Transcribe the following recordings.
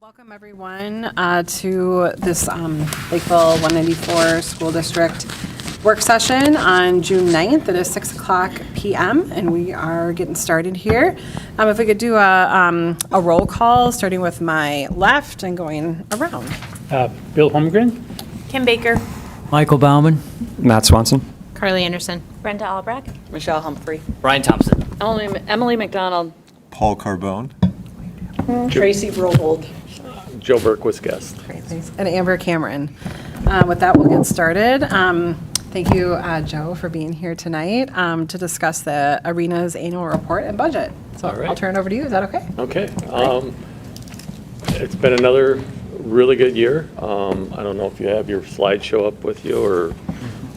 Welcome, everyone, to this Lakeville 194 School District work session on June 9th. It is 6 o'clock p.m., and we are getting started here. If we could do a roll call, starting with my left and going around. Bill Holmgren. Kim Baker. Michael Bauman. Matt Swanson. Carly Anderson. Brenda Albrecht. Michelle Humphrey. Brian Thompson. Emily McDonald. Paul Carbone. Tracy Brohold. Joe Burke was guest. Great, thanks. And Amber Cameron. With that, we'll get started. Thank you, Joe, for being here tonight to discuss the arena's annual report and budget. So All right. I'll turn it over to you. Is that okay? Okay. It's been another really good year. I don't know if you have your slideshow up with you or,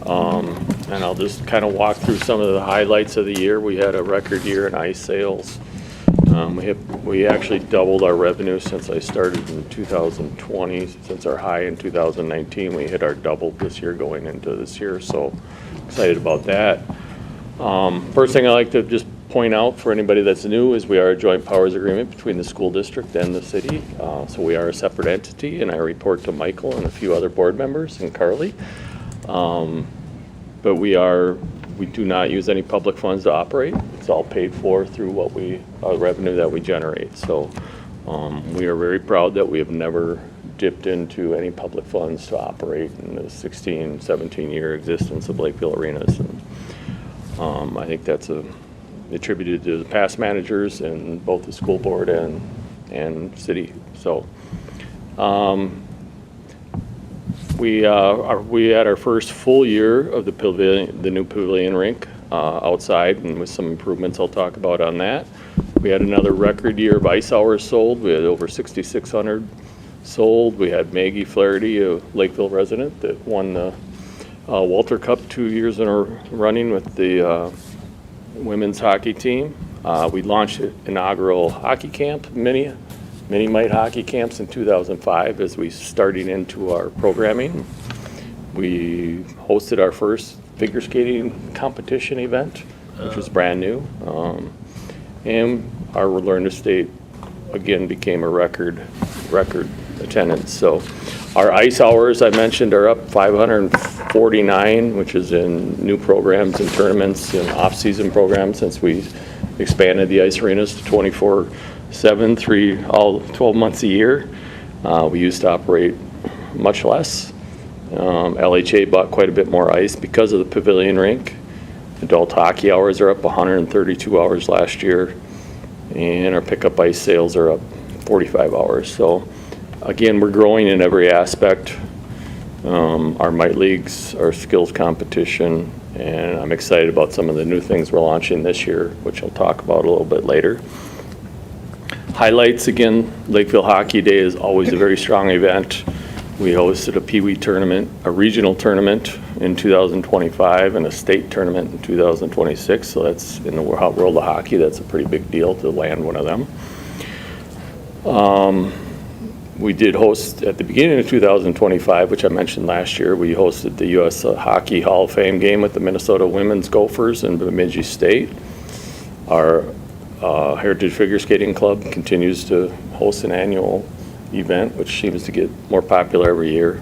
and I'll just kind of walk through some of the highlights of the year. We had a record year in ice sales. We actually doubled our revenue since I started in 2020. Since our high in 2019, we hit our double this year going into this year, so excited about that. First thing I like to just point out for anybody that's new is we are a joint powers agreement between the school district and the city. So we are a separate entity, and I report to Michael and a few other board members and Carly. But we do not use any public funds to operate. It's all paid for through revenue that we generate. So we are very proud that we have never dipped into any public funds to operate in the 16, 17-year existence of Lakeville Arenas. And I think that's attributed to the past managers in both the school board and city. So we had our first full year of the pavilion, the new pavilion rink outside, and with some improvements I'll talk about on that. We had another record year of ice hours sold. We had over 6,600 sold. We had Maggie Flaherty, a Lakeville resident, that won the Walter Cup 2 years in a running with the women's hockey team. We launched an inaugural hockey camp, mini mite hockey camps in 2005 as we started into our programming. We hosted our first figure skating competition event, which was brand new. And our Learn to State again became a record attendance. So our ice hours I mentioned are up 549, which is in new programs and tournaments and off-season programs since we expanded the ice arenas to 24/7, all 12 months a year. We used to operate much less. LHA bought quite a bit more ice because of the pavilion rink. Adult hockey hours are up 132 hours last year, and our pickup ice sales are up 45 hours. So again, we're growing in every aspect. Our mite leagues, our skills competition, and I'm excited about some of the new things we're launching this year, which I'll talk about a little bit later. Highlights, again, Lakeville Hockey Day is always a very strong event. We hosted a Pee Wee tournament, a regional tournament in 2025, and a state tournament in 2026. So that's in the world of hockey. That's a pretty big deal to land one of them. We did host at the beginning of 2025, which I mentioned last year. We hosted the U.S. Hockey Hall of Fame game with the Minnesota Women's Gophers in Bemidji State. Our Heritage Figure Skating Club continues to host an annual event, which seems to get more popular every year.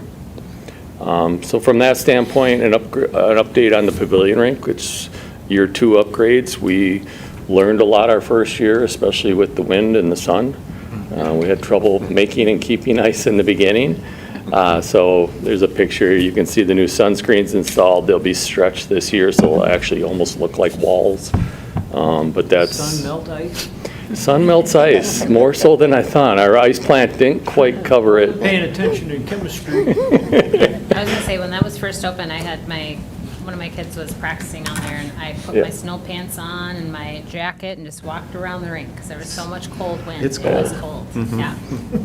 So from that standpoint, an update on the pavilion rink, which year 2 upgrades. We learned a lot our first year, especially with the wind and the sun. We had trouble making and keeping ice in the beginning. So there's a picture. You can see the new sunscreens installed. They'll be stretched this year, so they'll actually almost look like walls. But that's Sun melt ice. Sun melts ice, more so than I thought. Our ice plant didn't quite cover it. Paying attention in chemistry. I was gonna say, when that was first open, I had one of my kids was practicing on there, and I put my snow pants on and my jacket and just walked around the rink because there was so much cold wind. It's It was cold. cold, yeah.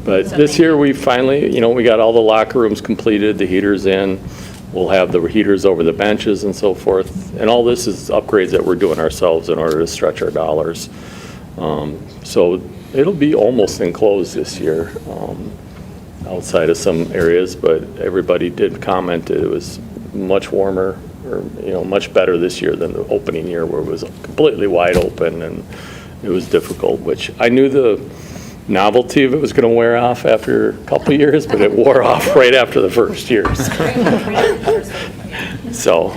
But So this thank year, we finally, we got all the locker rooms completed, the heaters in. We'll have the heaters over the benches and so forth. And all this is upgrades that we're doing ourselves in order to stretch our dollars. So it'll be almost enclosed this year, outside of some areas, but everybody did comment that it was much warmer or, much better this year than the opening year where it was completely wide open and it was difficult, which I knew the novelty of it was going to wear off after a couple of years, but it wore off right after the first year. So,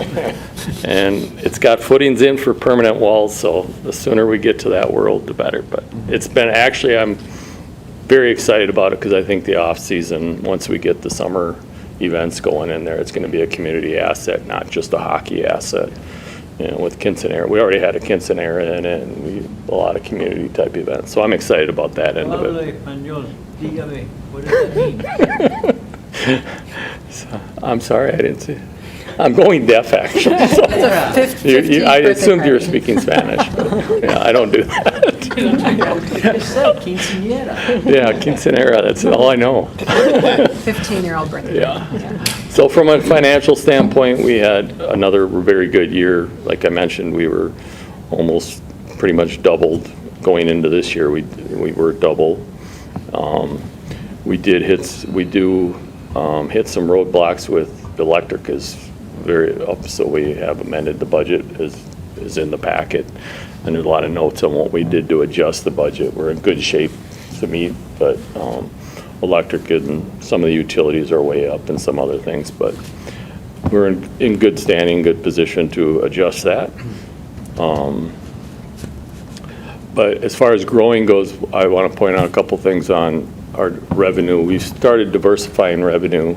and it's got footings in for permanent walls, so the sooner we get to that world, the better. But it's been, actually, I'm very excited about it because I think the off-season, once we get the summer events going in there, it's going to be a community asset, not just a hockey asset. You know, with quinceanera, we already had a quinceanera in it, and a lot of community type events. So I'm excited about that end of it. Español, what does that mean? So, I'm sorry, I didn't see. I'm going deaf, actually. So. It's a 15th I birthday assumed you were party. speaking Spanish, but yeah, I don't do that. I said quinceañera. Yeah, quinceanera, that's all I know. 15-year-old birthday. Yeah. So from a financial standpoint, we had another very good year. Like I mentioned, we were almost pretty much doubled going into this year. We were double. We do hit some roadblocks with electric is very up, so we have amended the budget is in the packet. And there's a lot of notes on what we did to adjust the budget. We're in good shape to meet, but electric and some of the utilities are way up and some other things, but we're in good standing, good position to adjust that. But as far as growing goes, I want to point out a couple things on our revenue. We started diversifying revenue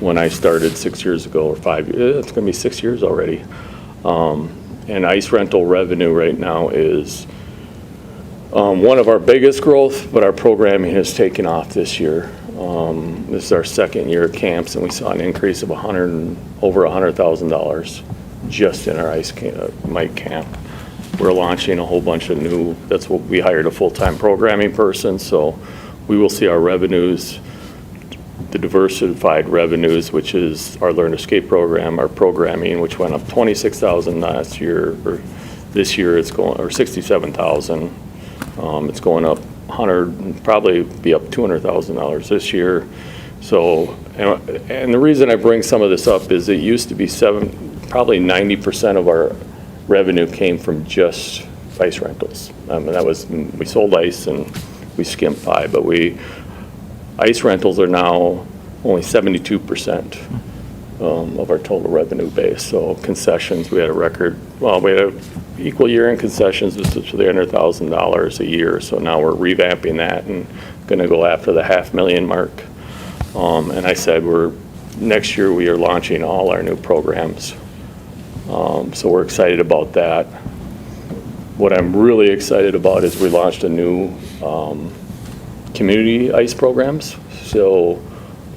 when I started 6 years ago, or 5 years. It's going to be 6 years already. And ice rental revenue right now is one of our biggest growth, but our programming has taken off this year. This is our second year at camps, and we saw an increase of over $100,000 just in our Mike camp. We're launching a whole bunch of new, that's what we hired a full-time programming person, so we will see our revenues, the diversified revenues, which is our Learn to Skate program, our programming, which went up $26,000 last year, or this year it's going, or $67,000. It's going up 100, probably be up $200,000 this year. So, and the reason I bring some of this up is it used to be probably 90% of our revenue came from just ice rentals. That was, we sold ice and we skimmed by, but ice rentals are now only 72% of our total revenue base. So concessions, we had a record, well, we had an equal year in concessions, this is $300,000 a year. So now we're revamping that and going to go after the $500,000 mark. And I said next year we are launching all our new programs. So we're excited about that. What I'm really excited about is we launched a new community ice programs. So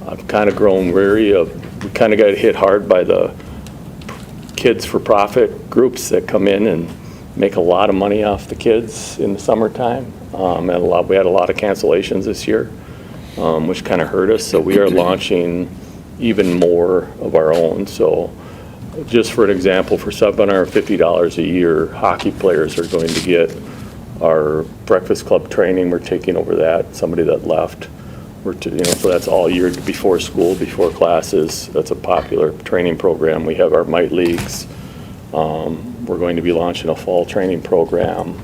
I've kind of grown weary of, we kind of got hit hard by the kids for profit groups that come in and make a lot of money off the kids in the summertime. And we had a lot of cancellations this year, which kind of hurt us. So we are launching even more of our own. So just for an example, for $750 a year, hockey players are going to get our Breakfast Club training. We're taking over that, somebody that left. So that's all year before school, before classes. That's a popular training program. We have our Might Leagues. We're going to be launching a fall training program,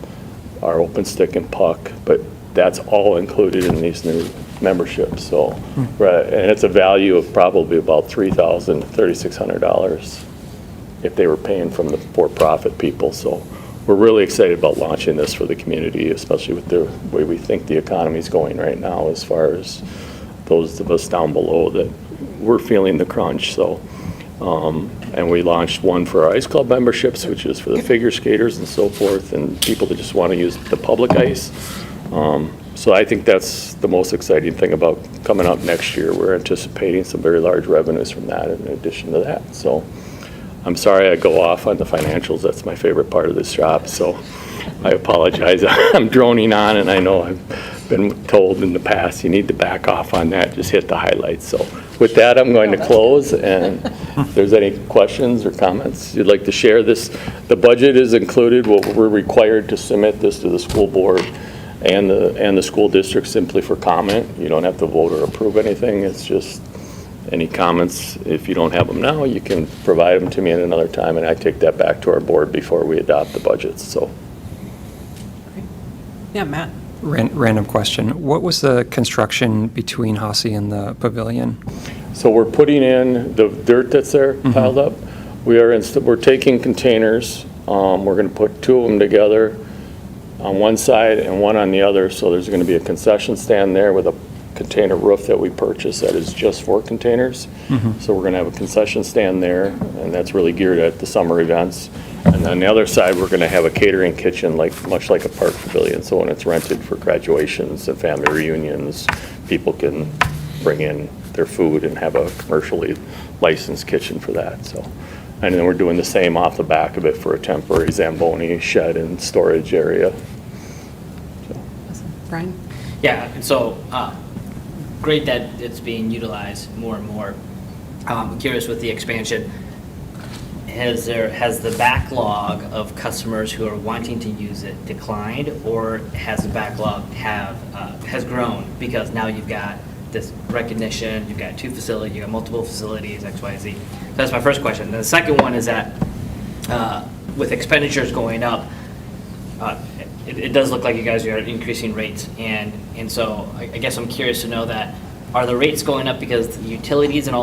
our Open Stick and Puck, but that's all included in these new memberships. So, and it's a value of probably about $3,000 to $3,600 if they were paying from the for-profit people. So we're really excited about launching this for the community, especially with the way we think the economy is going right now, as far as those of us down below that we're feeling the crunch. So, and we launched one for our ice club memberships, which is for the figure skaters and so forth, and people that just want to use the public ice. So I think that's the most exciting thing about coming up next year. We're anticipating some very large revenues from that in addition to that. So I'm sorry I go off on the financials. That's my favorite part of this job. So I apologize. I'm droning on, and I know I've been told in the past you need to back off on that. Just hit the highlights. So with that, I'm going to close. And if there's any questions or comments you'd like to share, the budget is included. We're required to submit this to the school board and the school district simply for comment. You don't have to vote or approve anything. It's just any comments. If you don't have them now, you can provide them to me at another time, and I take that back to our board before we adopt the budgets. So, Yeah, Matt. Random question. What was the construction between Hossie and the pavilion? So we're putting in the dirt that's there piled up. We're taking containers. We're going to put 2 of them together on one side and one on the other. So there's going to be a concession stand there with a container roof that we purchased that is just for containers. So we're going to have a concession stand there, and that's really geared at the summer events. And then on the other side, we're going to have a catering kitchen, much like a park pavilion. So when it's rented for graduations and family reunions, people can bring in their food and have a commercially licensed kitchen for that. So, and then we're doing the same off the back of it for a temporary Zamboni shed and storage area. Brian? Yeah, and so great that it's being utilized more and more. I'm curious with the expansion, has the backlog of customers who are wanting to use it declined, or has the backlog has grown because now you've got this recognition, you've got 2 facilities, you've got multiple facilities, X, Y, Z. That's my first question. The second one is that with expenditures going up, it does look like you guys are increasing rates, and so I guess I'm curious to know that, are the rates going up because the utilities and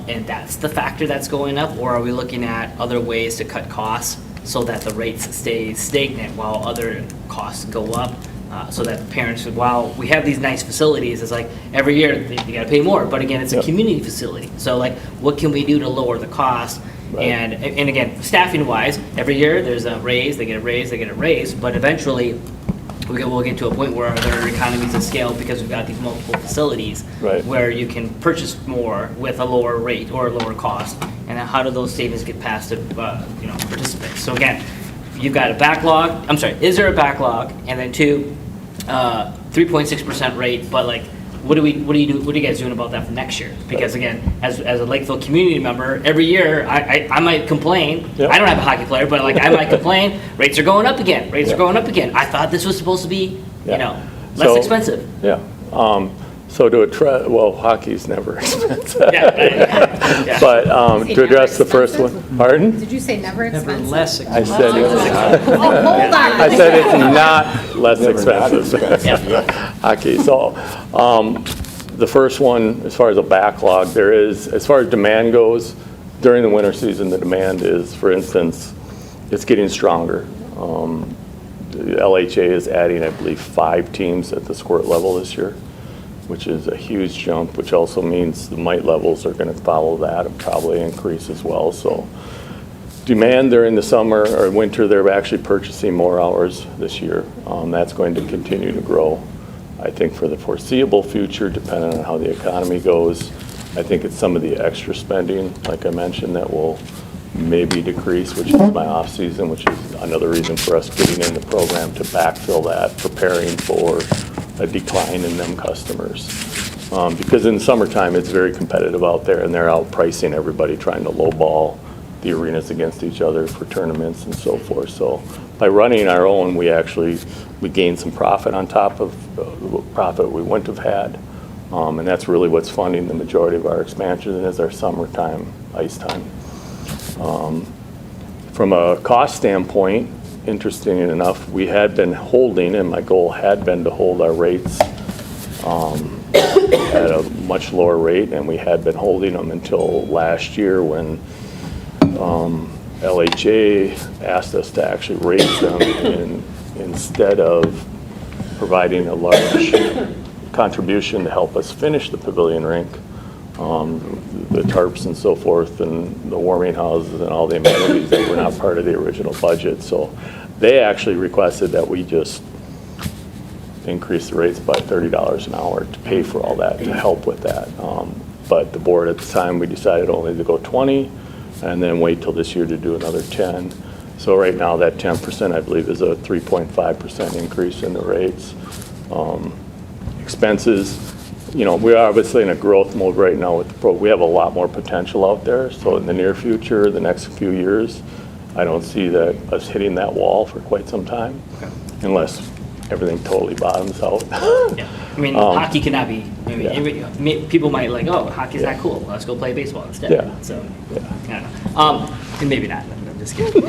and that's the factor that's going up, or are we looking at other ways to cut costs so that the rates stay stagnant while other costs go up? So that parents, while we have these nice facilities, it's like every year you got to pay more. But again, it's a community facility. So like, what can we do to lower the cost? Right. And again, staffing wise, every year there's a raise, they get a raise, they get a raise. But eventually, we'll get to a point where there are economies of scale because we've got these multiple facilities where you can purchase more with a lower rate or a lower cost. And then how do those savings get passed to participants? So again, you've got a backlog. I'm sorry, is there a backlog? And then 2, 3.6% rate. But like, what are you guys doing about that for next year? Because again, as a Lakeville community member, every year I might complain. I don't have a hockey player, but like I might complain. Rates are going up again. Rates are going up again. I thought this was supposed to be, less expensive. Yeah. So well, hockey's never expensive. But to address the first one, pardon? Did you say never Never expensive? less I expensive. said it's Oh, hold on. I said it's not less expensive. Hockey. So the first one, as far as a backlog, there is, as far as demand goes, during the winter season, the demand is, for instance, it's getting stronger. The LHA is adding, I believe, 5 teams at the squirt level this year, which is a huge jump, which also means the mite levels are going to follow that and probably increase as well. So demand during the summer or winter, they're actually purchasing more hours this year. That's going to continue to grow. I think for the foreseeable future, depending on how the economy goes, I think it's some of the extra spending, like I mentioned, that will maybe decrease, which is my off season, which is another reason for us getting in the program to backfill that, preparing for a decline in them customers. Because in the summertime, it's very competitive out there, and they're outpricing everybody, trying to lowball the arenas against each other for tournaments and so forth. So by running our own, we gain some profit on top of the profit we wouldn't have had. And that's really what's funding the majority of our expansion is our summertime ice time. From a cost standpoint, interesting enough, we had been holding, and my goal had been to hold our rates at a much lower rate, and we had been holding them until last year when LHA asked us to actually raise them instead of providing a large contribution to help us finish the pavilion rink. The tarps and so forth and the warming houses and all the amenities that were not part of the original budget. So they actually requested that we just increase the rates by $30 an hour to pay for all that, to help with that. But the board at the time, we decided only to go 20 and then wait till this year to do another 10. So right now that 10% I believe is a 3.5% increase in the rates. Expenses, we're obviously in a growth mode right now with the we have a lot more potential out there. So in the near future, the next few years, I don't see us hitting that wall for quite some time, unless everything totally bottoms out. Yeah, I mean, hockey cannot be. People might like, oh, hockey's not cool. Let's go play baseball instead. Yeah. So, I don't know. And maybe not. I'm just kidding.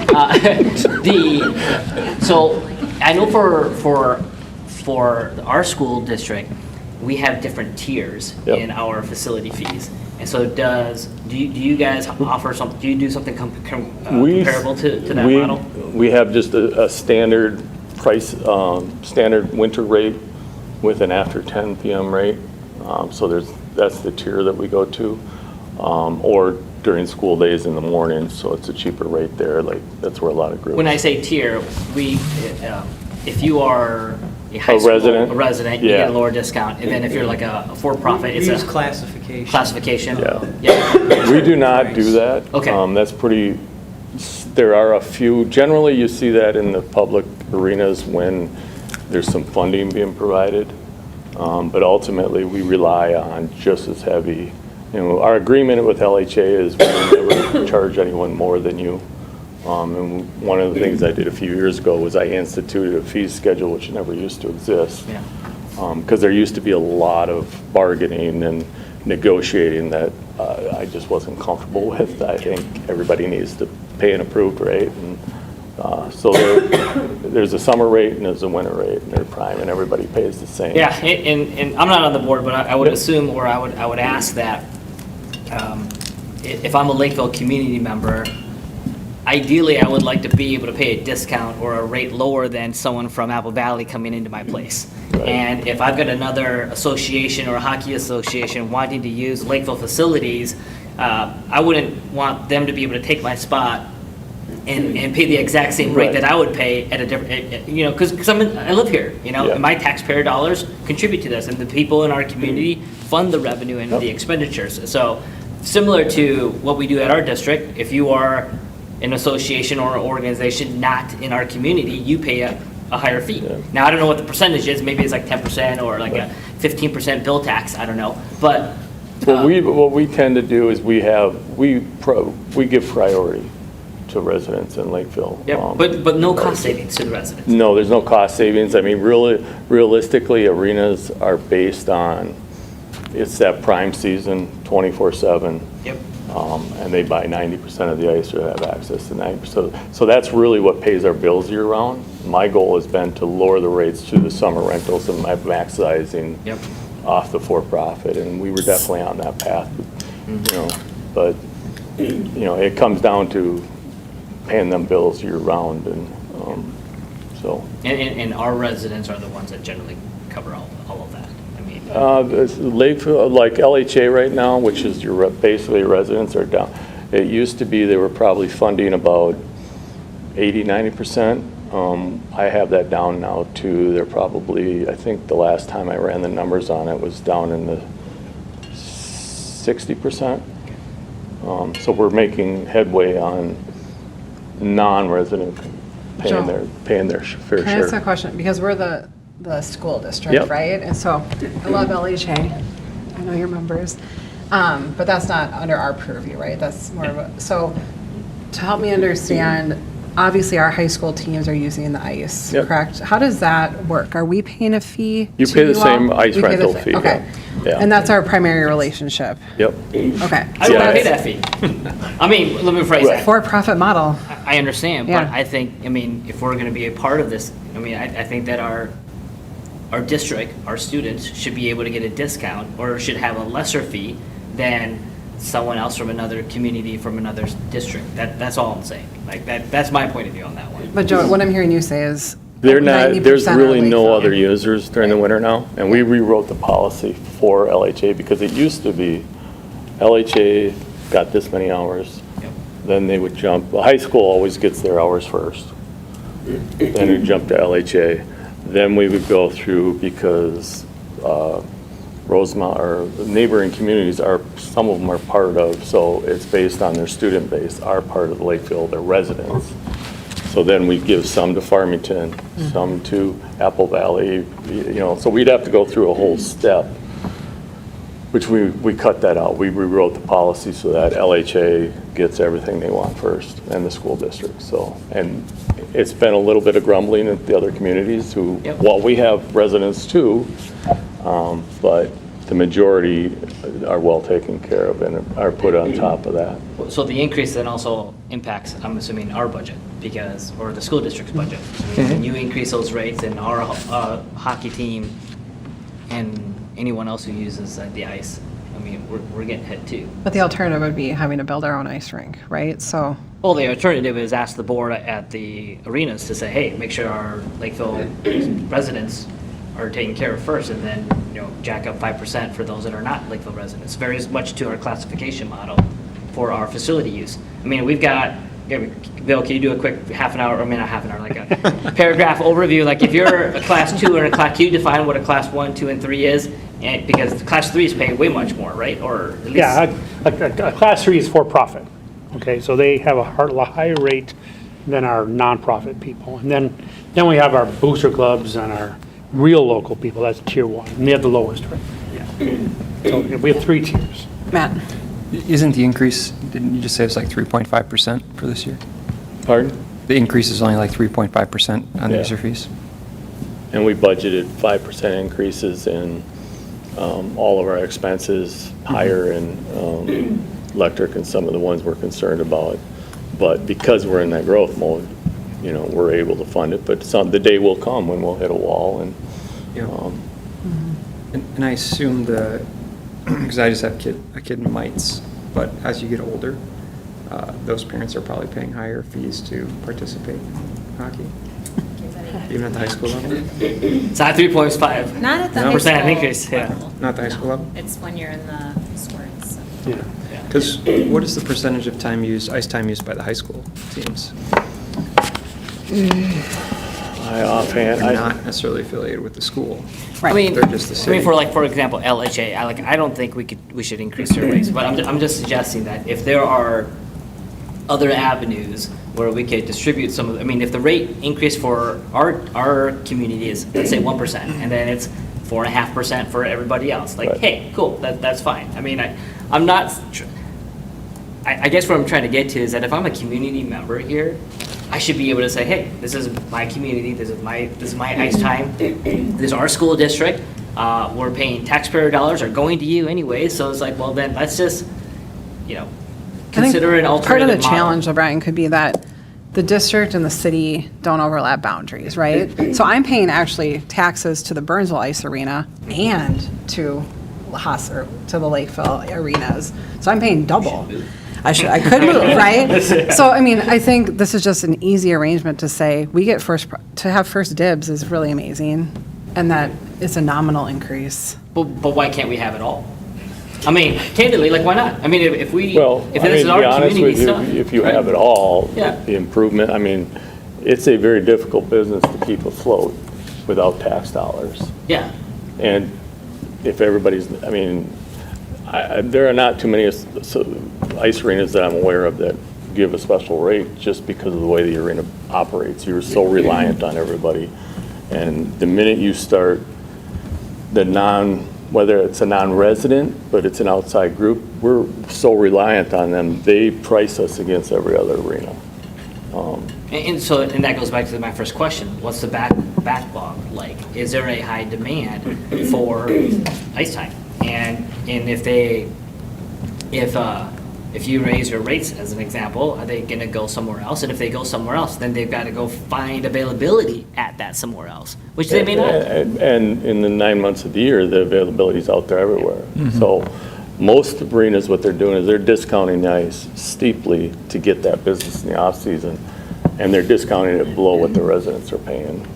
So I know for for our school district, we have different tiers Yep. in our facility fees. And so do you guys offer something, do you do something comparable to that model? We have just a standard price, standard winter rate with an after 10 PM rate. So that's the tier that we go to. Or during school days in the morning, so it's a cheaper rate there. Like, that's where a lot of groups. When I say tier, if you are a high school resident, you Yeah. get a lower discount. And then if you're like a for-profit, it's Use a classification. classification. Yeah. We do not do that. Okay. That's pretty, there are a few, generally you see that in the public arenas when there's some funding being provided. But ultimately, we rely on just as heavy, our agreement with LHA is we never charge anyone more than you. And one of the things I did a few years ago was I instituted a fee schedule, which never used to exist. Yeah. Because there used to be a lot of bargaining and negotiating that I just wasn't comfortable with. I think everybody needs to pay an approved rate. And so there's a summer rate and there's a winter rate, and they're prime, and everybody pays the same. Yeah, and I'm not on the board, but I would assume, or I would ask that if I'm a Lakeville community member, ideally, I would like to be able to pay a discount or a rate lower than someone from Apple Valley coming into my place. Right. And if I've got another association or a hockey association wanting to use Lakeville facilities, I wouldn't want them to be able to take my spot and pay the exact same rate Right. that I would pay at a different, because I live here, Yeah. and my taxpayer dollars contribute to this, and the people in our community fund the revenue and the Yep. expenditures. So similar to what we do at our district, if you are an association or an organization not in our community, you pay a higher fee. Yeah. Now, I don't know what the percentage is, maybe it's like 10% or like a 15% bill tax, I don't know, but. What we tend to do is we give priority to residents in Lakeville. Yep, but no cost savings to the residents. No, there's no cost savings. I mean, really, realistically, arenas are based on, it's that prime season, 24/7. Yep. And they buy 90% of the ice or have access to 90%. So that's really what pays our bills year-round. My goal has been to lower the rates through the summer rentals and maximizing Yep. off the for-profit, and we were definitely on that path, But, it comes down to paying them bills year-round, and so. And our residents are the ones that generally cover all of that. I mean, Lakeville, like LHA right now, which is basically residents are down. It used to be they were probably funding about 80-90%. I have that down now to, they're probably, I think the last time I ran the numbers on it was down in the 60%. So we're making headway on non-resident paying Joe, their fair Can I ask a share. question? Because we're the school district, Yep. right? And so I love LHA. I know your members. But that's not under our purview, right? That's more of a, so to help me understand, obviously our high school teams are using the ice, Yep. correct? How does that work? Are we paying a fee? You to pay the all? same ice We pay the rental sa- fee, Okay. yeah. And that's our primary relationship. Yep. Okay. I don't want to Yeah. pay that fee. I mean, let me rephrase that. For-profit model. I understand, but Yeah. I think, if we're going to be a part of this, I think that our district, our students should be able to get a discount or should have a lesser fee than someone else from another community, from another district. That's all I'm saying. Like, that's my point of view on that one. But Joe, what I'm hearing you say is There's 90% are really no Lakeville. other users during the winter now, and we rewrote the policy for LHA because it used to be LHA got this many hours, Yep. then they would jump, high school always gets their hours first. Then it would jump to LHA. Then we would go through because Rosemont or neighboring communities some of them are part of, so it's based on their student base, are part of Lakeville, their residents. So then we give some to Farmington, some to Apple Valley, so we'd have to go through a whole step, which we cut that out. We rewrote the policy so that LHA gets everything they want first, and the school district, so. And it's been a little bit of grumbling at the other communities who, Yep. well, we have residents too, but the majority are well taken care of and are put on top of that. So the increase then also impacts, I'm assuming, our budget. because, or the school district's budget. I mean, when you increase those rates and our hockey team and anyone else who uses the ice, I mean, we're getting hit too. But the alternative would be having to build our own ice rink, right? So, Well, the alternative is ask the board at the arenas to say, hey, make sure our Lakeville residents are taken care of first, and then, jack up 5% for those that are not Lakeville residents. Very much to our classification model for our facility use. I mean, we've got, Bill, can you do a quick half an hour, I mean, not half an hour, like a paragraph overview? Like if you're a class 2 or a class 2, define what a class 1, 2, and 3 is, and because the class 3 is paying way much more, right? Or at least. Yeah, a class 3 is for profit. Okay, so they have a higher rate than our nonprofit people. And then we have our booster clubs and our real local people, that's tier 1, and they have the lowest rate. So we have 3 tiers. Matt, Isn't the increase, didn't you just say it's like 3.5% for this year? Pardon? The increase is only like 3.5% on the Yeah. user fees? And we budgeted 5% increases in all of our expenses, higher in electric and some of the ones we're concerned about. But because we're in that growth mode, we're able to fund it. But the day will come when we'll hit a wall and, Yeah. And I assume because I just have a kid in mites, but as you get older, those parents are probably paying higher fees to participate in hockey, even at the high school level? It's not 3.5. Not at the No. high Percent school increase, yeah. level. Not the high school level? It's when you're in the sports. Yeah. Because what is the percentage of ice time used by the high school teams? I offhand, They're not necessarily affiliated with the school. I mean, They're just the I mean, city. for example, LHA, I don't think we should increase their rates, but I'm just suggesting that if there are other avenues where we could distribute some of, I mean, if the rate increase for our community is, let's say 1%, and then it's 4.5% for everybody else, like, Right. hey, cool, that's fine. I mean, I'm not, I guess what I'm trying to get to is that if I'm a community member here, I should be able to say, hey, this is my community, this is my ice time, this is our school district, we're paying taxpayer dollars are going to you anyway, so it's like, well, then let's just, I think consider an part of alternative the model. challenge, O'Brien, could be that the district and the city don't overlap boundaries, right? So I'm paying actually taxes to the Burnsville Ice Arena and to to the Lakeville arenas. So I'm paying double. I could move, right? So, I mean, I think this is just an easy arrangement to say, we get to have first dibs is really amazing, and that it's a nominal increase. But why can't we have it all? I mean, candidly, like, why not? I mean, if this to is be our honest community with you, stuff. if you right? have it all, Yeah. the improvement, I mean, it's a very difficult business to keep afloat without tax dollars. Yeah, And if everybody's, I mean, there are not too many ice arenas that I'm aware of that give a special rate just because of the way the arena operates. You're so reliant on everybody. And the minute you start whether it's a non-resident, but it's an outside group, we're so reliant on them. They price us against every other arena. and that goes back to my first question. What's the backlog like? Is there a high demand for ice time? And if you raise your rates, as an example, are they gonna go somewhere else? And if they go somewhere else, then they've got to go find availability at that somewhere else, which they may not. And in the 9 months of the year, the availability's out there everywhere. So most arenas, what they're doing is they're discounting the ice steeply to get that business in the off-season, and they're discounting it below what the residents are paying.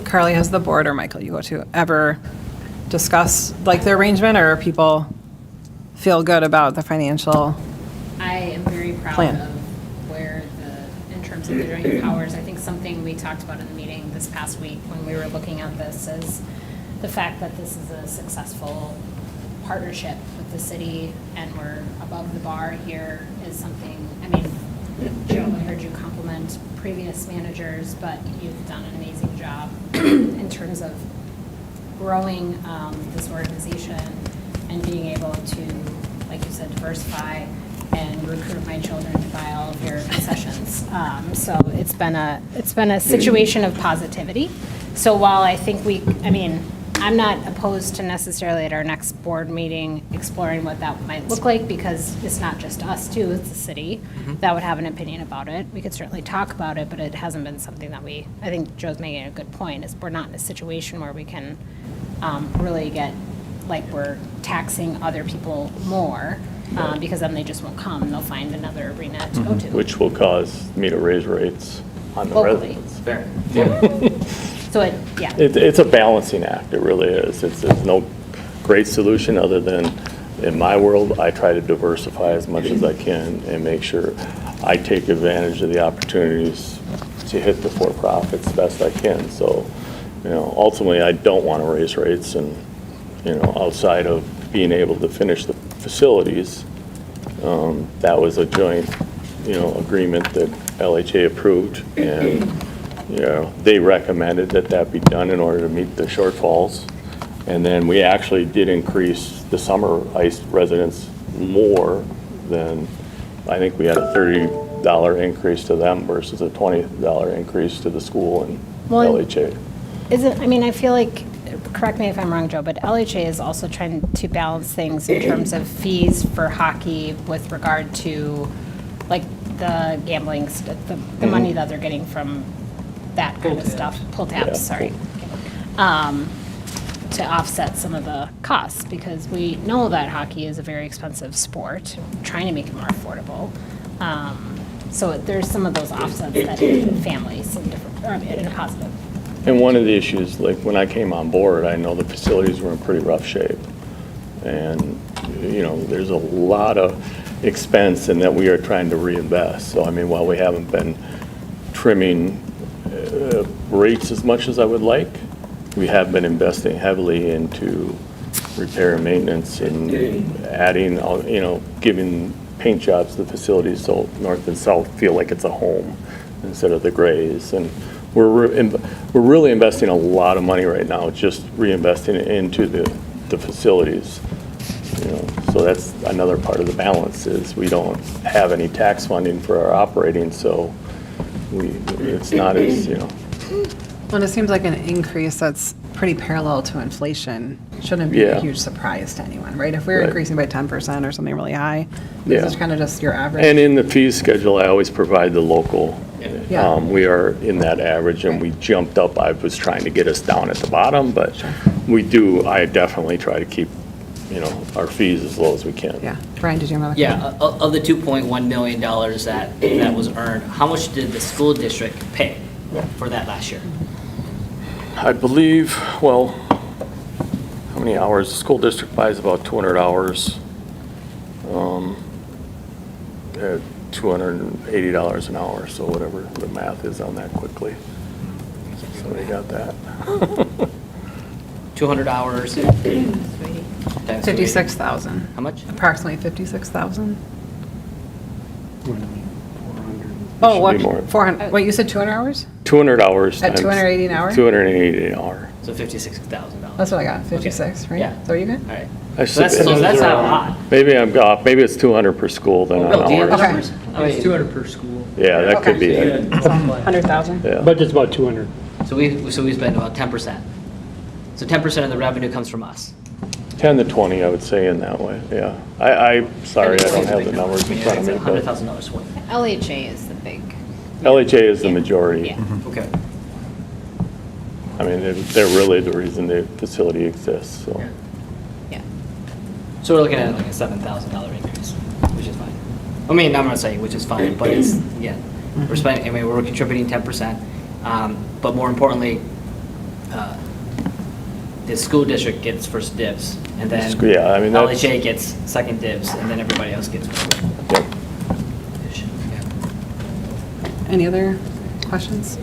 Carly, has the board, or Michael, you go to, ever discuss like the arrangement, or people feel good about the financial? I am very proud Plan. of in terms of the joint powers, I think something we talked about in the meeting this past week when we were looking at this is the fact that this is a successful partnership with the city and we're above the bar here is something, I mean, Joe, I heard you compliment previous managers, but you've done an amazing job in terms of growing this organization and being able to, like you said, diversify and recruit my children to buy all of your concessions. So it's been a situation of positivity. So while I think I'm not opposed to necessarily at our next board meeting exploring what that might look like, because it's not just us too, it's the city that would have an opinion about it. We could certainly talk about it, but it hasn't been something that I think Joe's making a good point, is we're not in a situation where we can really get, like, we're taxing other people more, because then they just won't come, and they'll find another arena to go to. Which will cause me to raise rates on the Locally. residents. Fair. So yeah. It's a balancing act, it really is. There's no great solution other than, in my world, I try to diversify as much as I can and make sure I take advantage of the opportunities to hit the for-profits best I can. So, ultimately, I don't want to raise rates, and, outside of being able to finish the facilities, that was a joint, agreement that LHA approved, and, they recommended that be done in order to meet the shortfalls. And then we actually did increase the summer ice residents more than, I think we had a $30 increase to them versus a $20 increase to the school and LHA. I feel like, correct me if I'm wrong, Joe, but LHA is also trying to balance things in terms of fees for hockey with regard to, like, the gambling, the money that they're getting from that kind of stuff, pull tabs, sorry. To offset some of the costs, because we know that hockey is a very expensive sport, trying to make it more affordable. So there's some of those offsets that families in a positive. And one of the issues, like when I came on board, I know the facilities were in pretty rough shape. And, there's a lot of expense in that we are trying to reinvest. So, while we haven't been trimming rates as much as I would like, we have been investing heavily into repair and maintenance and adding, giving paint jobs to the facilities so north and south feel like it's a home instead of the grays. And we're really investing a lot of money right now, just reinvesting into the facilities. So that's another part of the balance, is we don't have any tax funding for our operating, so it's not as, Well, it seems like an increase that's pretty parallel to inflation shouldn't be Yeah. a huge surprise to anyone, right? If we're Right. increasing by 10% or something really high, Yeah. this is kind of just your average. And in the fee schedule, I always provide the local. Yeah. We are in that average, and we jumped up. I was trying to get us down at the bottom, but I definitely try to keep, our fees as low as we can. Yeah. Brian, did you have a Yeah, of the $2.1 million that was earned, how much did the school district pay for that last year? I believe, how many hours? The school district buys about 200 hours. $280 an hour, so whatever the math is on that quickly. Somebody got that? 200 hours. 56,000. How much? Approximately 56,000. Should Oh, be more. what, 400, wait, you said 200 hours? 200 hours. At times 280 an hour? 280 an hour. So $56,000. That's what I got, 56, right? Yeah. So are you good? All right. I So that's should- not a lot. Maybe I'm off. Maybe it's 200 per school then an Oh, do you have the hour. numbers? It's 200 per school. Yeah, that could be it. 100,000? Yeah. Budget's about 200. So we spend about 10%. So 10% of the revenue comes from us. 10 to 20, I would say, in that way, yeah. I'm sorry, I don't have the numbers in front of me, but $100,000 swing. LHA is the big. LHA is the majority. Yeah. Okay. They're really the reason the facility exists, so. Yeah. So we're looking at like a $7,000 increase, which is fine. I'm not saying which is fine, but it's, yeah, we're spending, we're contributing 10%. But more importantly, the school district gets first dibs, and then Yeah, that's. LHA gets second dibs, and then everybody else gets. Yep. Any other questions?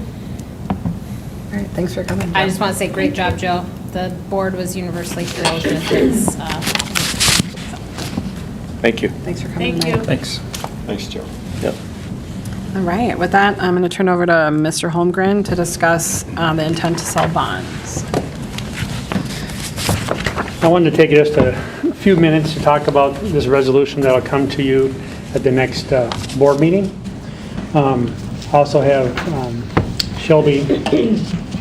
All right, thanks for coming. I just want to say, great job, Joe. The board was universally thrilled with his. Thank you. Thanks for coming Thank tonight. you. Thanks. Thanks, Joe. Yep. All right, with that, I'm going to turn over to Mr. Holmgren to discuss the intent to sell bonds. I wanted to take just a few minutes to talk about this resolution that'll come to you at the next board meeting. Also have Shelby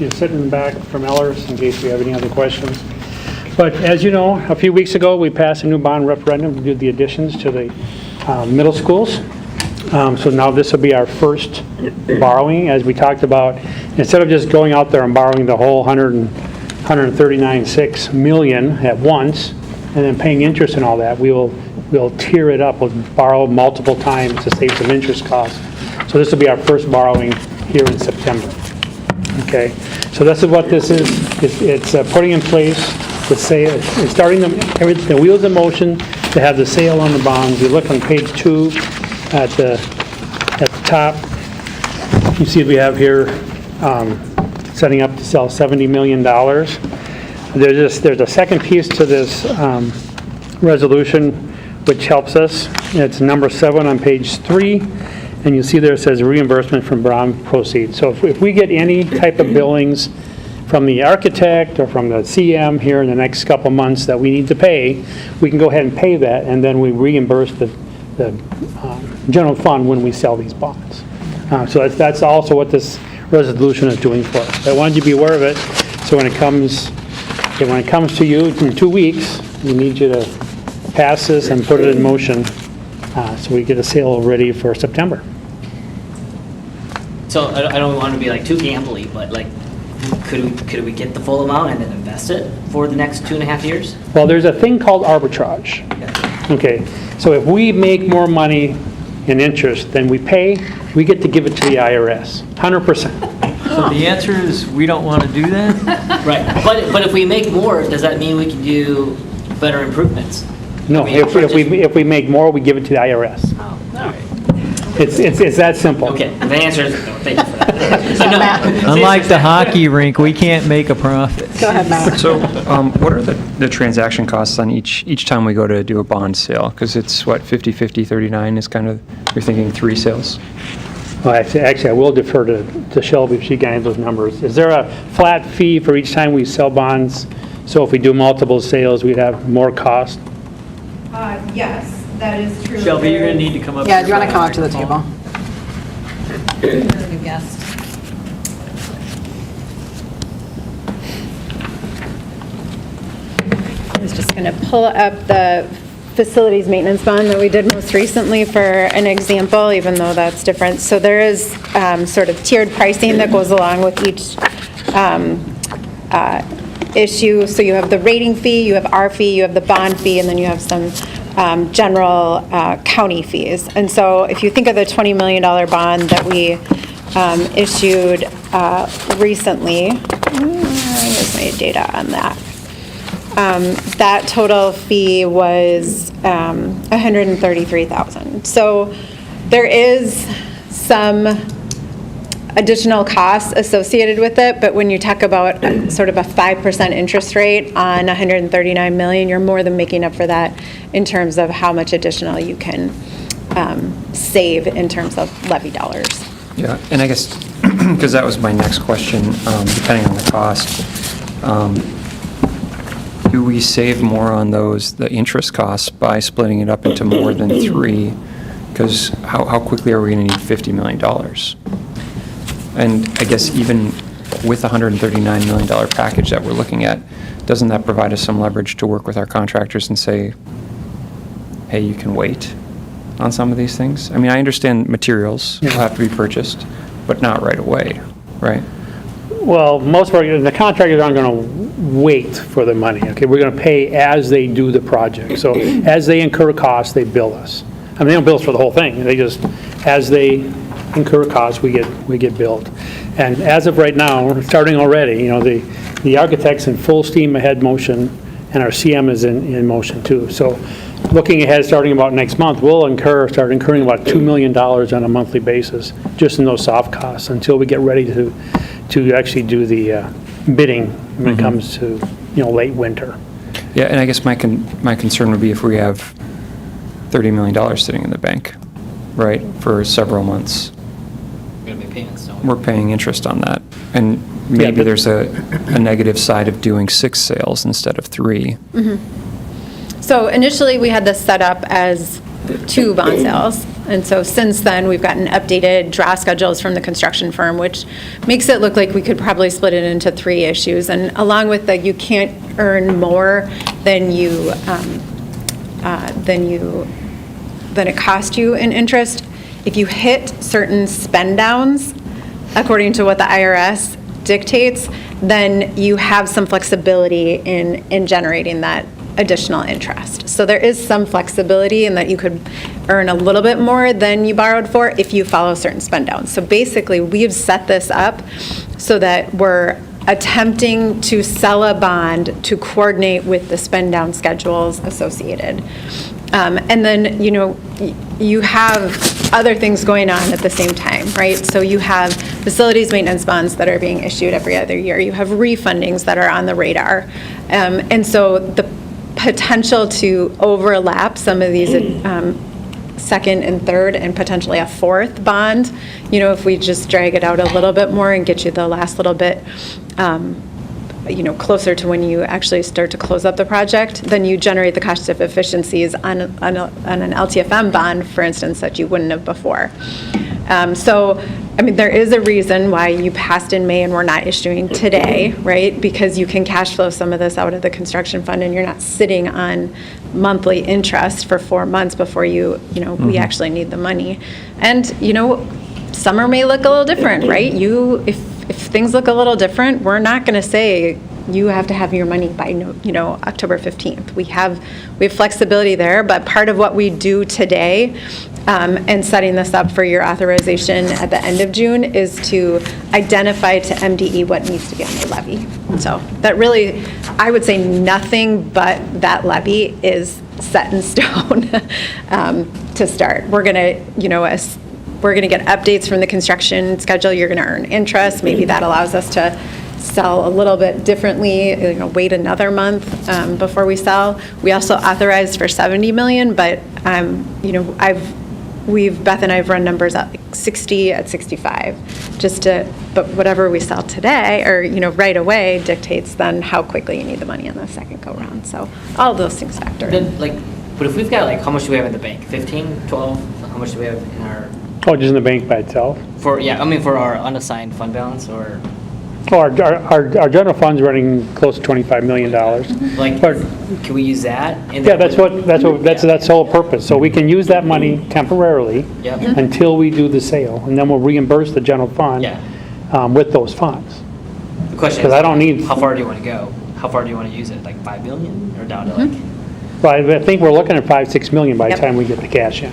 you sit in the back from Ellers in case we have any other questions. But as you know, a few weeks ago, we passed a new bond referendum to do the additions to the middle schools. So now this will be our first borrowing, as we talked about. Instead of just going out there and borrowing the whole 139.6 million at once and then paying interest and all that, we'll tier it up. We'll borrow multiple times to save some interest costs. So this will be our first borrowing here in September. Okay, so this is what this is. It's putting in place the sale, it's starting the wheels in motion to have the sale on the bonds. You look on page 2 at the top. You see we have here setting up to sell $70 million. There's a second piece to this resolution which helps us. It's number 7 on page 3. And you see there it says reimbursement from bond proceeds. So if we get any type of billings from the architect or from the CM here in the next couple months that we need to pay, we can go ahead and pay that, and then we reimburse the general fund when we sell these bonds. So that's also what this resolution is doing for us. I wanted you to be aware of it, so when it comes to you in 2 weeks, we need you to pass this and put it in motion so we get a sale ready for September. So I don't want to be like too gambly, but like, could we get the full amount and then invest it for the next 2.5 years? Well, there's a thing called arbitrage. Okay, so if we make more money in interest than we pay, we get to give it to the IRS, 100%. So the answer is, we don't want to do that? Right, but if we make more, does that mean we can do better improvements? No, if we make more, we give it to the IRS. Oh, all right. It's that simple. Okay, the answer is no, thank you for that. So no, Unlike the hockey rink, we can't make a profit. Go ahead, Matt. So what are the transaction costs on each time we go to do a bond sale? Because it's what, 50, 50, 39 is kind of, you're thinking 3 sales? Well, actually, I will defer to Shelby if she can have those numbers. Is there a flat fee for each time we sell bonds? So if we do multiple sales, we'd have more cost? Yes, that is true. Shelby, you're going to need to come up. Yeah, do you want to come up to the table? New guest. I was just going to pull up the facilities maintenance bond that we did most recently for an example, even though that's different. So there is sort of tiered pricing that goes along with each issue. So you have the rating fee, you have our fee, you have the bond fee, and then you have some general county fees. And so if you think of the $20 million bond that we issued recently, here's my data on that. That total fee was $133,000. So there is some additional costs associated with it, but when you talk about sort of a 5% interest rate on $139 million, you're more than making up for that in terms of how much additional you can save in terms of levy dollars. Yeah, and I guess, because that was my next question, depending on the cost, do we save more on the interest costs by splitting it up into more than 3? Because how quickly are we going to need $50 million? And I guess even with the $139 million package that we're looking at, doesn't that provide us some leverage to work with our contractors and say, hey, you can wait on some of these things? I mean, I understand materials will have to be purchased, but not right away, right? Well, most of the contractors aren't going to wait for the money, okay? We're going to pay as they do the project. So as they incur costs, they bill us. I mean, they don't bill us for the whole thing. They just, as they incur costs, we get billed. And as of right now, starting already, the architect's in full steam ahead motion, and our CM is in motion too. So looking ahead, starting about next month, we'll start incurring about $2 million on a monthly basis, just in those soft costs, until we get ready to actually do the bidding when it comes to, late winter. Yeah, and I guess my concern would be if we have $30 million sitting in the bank, right, for several months. We're going to be paying so much. We're paying interest on that. And maybe there's a negative side of doing 6 sales instead of 3. So initially, we had this set up as 2 bond sales, And so since then, we've gotten updated draw schedules from the construction firm, which makes it look like we could probably split it into 3 issues. And along with the you can't earn more than it cost you in interest, if you hit certain spend downs, according to what the IRS dictates, then you have some flexibility in generating that additional interest. So there is some flexibility in that you could earn a little bit more than you borrowed for if you follow certain spend downs. So basically, we've set this up so that we're attempting to sell a bond to coordinate with the spend down schedules associated. And then, you have other things going on at the same time, right? So you have facilities maintenance bonds that are being issued every other year. You have refundings that are on the radar. And so the potential to overlap some of these second and third and potentially a fourth bond, if we just drag it out a little bit more and get you the last little bit closer to when you actually start to close up the project, then you generate the cost of efficiencies on an LTFM bond, for instance, that you wouldn't have before. There is a reason why you passed in May and we're not issuing today, right? Because you can cash flow some of this out of the construction fund and you're not sitting on monthly interest for 4 months before we actually need the money. And, summer may look a little different, right? If things look a little different, we're not going to say you have to have your money by October 15th. We have flexibility there, but part of what we do today and setting this up for your authorization at the end of June is to identify to MDE what needs to be on the levy. So that really, I would say nothing but that levy is set in stone to start. We're going to, we're going to get updates from the construction schedule. You're going to earn interest. Maybe that allows us to sell a little bit differently, wait another month before we sell. We also authorized for 70 million, but Beth and I have run numbers at 60 at 65, but whatever we sell today or, right away dictates then how quickly you need the money on the second go round. So all of those things factor in. But if we've got how much do we have in the bank? 15, 12? How much do we have in our? Oh, just in the bank by itself? For our unassigned fund balance or? Our general fund's running close to $25 million. Can we use that? Yeah, that's the whole purpose. So we can use that money temporarily until we do the sale, and then we'll reimburse the general fund with those funds. The question is, how far do you want to go? How far do you want to use it? 5 million or down to Well, I think we're looking at 5-6 million by the time we get the cash in.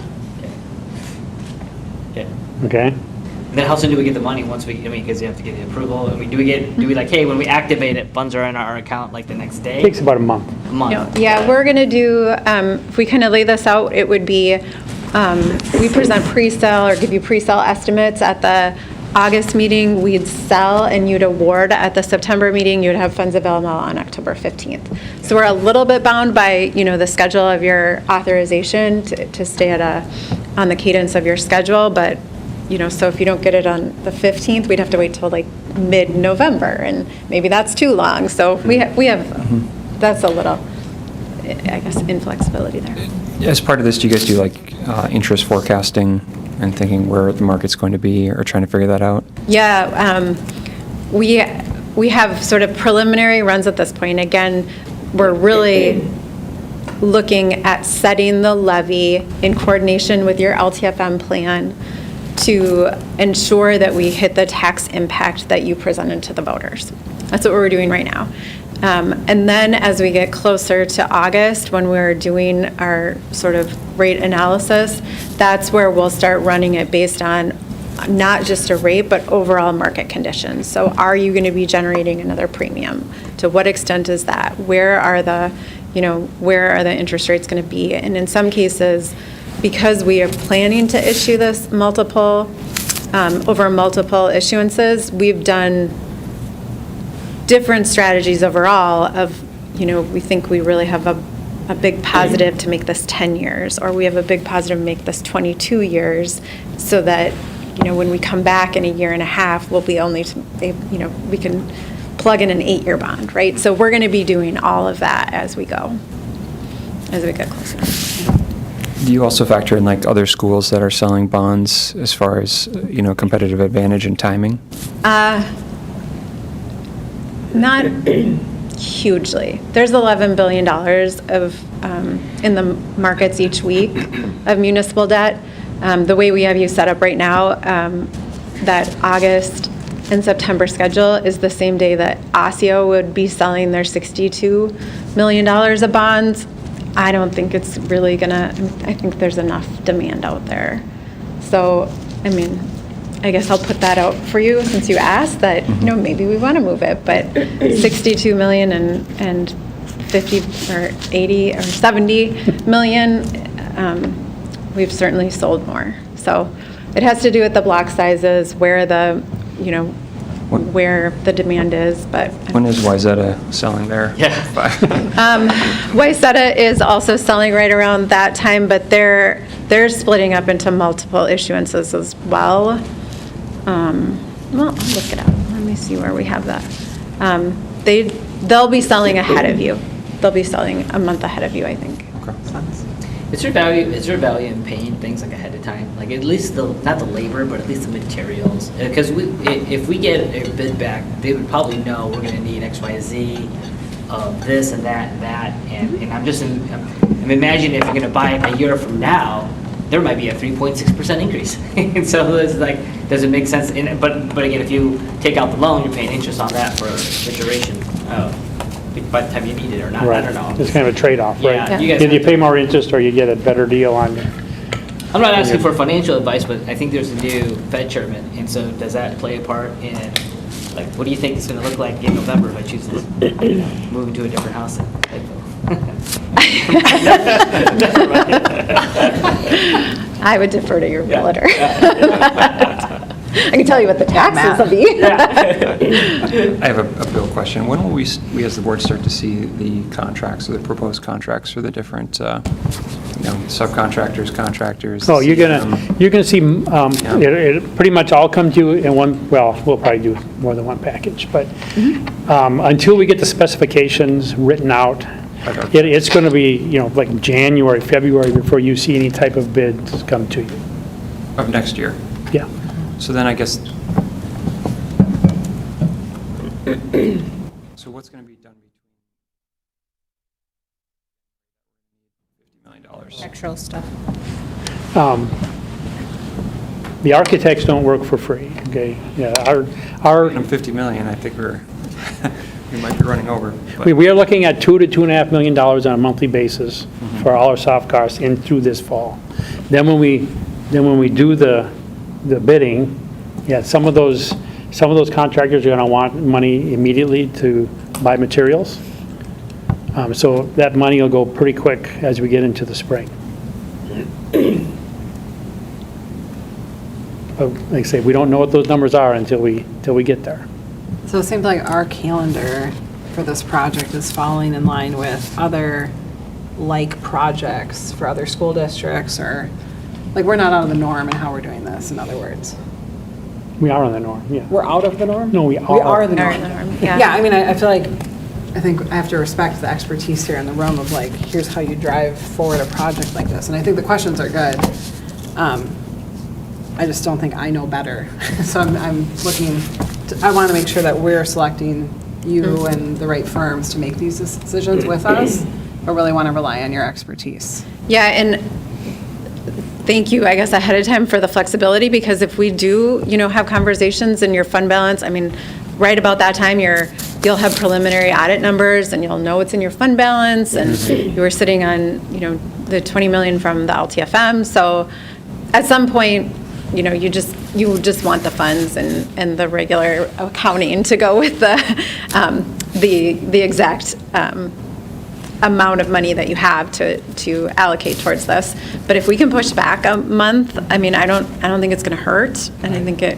Okay. And then how soon do we get the money once because you have to get the approval? Do we hey, when we activate it, funds are in our account the next day? It takes about a month. Yeah, we're going to do, if we kind of lay this out, it would be, we present pre-sale or give you pre-sale estimates at the August meeting. We'd sell and you'd award at the September meeting. You'd have funds available on October 15th. So we're a little bit bound by, the schedule of your authorization to stay on the cadence of your schedule, but so if you don't get it on the 15th, we'd have to wait till mid-November, and maybe that's too long. So we have that's a little, I guess, inflexibility there. As part of this, do you guys do interest forecasting and thinking where the market's going to be or trying to figure that out? Yeah, we have sort of preliminary runs at this point. Again, we're really looking at setting the levy in coordination with your LTFM plan to ensure that we hit the tax impact that you presented to the voters. That's what we're doing right now. And then as we get closer to August, when we're doing our sort of rate analysis, that's where we'll start running it based on not just a rate, but overall market conditions. So are you going to be generating another premium? To what extent is that? Where are the interest rates going to be? And in some cases, because we are planning to issue this over multiple issuances, we've done different strategies overall of, we think we really have a big positive to make this 10 years, or we have a big positive to make this 22 years, so that, when we come back in a year and a half, we'll be we can plug in an 8-year bond, right? So we're going to be doing all of that as we go, as we get closer. Do you also factor in like other schools that are selling bonds as far as, competitive advantage and timing? Not hugely. There's $11 billion of, in the markets each week of municipal debt. The way we have you set up right now, that August and September schedule is the same day that Osseo would be selling their $62 million of bonds. I don't think it's really gonna, I think there's enough demand out there. So, I mean, I guess I'll put that out for you since you asked that, maybe we want to move it, but 62 million and 50 or 80 or 70 million, we've certainly sold more. So it has to do with the block sizes, where the, where the demand is, but. When is Wyzetta selling there? Wyzetta is also selling right around that time, but they're splitting up into multiple issuances as well. Well, I'll look it up. Let me see where we have that. They'll be selling ahead of you. They'll be selling a month ahead of you, I think. Okay. Is there value in paying things like ahead of time? Like at least not the labor, but at least the materials? Because if we get a bid back, they would probably know we're gonna need X, Y, Z of this and that and that. And I'm imagining if you're gonna buy it a year from now, there might be a 3.6% increase. And so it's like, does it make sense? But again, if you take out the loan, you're paying interest on that for the duration by the time you need it or not. Right. I don't know. It's kind of a trade-off, right? Yeah, you guys Either you have pay to- more interest or you get a better deal on it. I'm not asking for financial advice, but I think there's a new Fed chairman, and so does that play a part in, like, what do you think it's going to look like in November if I choose to move into a different house in Lakeville? I would defer to your realtor. I can tell you what the taxes will be. I have a Bill question. When will we as the board start to see the contracts, or the proposed contracts for the different, subcontractors, contractors? So you're gonna see, it'll pretty much all come to you in one, well, we'll probably do more than one package, but until we get the specifications written out, it's gonna be, like January, February before you see any type of bids come to you. Of next year? Yeah. So then I guess, so what's going to be done between $50 million? Actual stuff. The architects don't work for free, okay? Yeah, our And $50 million, I think we might be running over. but- we are looking at $2 to $2.5 million on a monthly basis for all our soft costs in through this fall. Then when we do the bidding, some of those contractors are going to want money immediately to buy materials. So that money will go pretty quick as we get into the spring. But like I say, we don't know what those numbers are until we get there. So it seems like our calendar for this project is falling in line with other like projects for other school districts, or like we're not out of the norm in how we're doing this, in other words. We are on the norm, yeah. We're out of the norm? No, we We are the Are norm. in the norm, yeah. Yeah, I mean, I feel like, I think I have to respect the expertise here in the room of like, here's how you drive forward a project like this. And I think the questions are good. I just don't think I know better. So I'm looking, I want to make sure that we're selecting you and the right firms to make these decisions with us, but really want to rely on your expertise. Yeah, and thank you, I guess, ahead of time for the flexibility, because if we do, have conversations in your fund balance, I mean, right about that time, you'll have preliminary audit numbers and you'll know what's in your fund balance, and you were sitting on, the 20 million from the LTFM. So at some point, you just want the funds and the regular accounting to go with the exact amount of money that you have to allocate towards this. But if we can push back a month, I mean, I don't think it's going to hurt, and I think it,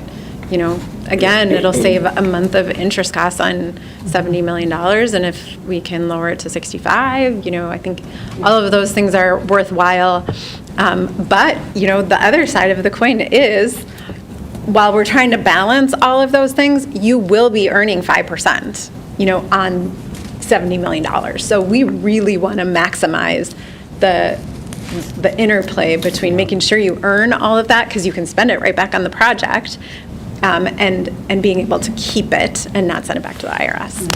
again, it'll save a month of interest costs on $70 million, and if we can lower it to 65, I think all of those things are worthwhile. But the other side of the coin is, while we're trying to balance all of those things, you will be earning 5%, on $70 million. So we really want to maximize the the interplay between making sure you earn all of that, because you can spend it right back on the project, and being able to keep it and not send it back to the IRS.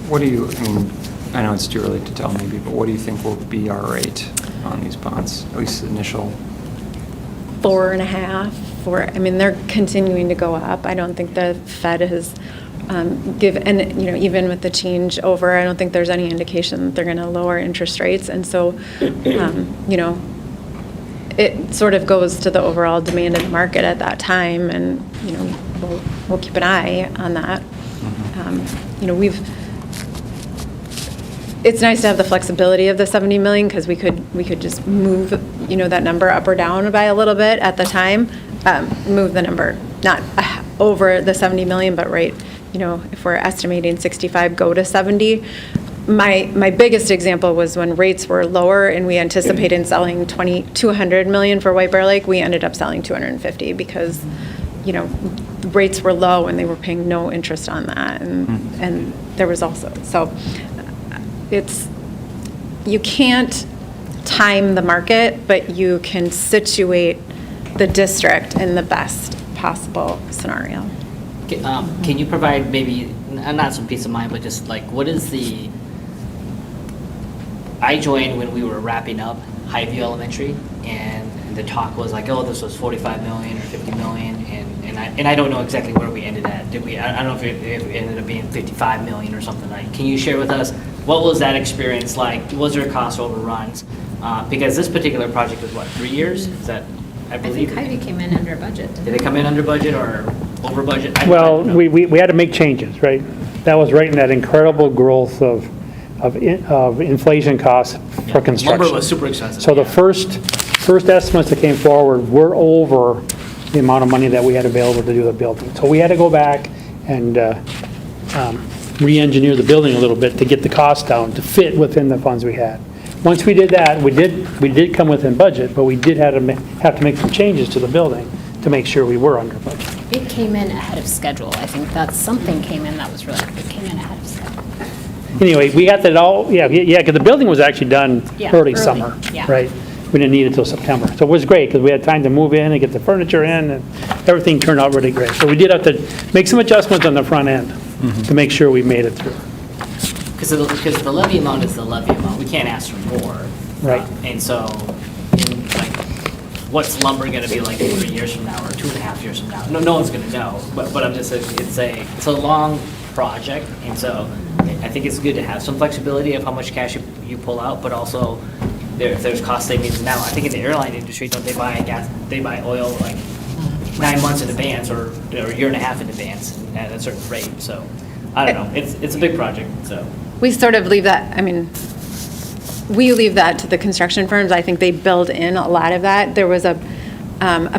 What do you, I mean, I know it's too early to tell maybe, but what do you think will be our rate on these bonds, at least the initial? 4.5, 4, I mean, they're continuing to go up. I don't think the Fed has given, and, you know, even with the change over, I don't think there's any indication that they're going to lower interest rates. And so, you know, it sort of goes to the overall demand in the market at that time, and, you know, we'll keep an eye on that. You know, it's nice to have the flexibility of the 70 million, because we could just move, you know, that number up or down by a little bit at the time, move the number, not over the 70 million, but right, you know, if we're estimating 65, go to 70. My biggest example was when rates were lower and we anticipated selling 200 million for White Bear Lake, we ended up selling 250 because, you know, rates were low and they were paying no interest on that. And there was also, so you can't time the market, but you can situate the district in the best possible scenario. Can you provide maybe, not some peace of mind, but just like, what is the, I joined when we were wrapping up Highview Elementary, and the talk was like, oh, this was 45 million or 50 million, and I don't know exactly where we ended at. Did we? I don't know if it ended up being 55 million or something like. Can you share with us what was that experience like? Was there cost overruns? Because this particular project was what, 3 years? Is that? I believe. I think Hy-Vee came in under budget. Did they come in under budget or over budget? Well, we had to make changes, right? That was right in that incredible growth of inflation costs for construction. Lumber was super expensive. So the first estimates that came forward were over the amount of money that we had available to do the building. So we had to go back and re-engineer the building a little bit to get the cost down to fit within the funds we had. Once we did that, we did come within budget, but we did have to make some changes to the building to make sure we were under budget. It came in ahead of schedule. I think that something came in that was really, it came in ahead of schedule. Anyway, we got that all, because the building was actually done Yeah, early early, summer, yeah. right? We didn't need it till September. So it was great, because we had time to move in and get the furniture in, and everything turned out really great. So we did have to make some adjustments on the front end to make sure we made it through. Because the levy amount is the levy amount. We can't ask for more. Right. And so, like, what's lumber going to be like 3 years from now or 2.5 years from now? No one's going to know. But I'm just saying, it's a long project, and so I think it's good to have some flexibility of how much cash you pull out, but also if there's cost savings now. I think in the airline industry, don't they buy gas? They buy oil like 9 months in advance or a year and a half in advance at a certain rate. So I don't know. It's a big project. So We sort of leave that, I mean, we leave that to the construction firms. I think they build in a lot of that. There was a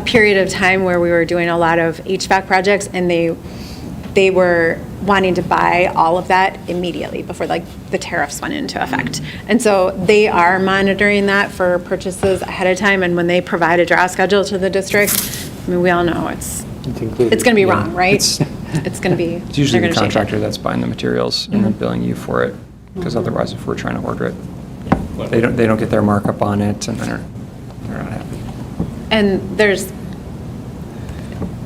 period of time where we were doing a lot of HVAC projects, and they were wanting to buy all of that immediately before, like, the tariffs went into effect. And so they are monitoring that for purchases ahead of time, and when they provide a draw schedule to the district, I mean, we all know it's going to be wrong, right? It's going to be. It's usually they're the gonna change it. contractor that's buying the materials and then billing you for it, because otherwise, if we're trying to order it, they don't get their markup on it, and they're not happy. And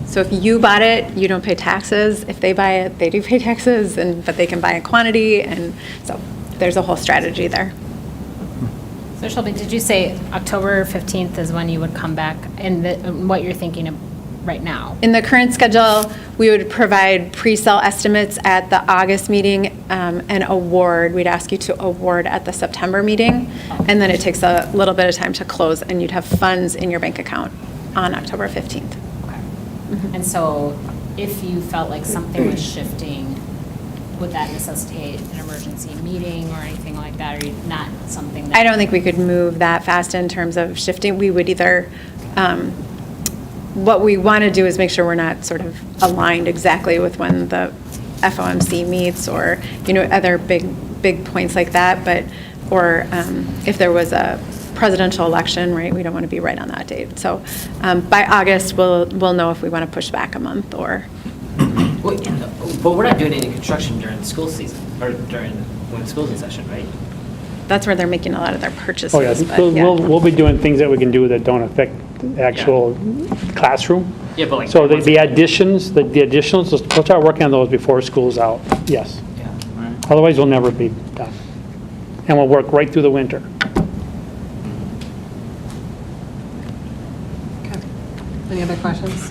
so if you bought it, you don't pay taxes. If they buy it, they do pay taxes, but they can buy a quantity, and so there's a whole strategy there. So Shelby, did you say October 15th is when you would come back, and what you're thinking of right now? In the current schedule, we would provide pre-sale estimates at the August meeting, and award, we'd ask you to award at the September meeting, and then it takes a little bit of time to close, and you'd have funds in your bank account on October 15th. Okay. And so if you felt like something was shifting, would that necessitate an emergency meeting or anything like that, or not something that? I don't think we could move that fast in terms of shifting. We would either, what we want to do is make sure we're not sort of aligned exactly with when the FOMC meets, or, you know, other big points like that, or if there was a presidential election, right, we don't want to be right on that date. So by August, we'll know if we want to push back a month or. But we're not doing any construction during the school season, or when school's in session, right? that's where they're making a lot of their purchases. Oh, yeah, but yeah. we'll be doing things that we can do that don't affect the actual classroom. Yeah, but like. So the additions, the additionals, we'll start working on those before school's out, yes. Yeah, all right. Otherwise, we'll never be done. And we'll work right through the winter. Okay. Any other questions?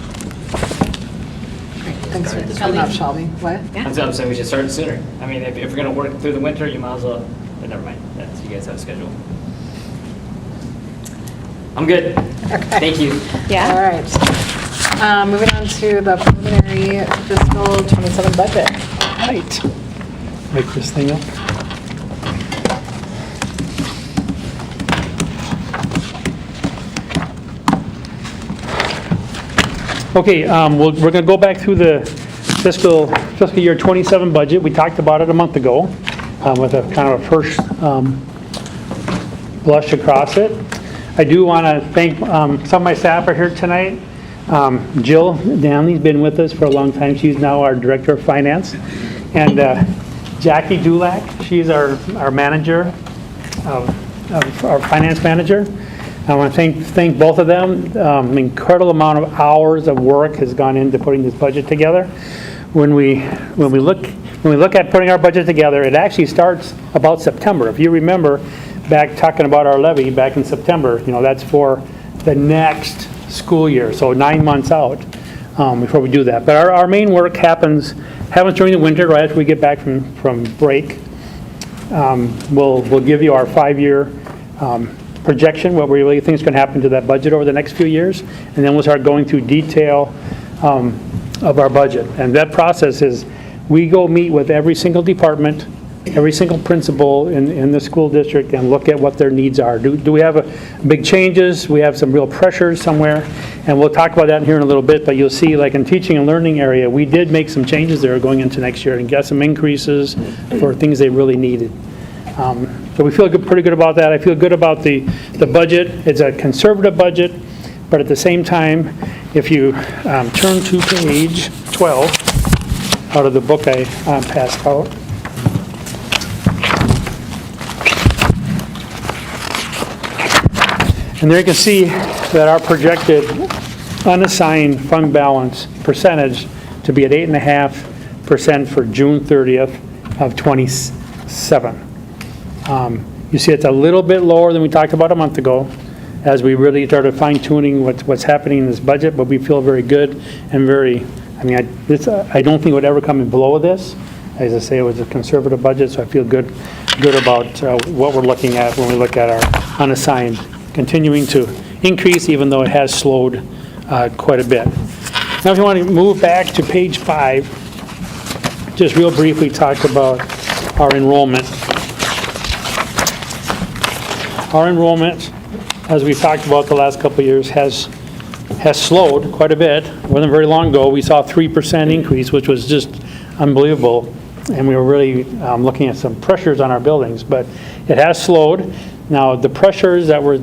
Great, thanks for coming up, Shelby. What? That's what I'm saying, we should start sooner. I mean, if we're gonna work through the winter, you might as well, but never mind, that's, you guys have a schedule. I'm good. Thank you. Yeah. All right. Moving on to the preliminary fiscal 27 budget. Right. Make this thing up. Okay, we're going to go back through the fiscal year 27 budget. We talked about it a month ago with a kind of a first blush across it. I do want to thank some of my staff are here tonight. Jill Danley's been with us for a long time. She's now our Director of Finance. And Jackie Dulac, she's our manager, our finance manager. I want to thank both of them. An incredible amount of hours of work has gone into putting this budget together. When we look at putting our budget together, it actually starts about September. If you remember back talking about our levy back in September, that's for the next school year, so 9 months out before we do that. But our main work happens during the winter, right after we get back from break. We'll give you our 5-year projection, what we really think is going to happen to that budget over the next few years, and then we'll start going through detail of our budget. And that process is we go meet with every single department, every single principal in the school district and look at what their needs are. Do we have big changes? We have some real pressures somewhere, and we'll talk about that here in a little bit, but you'll see like in teaching and learning area, we did make some changes there going into next year and get some increases for things they really needed. So we feel pretty good about that. I feel good about the budget. It's a conservative budget, but at the same time, if you turn to page 12 out of the book I passed out. And there you can see that our projected unassigned fund balance percentage to be at 8.5% for June 30th of 27. You see it's a little bit lower than we talked about a month ago as we really started fine-tuning what's happening in this budget, but we feel very good and I don't think it would ever come in below this. As I say, it was a conservative budget, so I feel good about what we're looking at when we look at our unassigned continuing to increase, even though it has slowed quite a bit. Now, if you want to move back to page 5, just real briefly talk about our enrollment. Our enrollment, as we've talked about the last couple of years, has slowed quite a bit. It wasn't very long ago. We saw a 3% increase, which was just unbelievable, and we were really looking at some pressures on our buildings, but it has slowed. Now, the pressures that we're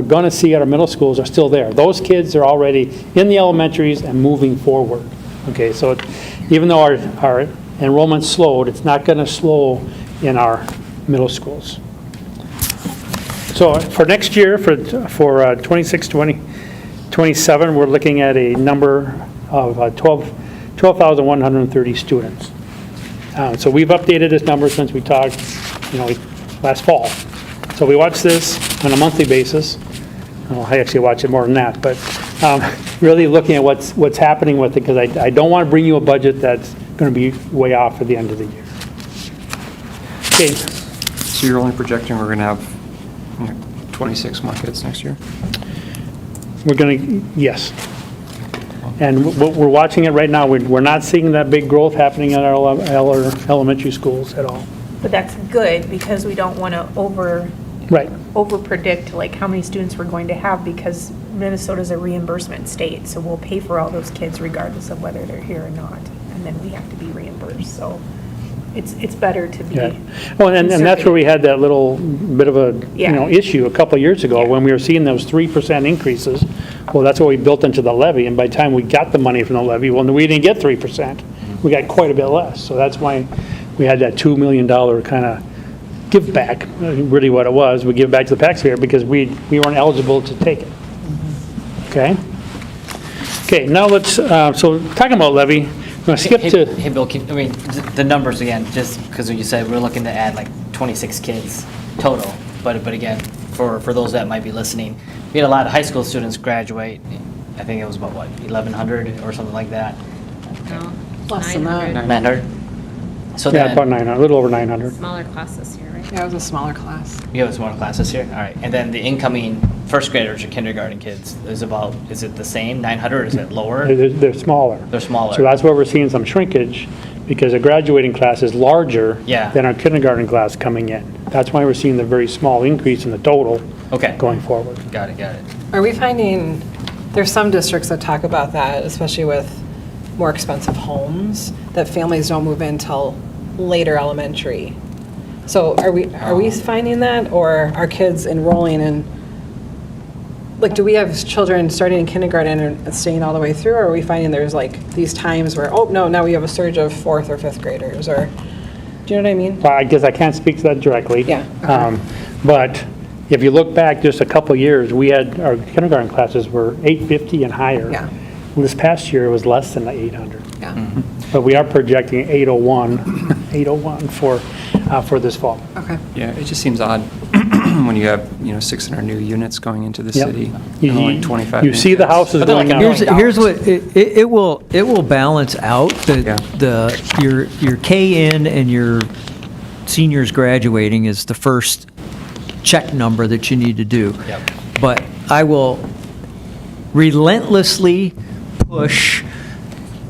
going to see at our middle schools are still there. Those kids are already in the elementaries and moving forward. Okay, so even though our enrollment slowed, it's not going to slow in our middle schools. So for next year, for 26, 27, we're looking at a number of 12,130 students. So we've updated this number since we talked, last fall. So we watch this on a monthly basis. Well, I actually watch it more than that, but really looking at what's happening with it, because I don't want to bring you a budget that's going to be way off at the end of the year. Okay. So you're only projecting we're going to have 26 more kids next year? We're going to, yes. And we're watching it right now. We're not seeing that big growth happening at our elementary schools at all. But that's good because we don't want to over-predict like how many students we're going to have because Minnesota's a reimbursement state. So we'll pay for all those kids regardless of whether they're here or not. And then we have to be reimbursed. So it's better to be. Yeah. Well, and that's where we had that little bit of a issue a couple of years ago when we were seeing those 3% increases. Well, that's what we built into the levy, and by the time we got the money from the levy, well, we didn't get 3%. We got quite a bit less. So that's why we had that $2 million kind of give back, really what it was. We give back to the taxpayer because we weren't eligible to take it. Okay? Okay, now let's, so talking about levy, I'm going to skip to, Hey, Bill, the numbers again, just because you said we're looking to add like 26 kids total. But again, for those that might be listening, we had a lot of high school students graduate. I think it was about, what, 1,100 or something like that? No, Less than that. 900? So yeah, then, about 900, a little over 900. Smaller class this year, right? Yeah, it was a smaller class. you have smaller classes here? All right. And then the incoming first graders or kindergarten kids is it the same, 900, or is it lower? They're smaller. They're smaller. So that's why we're seeing some shrinkage, because a graduating class is larger Yeah. than our kindergarten class coming in. That's why we're seeing the very small increase in the total Okay. going forward. Got it. Are we finding, there's some districts that talk about that, especially with more expensive homes, that families don't move in till later elementary. So are we finding that, or are kids enrolling in, like, do we have children starting in kindergarten and staying all the way through, or are we finding there's like these times where, oh, no, now we have a surge of 4th or 5th graders, or, do you know what I mean? Well, I guess I can't speak to that directly. Yeah, okay. But if you look back just a couple years, we had, our kindergarten classes were 850 and higher. Yeah. Well, this past year, it was less than the 800. Yeah. But we are projecting 801 for this fall. Okay. Yeah, it just seems odd when you have, 600 new units going into the Yep. city. You- and only 25 You new see the kids. houses But they're going like up. Here's what, it will balance out, your K in and your seniors graduating is the first check number that you need to do. Yep. But I will relentlessly push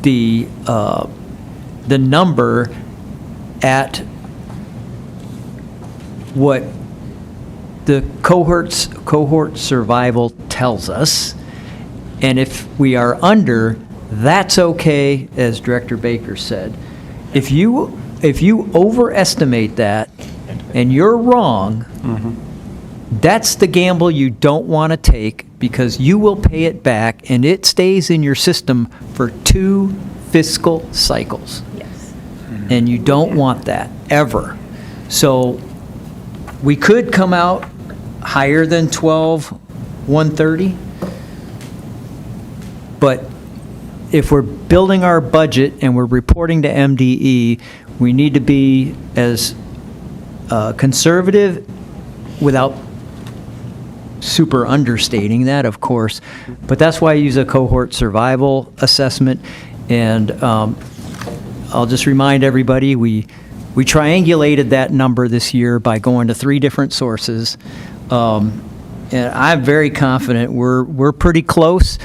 the number at what the cohort survival tells us. And if we are under, that's okay, as Director Baker said. If you overestimate that and you're wrong, that's the gamble you don't want to take, because you will pay it back and it stays in your system for 2 fiscal cycles. Yes. And you don't want that, ever. So we could come out higher than 12,130, but if we're building our budget and we're reporting to MDE, we need to be as conservative without super understating that, of course, but that's why I use a cohort survival assessment. And I'll just remind everybody, we triangulated that number this year by going to 3 different sources. And I'm very confident we're pretty close.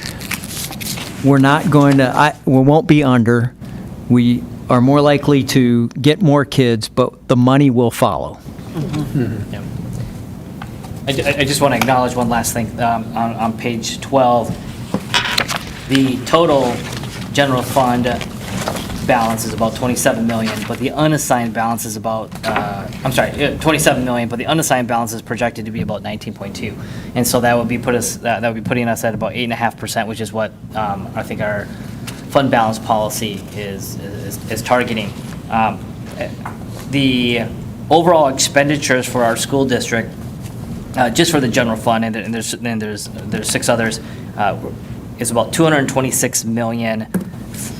We're not going to, we won't be under. We are more likely to get more kids, but the money will follow. Yep. I just want to acknowledge one last thing. On page 12, the total general fund balance is about 27 million, but the unassigned balance is about, 27 million, but the unassigned balance is projected to be about 19.2. And so that would be putting us at about 8.5%, which is what I think our fund balance policy is targeting. The overall expenditures for our school district, just for the general fund, and there's 6 others, is about 226 million.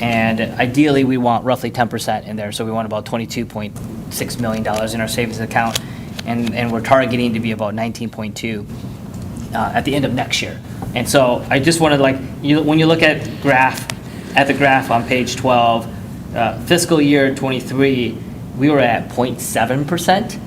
And ideally, we want roughly 10% in there, so we want about $22.6 million in our savings account, and we're targeting to be about 19.2 at the end of next year. And so I just wanted, when you look at the graph on page 12, fiscal year 23, we were at 0.7%,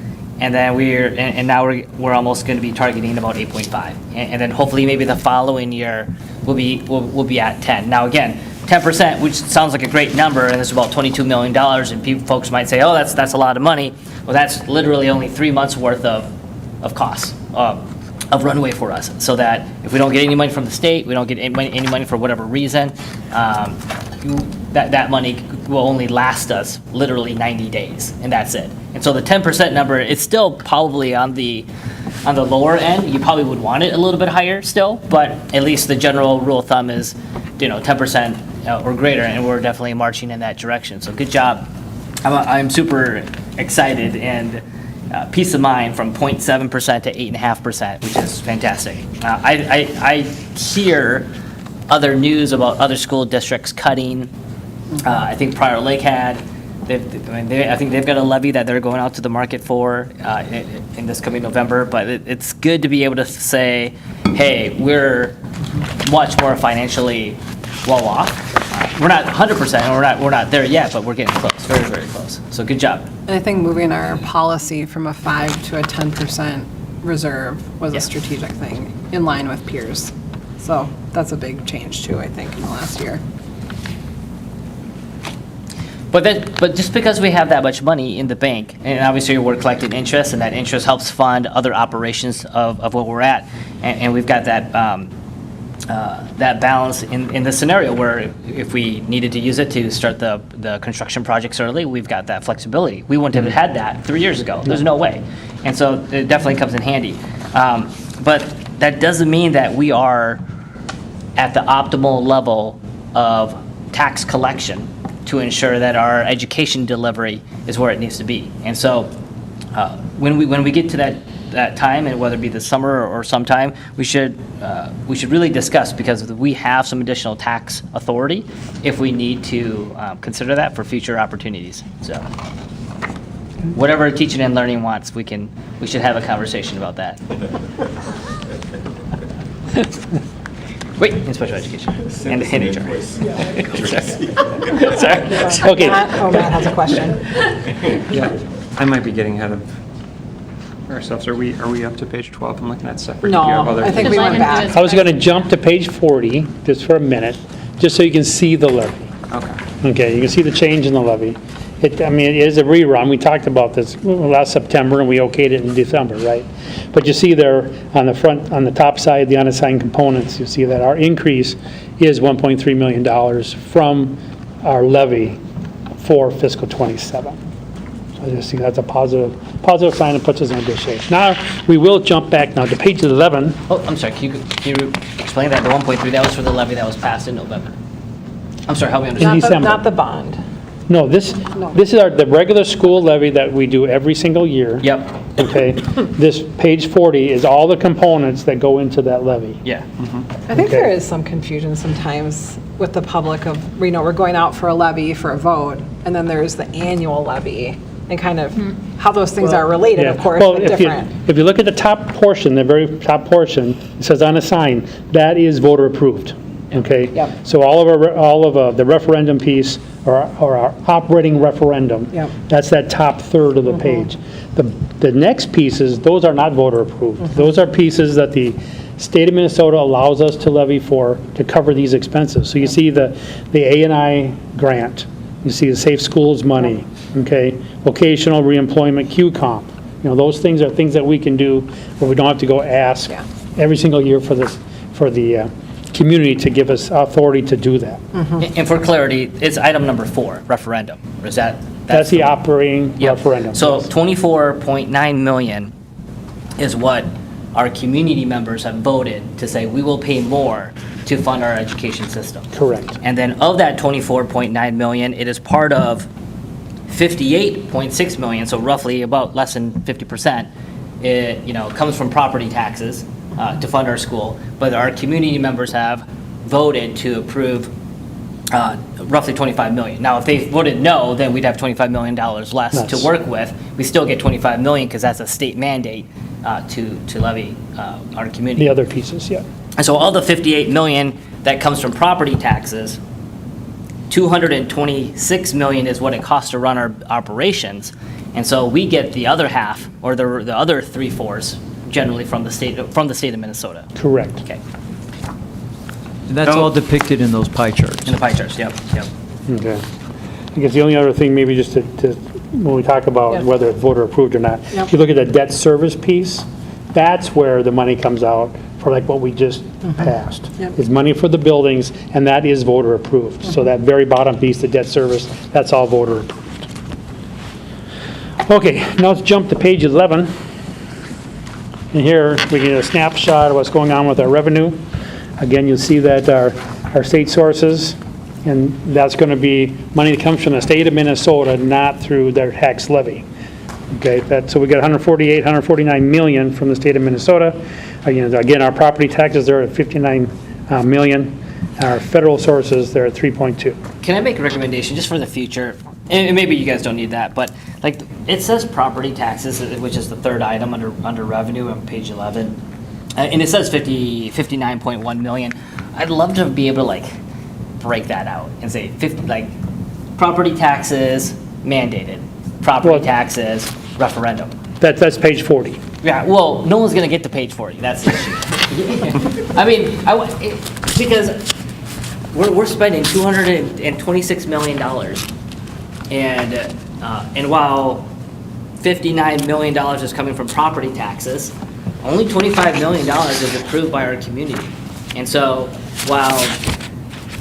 and then now we're almost going to be targeting about 8.5, and then hopefully maybe the following year we'll be at 10. Now again, 10%, which sounds like a great number, and it's about $22 million, and folks might say, oh, that's a lot of money. Well, that's literally only 3 months worth of costs, of runway for us, so that if we don't get any money from the state, we don't get any money for whatever reason, that money will only last us literally 90 days, and that's it. And so the 10% number, it's still probably on the lower end. You probably would want it a little bit higher still, but at least the general rule of thumb is, 10% or greater, and we're definitely marching in that direction. So good job. I'm super excited, and peace of mind from 0.7% to 8.5%, which is fantastic. I hear other news about other school districts cutting. I think Prior Lake had. I think they've got a levy that they're going out to the market for in this coming November. But it's good to be able to say, hey, we're much more financially well off. We're not 100%, we're not there yet, but we're getting close, very, very close. So good job. And I think moving our policy from a 5 to a 10% reserve was Yeah. a strategic thing, in line with peers. So that's a big change too, I think, in the last year. But just because we have that much money in the bank, and obviously we're collecting interest, and that interest helps fund other operations of what we're at, and we've got that that balance in the scenario where if we needed to use it to start the construction projects early, we've got that flexibility. We wouldn't have had that 3 years ago. There's no way. And so it definitely comes in handy. But that doesn't mean that we are at the optimal level of tax collection to ensure that our education delivery is where it needs to be. And so when we get to that time, and whether it be this summer or sometime, we should really discuss, because we have some additional tax authority if we need to consider that for future opportunities. So whatever teaching and learning wants, we should have a conversation about that. Wait, in special education and HR. Sorry. Okay. Matt has a question. Yeah, I might be getting ahead of ourselves. Are we up to page 12? I'm looking at separate. No, Do you have other I think we things? went back. I was going to jump to page 40, just for a minute, just so you can see the levy. Okay. Okay, you can see the change in the levy. It is a rerun. We talked about this last September, and we okayed it in December, right? But you see there on the front, on the top side, the unassigned components, you see that our increase is $1.3 million from our levy for fiscal '27. So I just think that's a positive sign and puts us in good shape. Now, we will jump back now to page 11. Oh, I'm sorry, can you explain that? The 1.3, that was for the levy that was passed in November. I'm sorry, help me In understand. December. Not the bond. No, this is the regular school levy that we do every single year. Yep, Okay, this page 40 is all the components that go into that levy. yeah. I think Okay. there is some confusion sometimes with the public of, we're going out for a levy for a vote, and then there's the annual levy, and kind of how those things are related, of Yeah. course, Well, but if different. if you look at the top portion, the very top portion, it says unassigned, that is voter approved, okay? Yep. So all of the referendum piece, or our operating referendum, Yep. that's that top third of the page. The next pieces, those are not voter approved. Those are pieces that the state of Minnesota allows us to levy for to cover these expenses. So you see the A&I grant, you see the Safe Schools money, okay? Vocational reemployment QComp. Those things are things that we can do where we don't have to go ask Yeah. every single year for the community to give us authority to do that. And for clarity, it's item number 4, referendum, or is that? That's the operating Yep. referendum. So yes. 24.9 million is what our community members have voted to say we will pay more to fund our education system. Correct. And then of that 24.9 million, it is part of 58.6 million, so roughly about less than 50%, it, comes from property taxes to fund our school. But our community members have voted to approve roughly 25 million. Now, if they voted no, then we'd have $25 million less Less. to work with. We still get 25 million because that's a state mandate to levy our community. The other pieces, yeah. And so all the 58 million that comes from property taxes, 226 million is what it costs to run our operations. And so we get the other half, or the other 3/4 generally from the state of Minnesota. Correct. Okay, And that's all depicted in those pie charts. in the pie charts, yep. Okay. I guess the only other thing, maybe just to when we talk about Yes. whether it's voter approved or not, Yep. if you look at the debt service piece, that's where the money comes out for like what we just passed. Yep. It's money for the buildings, and that is voter approved. So that very bottom piece, the debt service, that's all voter approved. Okay, now let's jump to page 11. And here, we get a snapshot of what's going on with our revenue. Again, you'll see that our state sources, and that's going to be money that comes from the state of Minnesota, not through their tax levy. Okay, so we got 148, 149 million from the state of Minnesota. Again, our property taxes, they're at 59 million. Our federal sources, they're at 3.2. Can I make a recommendation just for the future? And maybe you guys don't need that, but like, it says property taxes, which is the third item under revenue on page 11. And it says 59.1 million. I'd love to be able to like break that out and say 50, like property taxes mandated, property Well- taxes referendum. That's page 40. Yeah, well, no one's gonna get to page 40, that's the issue. I mean, because we're spending $226 million. And while $59 million is coming from property taxes, only $25 million is approved by our community. And so while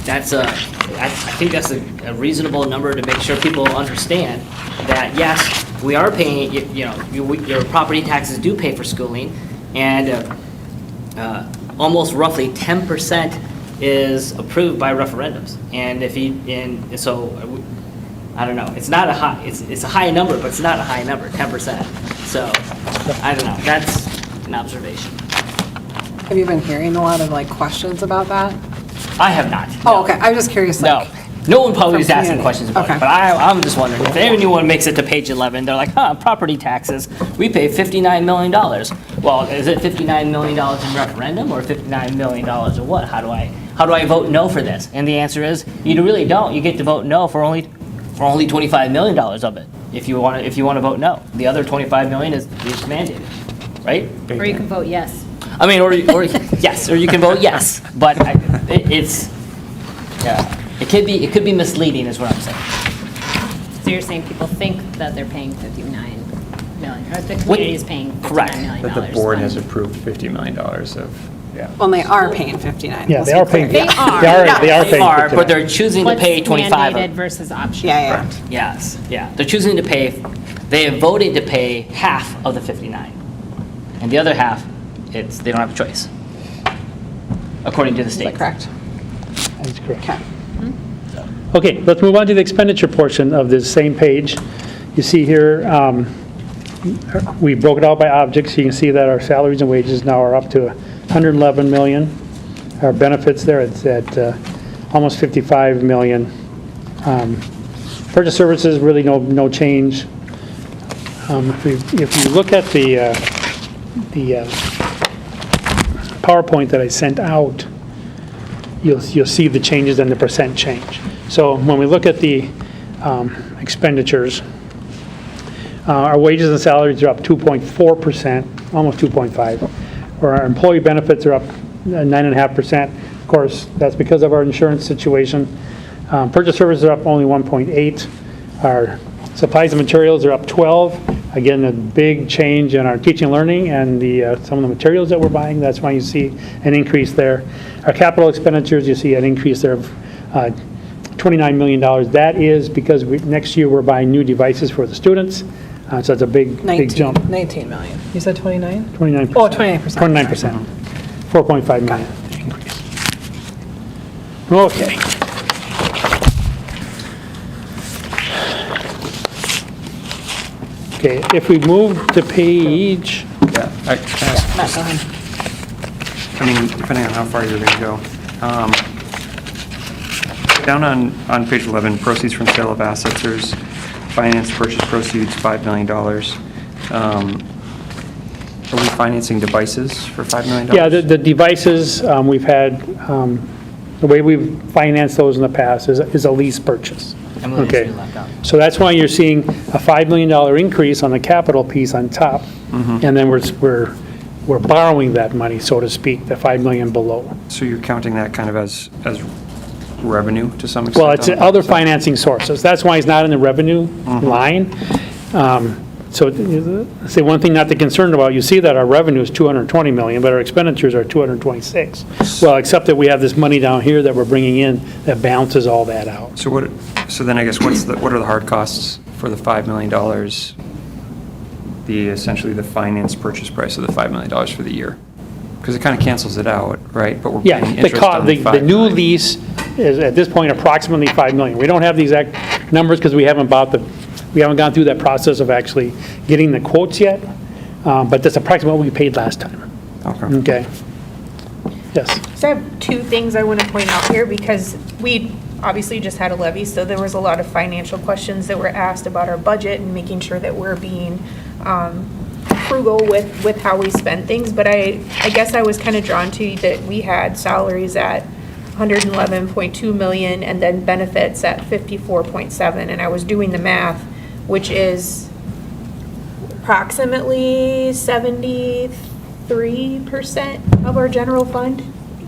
I think that's a reasonable number to make sure people understand that, yes, we are paying, your property taxes do pay for schooling, and almost roughly 10% is approved by referendums. And so I don't know, it's not a high, it's a high number, but it's not a high number, 10%. So, I don't know, that's an observation. Have you been hearing a lot of like questions about that? I have not. Oh, okay, I was just curious, like. No one probably is from asking community. questions about Okay. it, but I'm just wondering, if anyone makes it to page 11, they're like, property taxes, we pay $59 million. Well, is it $59 million in referendum or $59 million in what? How do I vote no for this? And the answer is, you really don't. You get to vote no for only $25 million of it, if you want to vote no. The other $25 million is mandated, right? Or you can vote yes. I mean, or yes, or you can vote yes, but it could be misleading, is what I'm saying. So you're saying people think that they're paying 59 million, or the community is paying Correct. $59 million. That the board has on- approved $50 million of, yeah. Well, they are paying 59. Yeah, let's they be are paying. clear. They are. They are They paying. are, 59. but they're choosing to pay What's 25. mandated versus optional. Yeah. Yes, yeah. They're choosing to pay, they have voted to pay half of the 59. And the other half, they don't have a choice, according to the Is state. that correct? That's correct. Okay. Okay, let's move on to the expenditure portion of this same page. You see here, we broke it out by objects. You can see that our salaries and wages now are up to 111 million. Our benefits there, it's at almost 55 million. Purchase services, really no change. If you look at the PowerPoint that I sent out, you'll see the changes and the percent change. So when we look at the expenditures, our wages and salaries are up 2.4%, almost 2.5%. Or our employee benefits are up 9.5%. Of course, that's because of our insurance situation. Purchase services are up only 1.8%. Our supplies and materials are up 12%. Again, a big change in our teaching and learning and some of the materials that we're buying. That's why you see an increase there. Our capital expenditures, you see an increase there of $29 million. That is because next year we're buying new devices for the students. So it's a big jump. 19 million. You said 29? 29%. Oh, 29%. 29%. 4.5 million increase. Okay. Okay, if we move to page, Yeah, I mean, depending on how far you're gonna go. Down on page 11, proceeds from sale of assets, there's finance purchase proceeds, $5 million. Are we financing devices for $5 million? yeah, the devices, we've had, the way we've financed those in the past is a lease purchase. Emily's Okay. been left out. So that's why you're seeing a $5 million increase on the capital piece on top. And then we're borrowing that money, so to speak, the 5 million below. So you're counting that kind of as revenue to some extent? Well, it's other financing sources. That's why it's not in the revenue line. So say one thing not to be concerned about, you see that our revenue is 220 million, but our expenditures are 226. Well, except that we have this money down here that we're bringing in that balances all that out. So then I guess what are the hard costs for the $5 million? Essentially the finance purchase price of the $5 million for the year? Because it kind of cancels it out, right? But we're Yeah, paying the interest on the the 5 new million. lease is at this point approximately 5 million. We don't have the exact numbers because we haven't bought the We haven't gone through that process of actually getting the quotes yet, but that's approximately what we paid last time. Okay. Okay? Yes. So I have two things I want to point out here, because we obviously just had a levy, so there was a lot of financial questions that were asked about our budget and making sure that we're being frugal with how we spend things. But I guess I was kind of drawn to that we had salaries at 111.2 million and then benefits at 54.7, and I was doing the math, which is approximately 73% of our general fund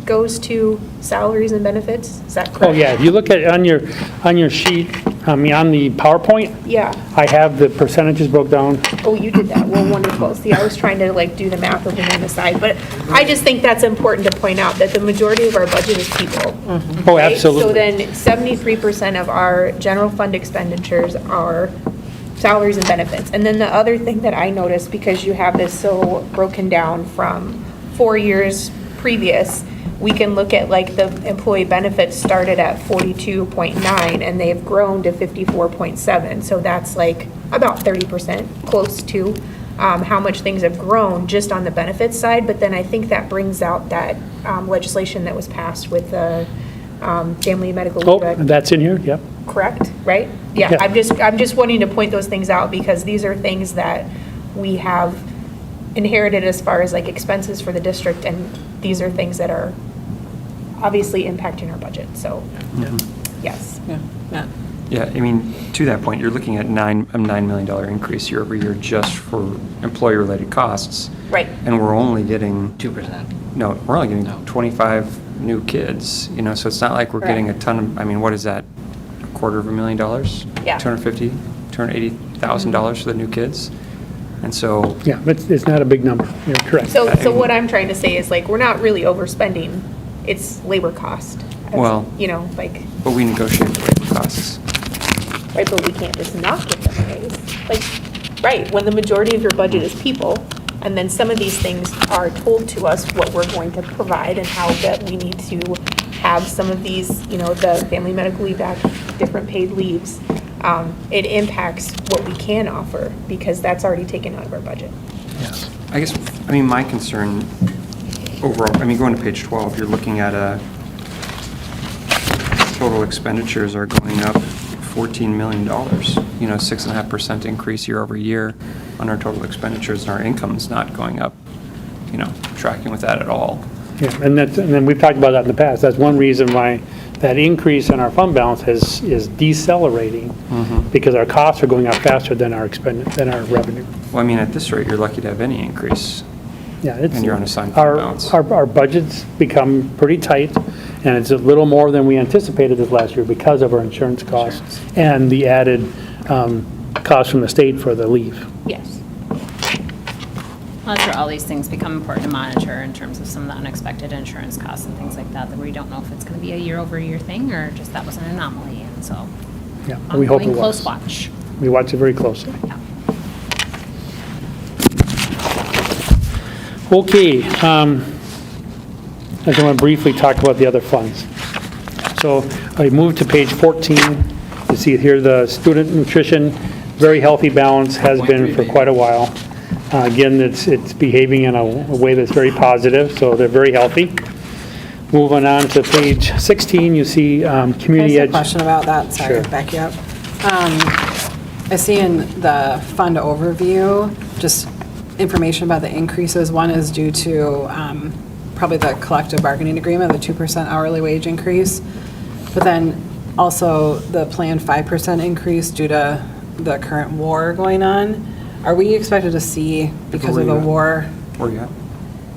goes to salaries and benefits. Is that correct? Oh, yeah, if you look at it on your sheet, on the PowerPoint, Yeah. I have the percentages broke down. Oh, you did that. Well, wonderful. See, I was trying to like do the math over on the side, but I just think that's important to point out that the majority of our budget is people. Oh, right? absolutely. So then 73% of our general fund expenditures are salaries and benefits. And then the other thing that I noticed, because you have this so broken down from 4 years previous, we can look at like the employee benefits started at 42.9 and they've grown to 54.7. So that's like about 30%, close to how much things have grown just on the benefits side. But then I think that brings out that legislation that was passed with the family medical leave. Oh, that's in here, yep. Correct, right? Yeah, Yeah. I'm just wanting to point those things out because these are things that we have inherited as far as like expenses for the district, and these are things that are obviously impacting our budget, so, yes. Yeah, yeah. Yeah, I mean, to that point, you're looking at a $9 million increase year over year just for employee-related costs. Right. And we're only getting, 2%. no, we're only getting 25 new kids, you know, so it's not like we're getting a ton of, I mean, what is that? $250,000? Yeah. $280,000 for the new kids? And so, Yeah, it's not a big number, you're correct. So what I'm trying to say is like, we're not really overspending, it's labor cost. Well- You know, like, but we negotiate the labor costs. right, but we can't just not give them a raise. Like, right, when the majority of your budget is people, and then some of these things are told to us what we're going to provide and how that we need to have some of these, you know, the family medical leave act, different paid leaves. It impacts what we can offer because that's already taken out of our budget. Yes. I guess, I mean, my concern overall, I mean, going to page 12, you're looking at total expenditures are going up $14 million, you know, 6.5% increase year over year on our total expenditures, and our income's not going up, you know, tracking with that at all. Yeah, and then we've talked about that in the past. That's one reason why that increase in our fund balance is decelerating, because our costs are going up faster than our revenue. Well, I mean, at this rate, you're lucky to have any increase. Yeah, it's. And you're on assigned fund balance. Our budget's become pretty tight, and it's a little more than we anticipated this last year because of our insurance costs and the added cost from the state for the leave. Yes. Well, that's where all these things become important to monitor in terms of some of the unexpected insurance costs and things like that, that we don't know if it's going to be a year-over-year thing or just that was an anomaly, and so. Yeah, we hope it ongoing was. close watch. We watch it very closely. Yeah. Okay, I just want to briefly talk about the other funds. So I moved to page 14. You see here the student nutrition, very healthy balance, has been for quite a while. Again, it's behaving in a way that's very positive, so they're very healthy. Moving on to page 16, you see community Can I ask a ed. question about that? Sorry, Sure. back you up. I see in the fund overview, just information about the increases. One is due to probably the collective bargaining agreement, the 2% hourly wage increase. But then also the planned 5% increase due to the current war going on. Are we expected to see, because of the war, Where you at?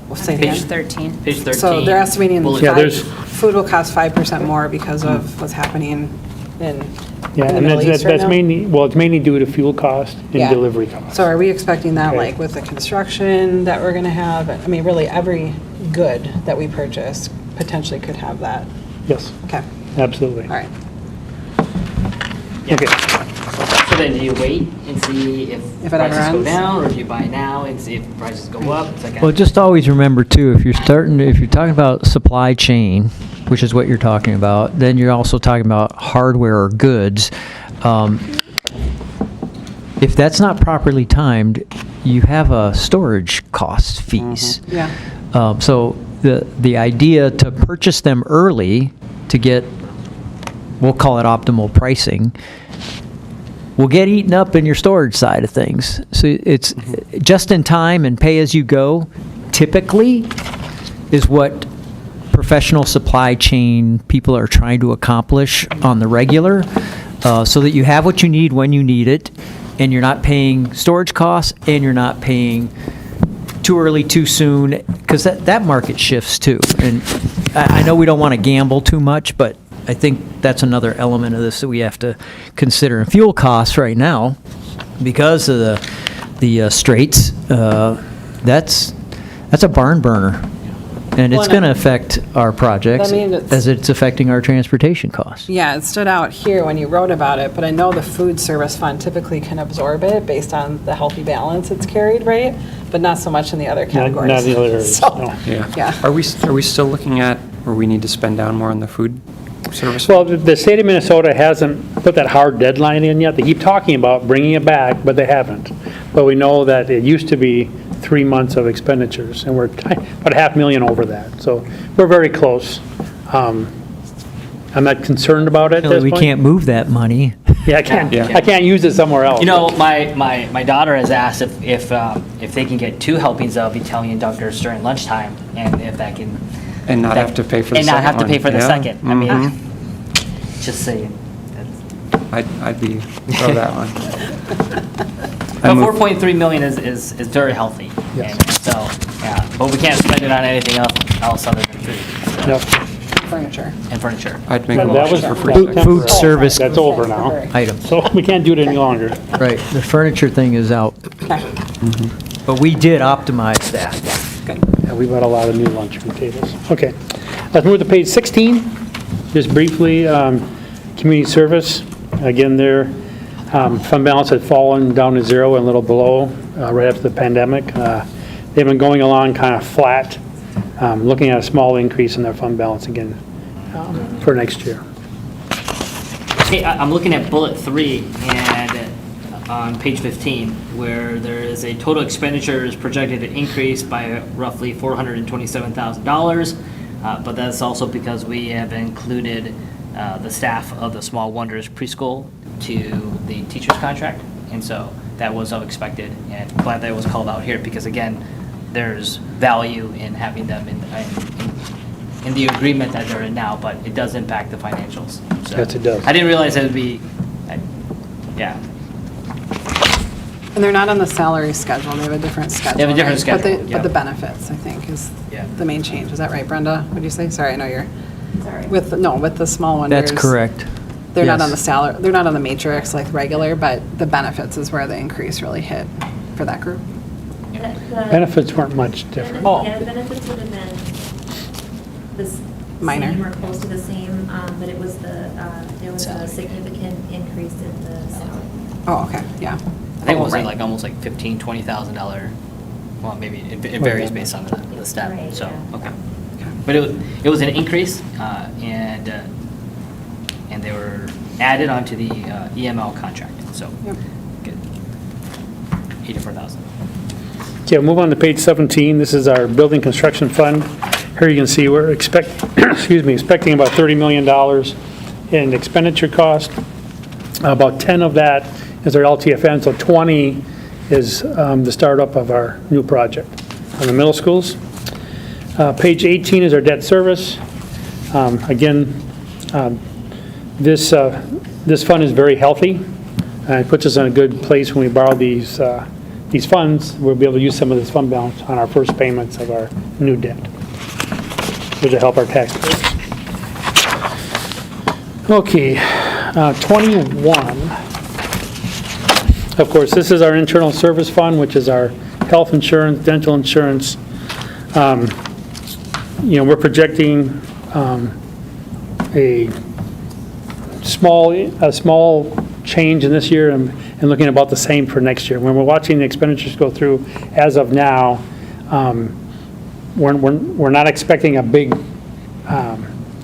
we'll say it Page again? 13. Page 13. So they're estimating bullet Yeah, five- there's- food will cost 5% more because of what's happening in Yeah, the and Middle East right that's now? mainly, well, it's mainly due to fuel cost and Yeah. delivery costs. So are we expecting that, Okay. like, with the construction that we're gonna have? I mean, really, every good that we purchase potentially could have that. Yes, Okay, absolutely. all right. Yeah. Okay. So then do you wait and see if If it ever prices go ends? down, or do you buy now and see if prices go up? It's like Well, just always remember too, if you're talking about supply chain, which is what you're talking about, then you're also talking about hardware or goods. if that's not properly timed, you have a storage cost fees. Yeah. So the idea to purchase them early to get, we'll call it optimal pricing, will get eaten up in your storage side of things. So it's just in time and pay as you go typically is what professional supply chain people are trying to accomplish on the regular, so that you have what you need when you need it, and you're not paying storage costs, and you're not paying too early, too soon, because that market shifts too. And I know we don't want to gamble too much, but I think that's another element of this that we have to consider. And fuel costs right now, because of the straits, that's a barn burner. And it's Well, going to affect our projects I mean, it's- as it's affecting our transportation costs. Yeah, it stood out here when you wrote about it, but I know the food service fund typically can absorb it based on the healthy balance it's carried, right? But not so much in the other categories. Not in the other areas, So, no. Yeah. Are we still looking at, or we need to spend down more on the food service? Well, the state of Minnesota hasn't put that hard deadline in yet. They keep talking about bringing it back, but they haven't. But we know that it used to be 3 months of expenditures, and we're about $500,000 over that. So we're very close. I'm not concerned about it at this We point. can't move that money. Yeah, I can't use it somewhere else. You know, my daughter has asked if they can get 2 helpings of Italian dunkers during lunchtime, and if that can. And not have to pay for the And second not have to one. pay for the Yeah. second. I mean, Mhm. just saying. I'd be, throw that one. But 4.3 million is very healthy. Yes. And so, yeah, but we can't spend it on anything else other than food. So, Yep. Furniture. And furniture. I'd make a But that was motion for food free. Food service That's over now. items. So we can't do it any longer. Right, the furniture thing is out. Okay, But we did optimize that. good. Yeah, we bought a lot of new lunchroom tables. Okay, let's move to page 16. Just briefly, community service. Again, their fund balance had fallen down to 0 and a little below right after the pandemic. They've been going along kind of flat, looking at a small increase in their fund balance again for next year. Okay, I'm looking at bullet 3 and on page 15, where there is a total expenditures projected to increase by roughly $427,000. But that's also because we have included the staff of the Small Wonders preschool to the teacher's contract. And so that was unexpected, and glad that it was called out here, because again, there's value in having them in the agreement that they're in now, but it does impact the financials. So Yes, it does. I didn't realize it would be, yeah. And they're not on the salary schedule, they have a different schedule. They have a different right? schedule, But yeah. the benefits, I think, is Yeah. the main change. Is that right, Brenda? What'd you say? Sorry, I know you're, Sorry. with the small wonders. That's correct. They're not on the Yes. salary, they're not on the matrix like regular, but the benefits is where the increase really hit for that group. Benefits weren't much different. Oh. Yeah, the benefits would have been this Minor. same or close to the same, but it was there was a significant increase in the salary. Oh, okay, yeah. I think it was right. like almost like $15,000-$20,000. Well, maybe it varies based on the step. Right, So yeah. okay, but it was an increase, and they were added onto the EML contract. So Yep. good, 84,000. Okay, we'll move on to page 17. This is our building construction fund. Here you can see we're expecting about $30 million in expenditure cost. About 10 of that is our LTFN, so 20 is the startup of our new project on the middle schools. Page 18 is our debt service. Again, this fund is very healthy, and it puts us in a good place when we borrow these funds. We'll be able to use some of this fund balance on our first payments of our new debt, which will help our taxpayers. Okay, 21. Of course, this is our internal service fund, which is our health insurance, dental insurance. We're projecting a small change in this year and looking about the same for next year. When we're watching the expenditures go through, as of now, we're not expecting a big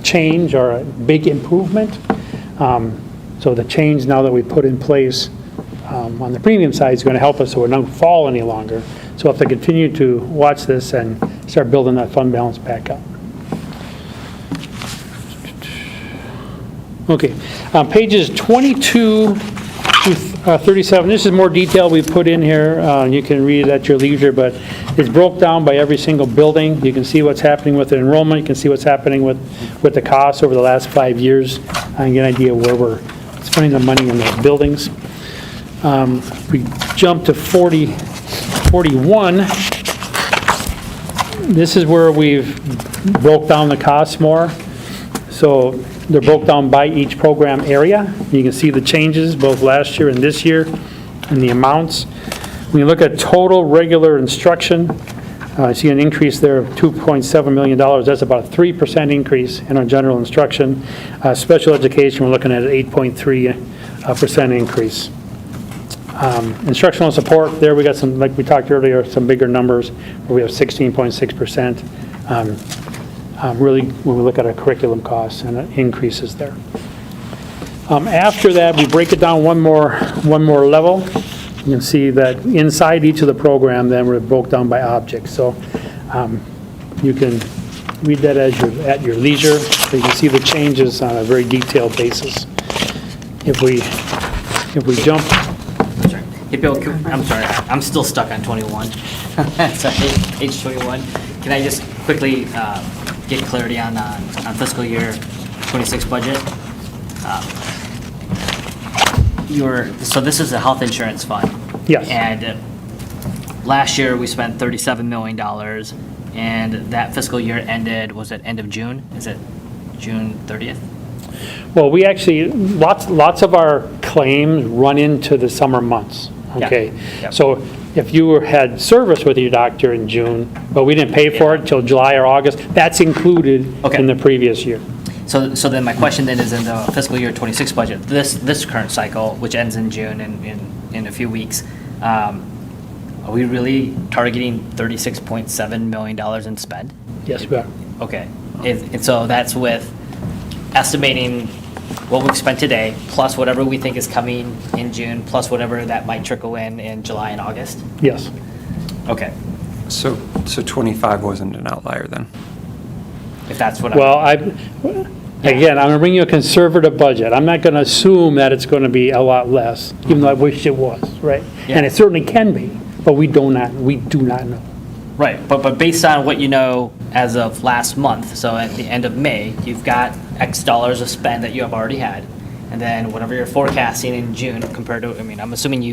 change or a big improvement. So the change now that we put in place on the premium side is going to help us so it don't fall any longer. So if they continue to watch this and start building that fund balance back up. Okay, pages 22 to 37, this is more detail we put in here. You can read it at your leisure, but it's broke down by every single building. You can see what's happening with the enrollment. You can see what's happening with the costs over the last 5 years, and get an idea where we're spending the money in those buildings. We jump to 41. This is where we've broke down the costs more. So they're broke down by each program area. You can see the changes both last year and this year and the amounts. When you look at total regular instruction, I see an increase there of $2.7 million. That's about a 3% increase in our general instruction. Special education, we're looking at an 8.3% increase. Instructional support, there we got some, like we talked earlier, some bigger numbers where we have 16.6%. Really, when we look at our curriculum costs and increases there. After that, we break it down one more level. You can see that inside each of the program, then we're broke down by objects. So you can read that at your leisure. So you can see the changes on a very detailed basis. If we jump. Sorry. Hey, Bill, I'm sorry, I'm still stuck on 21. Sorry, page 21. Can I just quickly get clarity on fiscal year 26 budget? So this is a health insurance fund. Yes. And last year we spent $37 million, and that fiscal year ended, was it end of June? Is it June 30th? Well, we actually, lots of our claims run into the summer months, okay? Yeah. So if you had service with your doctor in June, but we didn't pay for it till July or August, that's included Okay. in the previous year. So then my question then is, in the fiscal year 26 budget, this current cycle, which ends in June in a few weeks, are we really targeting $36.7 million in spend? Yes, we are. Okay. And so that's with estimating what we've spent today, plus whatever we think is coming in June, plus whatever that might trickle in July and August? Yes. Okay. So 25 wasn't an outlier then? If that's what Well, again, I'm going to bring you a conservative budget. I'm not going to assume that it's going to be a lot less, even though I wish it was, right? Yeah. And it certainly can be, but we do not know. Right, but based on what you know as of last month, so at the end of May, you've got X dollars of spend that you have already had, and then whatever you're forecasting in June compared to, I mean, I'm assuming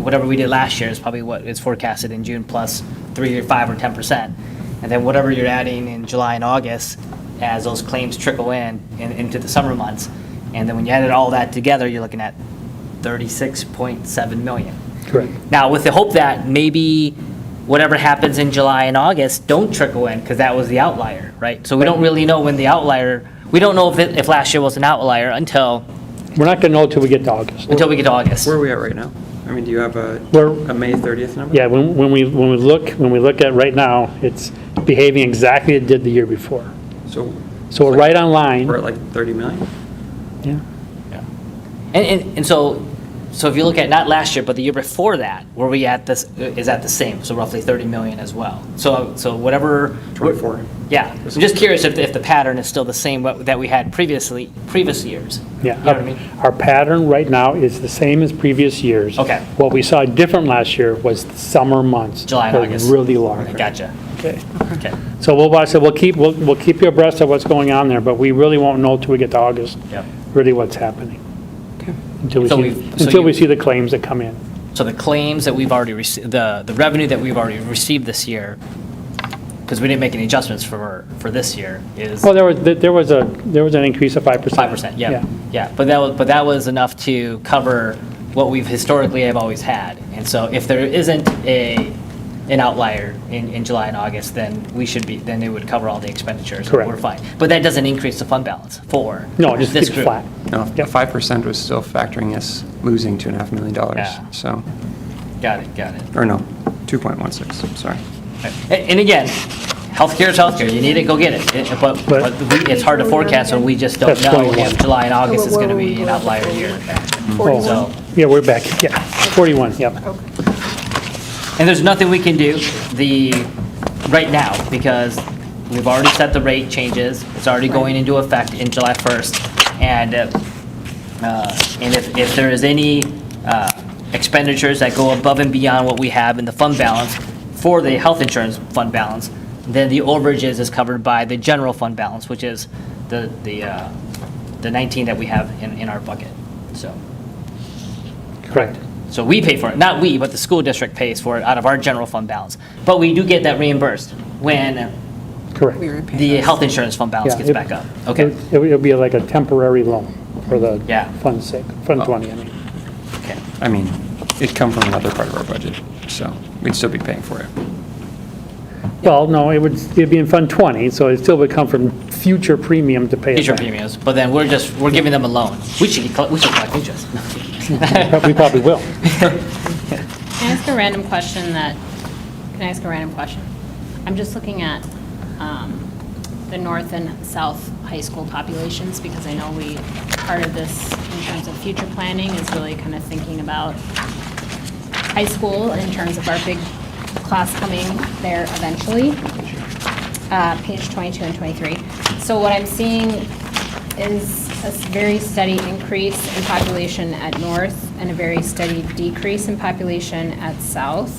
whatever we did last year is probably what is forecasted in June plus 3 or 5 or 10%, and then whatever you're adding in July and August as those claims trickle into the summer months, and then when you add all that together, you're looking at $36.7 million. Correct. Now, with the hope that maybe whatever happens in July and August don't trickle in, because that was the outlier, right? So we don't really know when the outlier, we don't know if last year was an outlier until We're not going to know until we get to August. we get to August. Where are we at right now? I mean, do you have a May 30th number? Yeah, when we look at right now, it's behaving exactly as it did the year before. So So we're right on line. we're at like 30 million? Yeah. And so if you look at not last year, but the year before that, where we at this is at the same, so roughly 30 million as well. So whatever. 24. Yeah, I'm just curious if the pattern is still the same that we had previous years. Yeah, You know what I mean? our pattern right now is the same as previous years. Okay. What we saw different last year was the summer months. July and were August. Really large. Gotcha. Okay. Okay. So we'll watch it, we'll keep you abreast of what's going on there, but we really won't know till we get to August. Yep. Really what's happening. Until So we see the claims that come in. So the claims that we've already received, the revenue that we've already received this year, because we didn't make any adjustments for this year, is Well, there was an increase of 5%. 5%. Yeah. But that was enough to cover what we've historically have always had. And so if there isn't an outlier in July and August, then then it would cover all the expenditures. Correct. We're fine. But that doesn't increase the fund balance for No, just this keep it group. flat. No, Yep. 5% was still factoring us losing $2.5 million. Yeah. So, Got it. or no, 2.16, sorry. And again, healthcare is healthcare, you need it, go get it. It's hard to forecast when we just don't That's know 21. if July and August is gonna be an outlier year. So, Yeah, we're back, yeah, 41, yep. and there's nothing we can do right now, because we've already set the rate changes, it's already going into effect in July 1st. And if there is any expenditures that go above and beyond what we have in the fund balance for the health insurance fund balance, then the overages is covered by the general fund balance, which is the 19 that we have in our bucket, so. Correct. So we pay for it, not we, but the school district pays for it out of our general fund balance. But we do get that reimbursed when Correct. the health insurance fund balance Yeah, gets it- back up. Okay, It'll be like a temporary loan for the Yeah. fund's sake, Fund 20, I mean. okay. I mean, it'd come from another part of our budget, so we'd still be paying for it. Well, no, it'd be in Fund 20, so it still would come from future premium to pay it Future back. premiums, but then we're giving them a loan. We should collect interest. We probably will. Can I ask a random question? I'm just looking at the north and south high school populations, because I know part of this in terms of future planning is really kind of thinking about high school in terms of our big class coming there eventually. Page 22 and 23. So what I'm seeing is a very steady increase in population at north and a very steady decrease in population at south.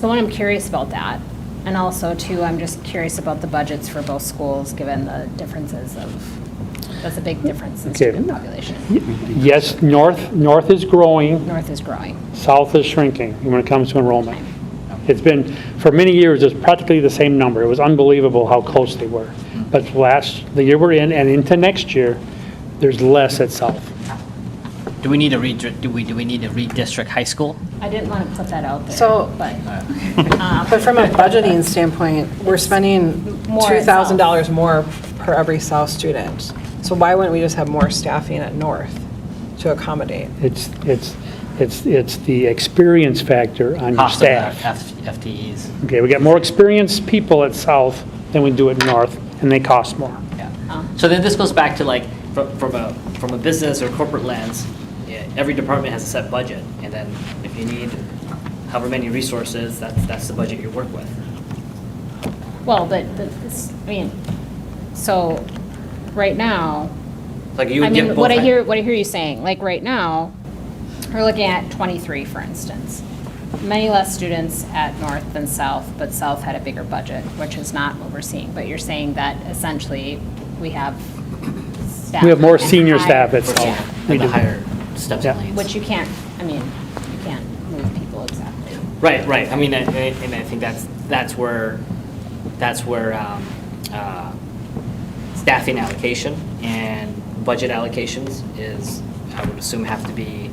So what I'm curious about that. And also too, I'm just curious about the budgets for both schools, given the differences that's a big difference in Okay. student population. Yes, north is growing, North is growing. south is shrinking when it comes to enrollment. It's been, for many years, it's practically the same number. It was unbelievable how close they were. But the year we're in and into next year, there's less at south. Do we need to redistrict high school? I didn't want to put that out there. So- but But from a budgeting standpoint, we're spending More at $2,000 more per every South student. So why wouldn't we just have more staffing at North to accommodate? It's the experience factor on your Cost of the staff. FTEs. Okay, we got more experienced people at south than we do at north, and they cost more. Yeah. So then this goes back to like, from a business or corporate lens, yeah, every department has a set budget, and then if you need however many resources, that's the budget you work with. Well, but this, I mean, so right now, Like you I would give mean, both. what I hear you saying, like right now, we're looking at 23, for instance. Many less students at North than South, but South had a bigger budget, which is not what we're seeing. But you're saying that essentially we have staff. We have more and senior higher- staff at south. Yeah, We And the do. higher steps Yeah. and lanes. which you can't, I mean, you can't move people exactly. Right. I mean, and I think that's where staffing allocation and budget allocations is, I would assume, have to be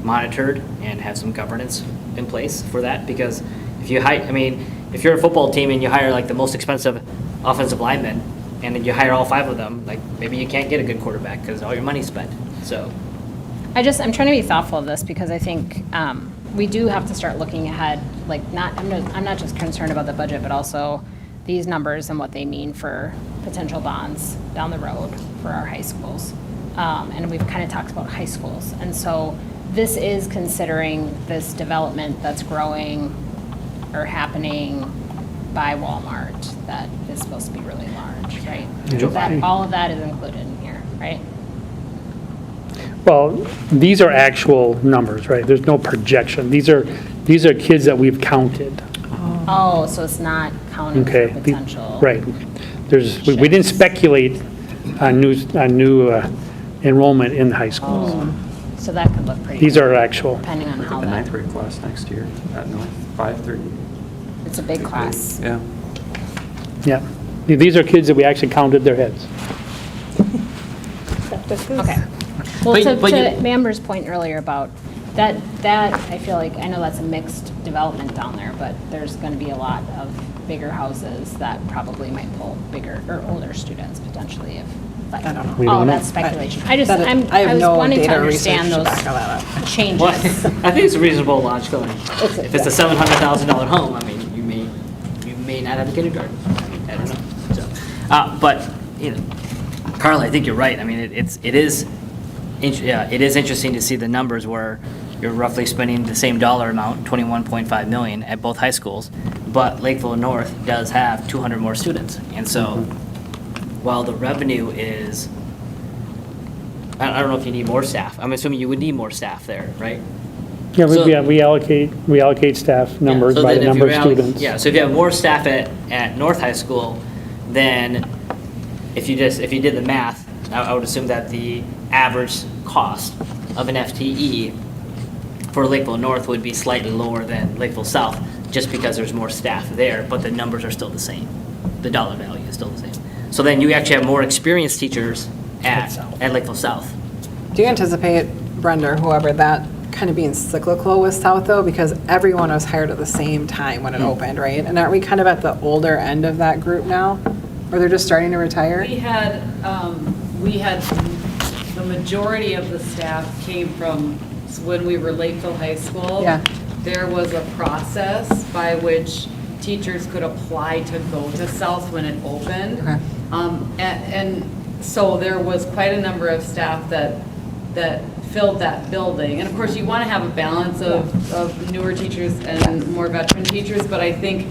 monitored and have some governance in place for that. Because if you hire, I mean, if you're a football team and you hire like the most expensive offensive lineman, and then you hire all 5 of them, like maybe you can't get a good quarterback because all your money's spent. So. I'm trying to be thoughtful of this because I think we do have to start looking ahead, like I'm not just concerned about the budget, but also these numbers and what they mean for potential bonds down the road for our high schools. And we've kind of talked about high schools. And so this is considering this development that's growing or happening by Walmart that is supposed to be really large, right? All of that is included in here, right? Well, these are actual numbers, right? There's no projection. These are kids that we've counted, Oh, so it's not counting okay? for potential. Right. We didn't speculate on new enrollment in high schools. So that could look pretty. These good, are actual. Depending on how The ninth that, grade class next year at North, 5:30. it's a big class. Yeah. Yeah. These are kids that we actually counted their heads. Okay. Well, But to you- Amber's point earlier about that, I feel like, I know that's a mixed development down there, but there's gonna be a lot of bigger houses that probably might pull bigger or older students potentially if. But I don't know. We all don't of know. that's speculation. I have was no wanting to data or research understand to those back all that up. changes. Well, I think it's a reasonable launch going. If it's a $700,000 home, I mean, you may not not have a kindergarten. I don't know. So, but, you know, Carl, I think you're right. I mean, it is interesting to see the numbers where you're roughly spending the same dollar amount, $21.5 million at both high schools, but Lakeville North does have 200 more students. And so while the revenue is, I don't know if you need more staff. I'm assuming you would need more staff there, right? Yeah, So- we allocate staff numbers Yeah, so by then the if number of you students. Yeah, so if you have more staff at North High School, then if you did the math, I would assume that the average cost of an FTE for Lakeville North would be slightly lower than Lakeville South, just because there's more staff there, but the numbers are still the same. The dollar value is still the same. So then you actually have more experienced teachers at Lakeville South. Do you anticipate, Brenda, or whoever, that kind of being cyclical with South though? Because everyone was hired at the same time when it opened, right? And aren't we kind of at the older end of that group now? Or they're just starting to retire? We had the majority of the staff came from when we were Lakeville High School. Yeah. There was a process by which teachers could apply to go to South when it opened. Okay. And so there was quite a number of staff that filled that building. And of course, you want to have a balance of newer teachers and more veteran teachers, but I think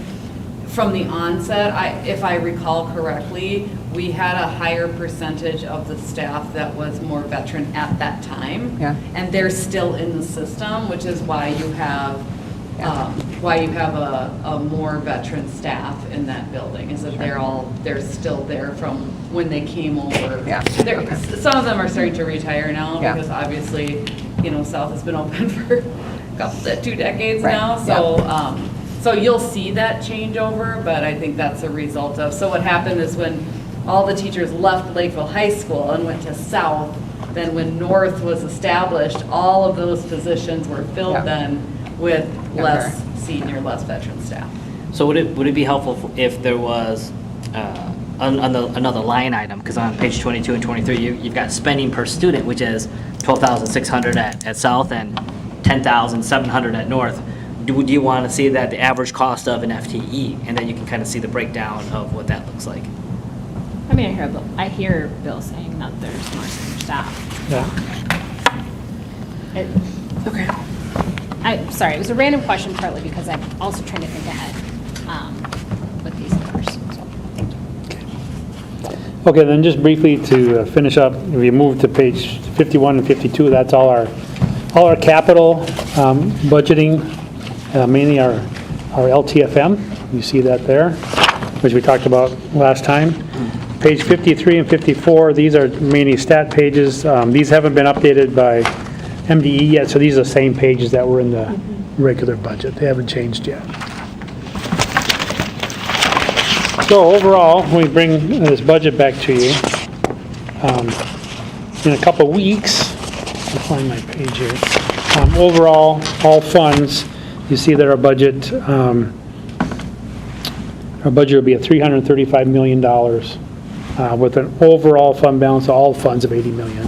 from the onset, if I recall correctly, we had a higher percentage of the staff that was more veteran at that time. Yeah. And they're still in the system, which is why you have a more veteran staff in that building, is that they're still there from when they came over. Yeah. Some of them are starting to retire now, Yeah. because obviously, South has been open for 2 decades Right. now, so, so you'll see that changeover, but I think that's a result of, so what happened is when all the teachers left Lakeville High School and went to South, then when North was established, all of those positions were filled Yeah. then with less senior, less veteran staff. So would it be helpful if there was another line item? Because on page 22 and 23, you've got spending per student, which is $12,600 at South and $10,700 at North. Do you want to see that the average cost of an FTE, and then you can kind of see the breakdown of what that looks like? I mean, I hear Bill saying that there's more senior staff. Yeah. Okay. I'm sorry, it was a random question partly because I'm also trying to think ahead with these numbers. So, thank you. Okay, then just briefly to finish up, if we move to page 51 and 52, that's all our capital budgeting, mainly our LTFM. You see that there, which we talked about last time. Page 53 and 54, these are mainly stat pages. These haven't been updated by MDE yet, so these are the same pages that were in the regular budget. They haven't changed yet. So overall, when we bring this budget back to you, in a couple weeks, I'll find my page here. Overall, all funds, you see that our budget will be at $335 million with an overall fund balance of all funds of $80 million.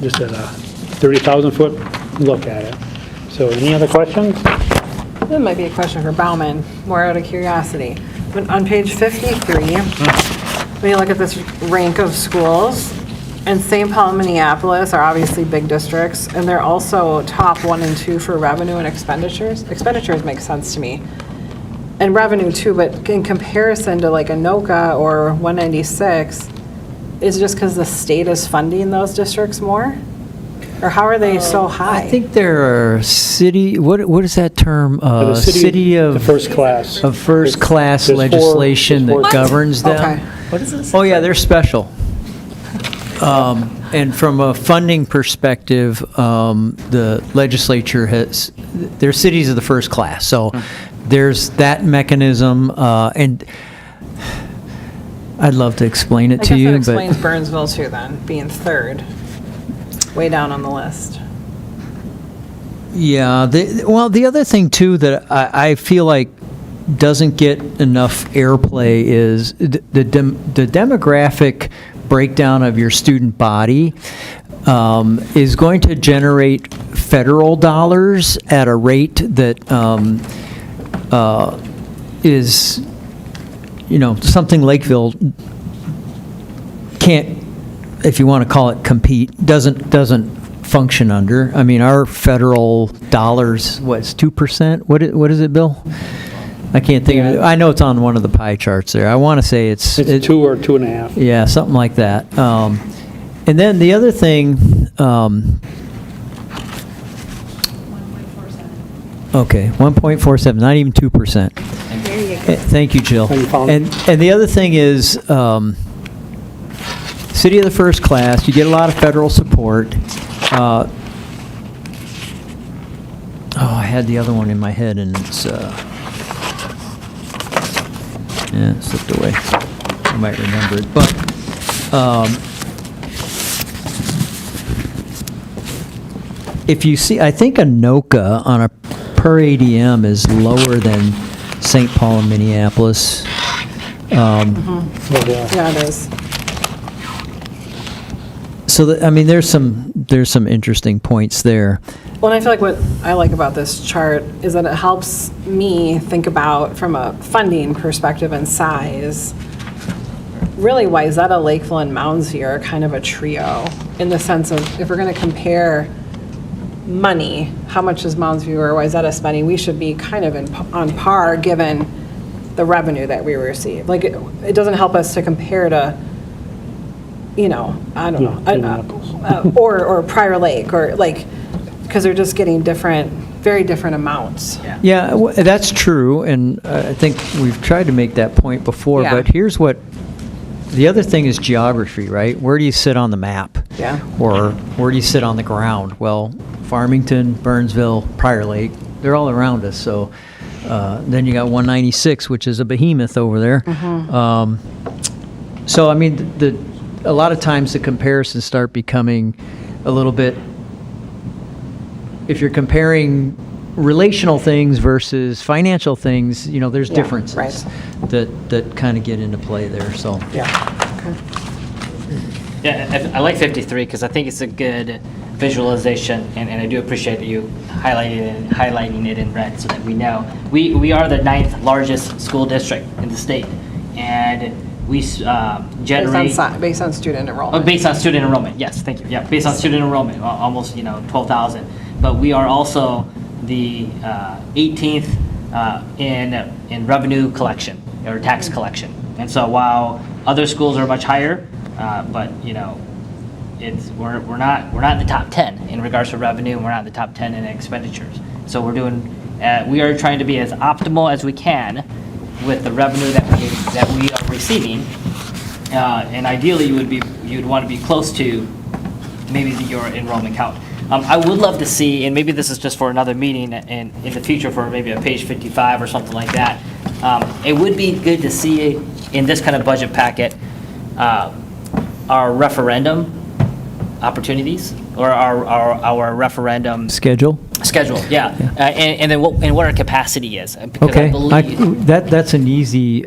Just at a 30,000-foot look at it. So any other questions? That might be a question for Bauman, more out of curiosity. But on page 53, when you look at this rank of schools, and St. Paul and Minneapolis are obviously big districts, and they're also top 1 and 2 for revenue and expenditures. Expenditures make sense to me. And revenue too, but in comparison to like Anoka or 196, is it just because the state is funding those districts more? Or how are they so high? I think there are city, what is that term? The City the of, first class. of first class There's four- legislation there's that four- governs them. Okay. What is this? Oh, yeah, they're special. And from a funding perspective, the legislature has, they're cities of the first class. So there's that mechanism, and I'd love to explain it I to guess you, that but explains Burnsville too then, being third, way down on the list. yeah. The other thing too that I feel like doesn't get enough airplay is the demographic breakdown of your student body is going to generate federal dollars at a rate that is, something Lakeville can't, if you want to call it compete, doesn't function under. I mean, our federal dollars, what's 2%? What is it, Bill? I can't think of it. I know it's on one of the pie charts there. I want to say it's 2 or 2.5. Yeah, something like that. And then the other thing, okay, 1.47, not even 2%. There you go. Thank you, Jill. Have you found And it? the other thing is, city of the first class, you get a lot of federal support. I had the other one in my head, and it's, it slipped away. I might remember it, but, if you see, I think Anoka on a per ADM is lower than St. Paul and Minneapolis. Yeah, it is. So, there's some interesting points there. Well, and I feel like what I like about this chart is that it helps me think about, from a funding perspective and size, really Wayzata, Lakeville, and Mounds View are kind of a trio, in the sense of, if we're going to compare money, how much is Mounds View or Wayzata spending, we should be kind of on par, given the revenue that we receive. Like, it doesn't help us to compare to, I don't know, or Prior Lake, or like, because they're just getting very different amounts. Yeah, that's true, and I think we've tried to make that point before, Yeah. but here's what, the other thing is geography, right? Where do you sit on the map? Yeah. Or where do you sit on the ground? Well, Farmington, Burnsville, Prior Lake, they're all around us, so then you got 196, which is a behemoth over there. So, a lot of times the comparisons start becoming a little bit, if you're comparing relational things versus financial things, there's Yeah, differences right. that kind of get into play there, so. Yeah. Okay. Yeah, I like 53 because I think it's a good visualization, and I do appreciate you highlighting it in red so that we know. We are the 9th largest school district in the state, and we generate... Based on student enrollment. Based on student enrollment, yes, thank you. Yeah, based on student enrollment, almost 12,000. But we are also the 18th in revenue collection or tax collection. And so while other schools are much higher, but we're not in the top 10 in regards to revenue, and we're not in the top 10 in expenditures. So we are trying to be as optimal as we can with the revenue that we are receiving, and ideally you'd want to be close to maybe your enrollment count. I would love to see, and maybe this is just for another meeting in the future for maybe a page 55 or something like that. It would be good to see in this kind of budget packet our referendum opportunities, or our referendum Schedule? yeah. And then what our capacity is. Because I Okay, believe that's an easy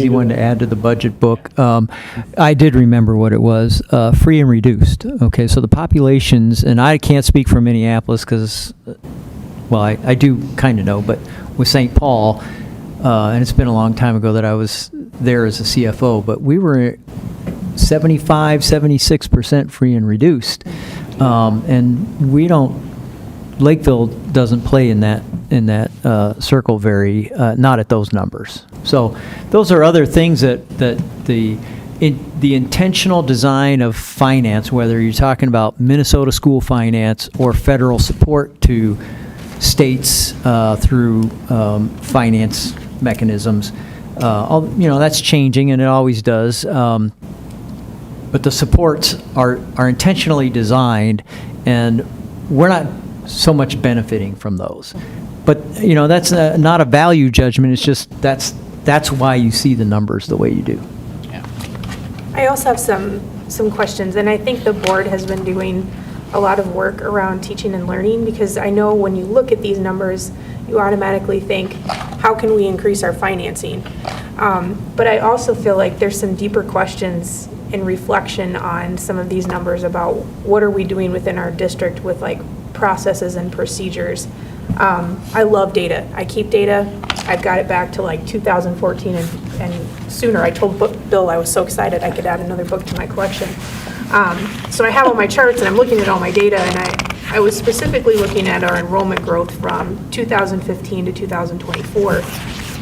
one to add to the budget book. I did remember what it was, free and reduced. Okay, so the populations, and I can't speak for Minneapolis because, well, I do kind of know, but with St. Paul, and it's been a long time ago that I was there as a CFO, but we were 75, 76% free and reduced. And we don't, Lakeville doesn't play in that circle not at those numbers. So those are other things that the intentional design of finance, whether you're talking about Minnesota school finance or federal support to states through finance mechanisms, that's changing, and it always does. But the supports are intentionally designed, and we're not so much benefiting from those. But, that's not a value judgment, it's just that's why you see the numbers the way you do. I also have some questions, and I think the board has been doing a lot of work around teaching and learning, because I know when you look at these numbers, you automatically think, how can we increase our financing? But I also feel like there's some deeper questions in reflection on some of these numbers about what are we doing within our district with like processes and procedures. I love data. I keep data. I've got it back to like 2014 and sooner. I told Bill I was so excited I could add another book to my collection. So I have all my charts and I'm looking at all my data, and I was specifically looking at our enrollment growth from 2015 to 2024,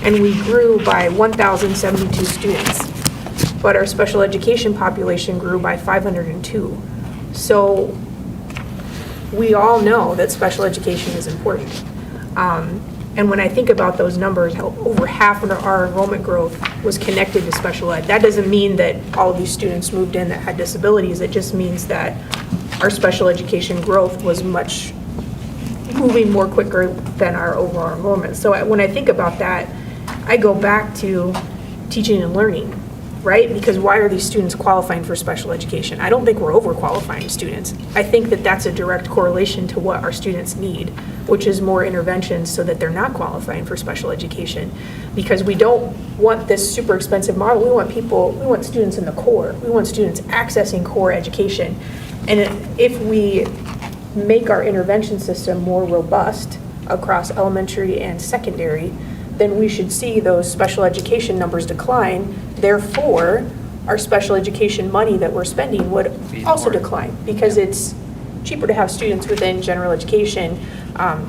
and we grew by 1,072 students, but our special education population grew by 502. So we all know that special education is important. And when I think about those numbers, how over half of our enrollment growth was connected to special ed. That doesn't mean that all of these students moved in that had disabilities. It just means that our special education growth was moving more quicker than our overall enrollment. So when I think about that, I go back to teaching and learning, right? Because why are these students qualifying for special education? I don't think we're overqualifying students. I think that that's a direct correlation to what our students need, which is more interventions so that they're not qualifying for special education. Because we don't want this super expensive model. We want students in the core. We want students accessing core education. And if we make our intervention system more robust across elementary and secondary, then we should see those special education numbers decline. Therefore, our special education money that we're spending would also decline, because it's cheaper to have students within general education.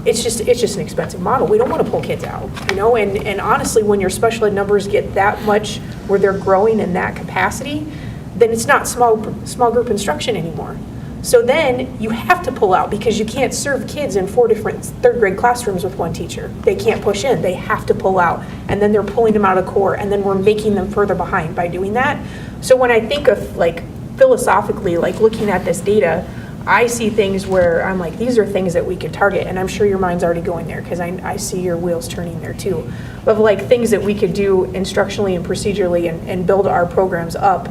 It's just an expensive model. We don't want to pull kids out, and honestly, when your special ed numbers get that much where they're growing in that capacity, then it's not small group instruction anymore. So then you have to pull out, because you can't serve kids in 4 different third grade classrooms with one teacher. They can't push in, they have to pull out. And then they're pulling them out of core, and then we're making them further behind by doing that. So when I think of philosophically, looking at this data, I see things where I'm like, these are things that we could target. And I'm sure your mind's already going there, because I see your wheels turning there too. Of things that we could do instructionally and procedurally and build our programs up,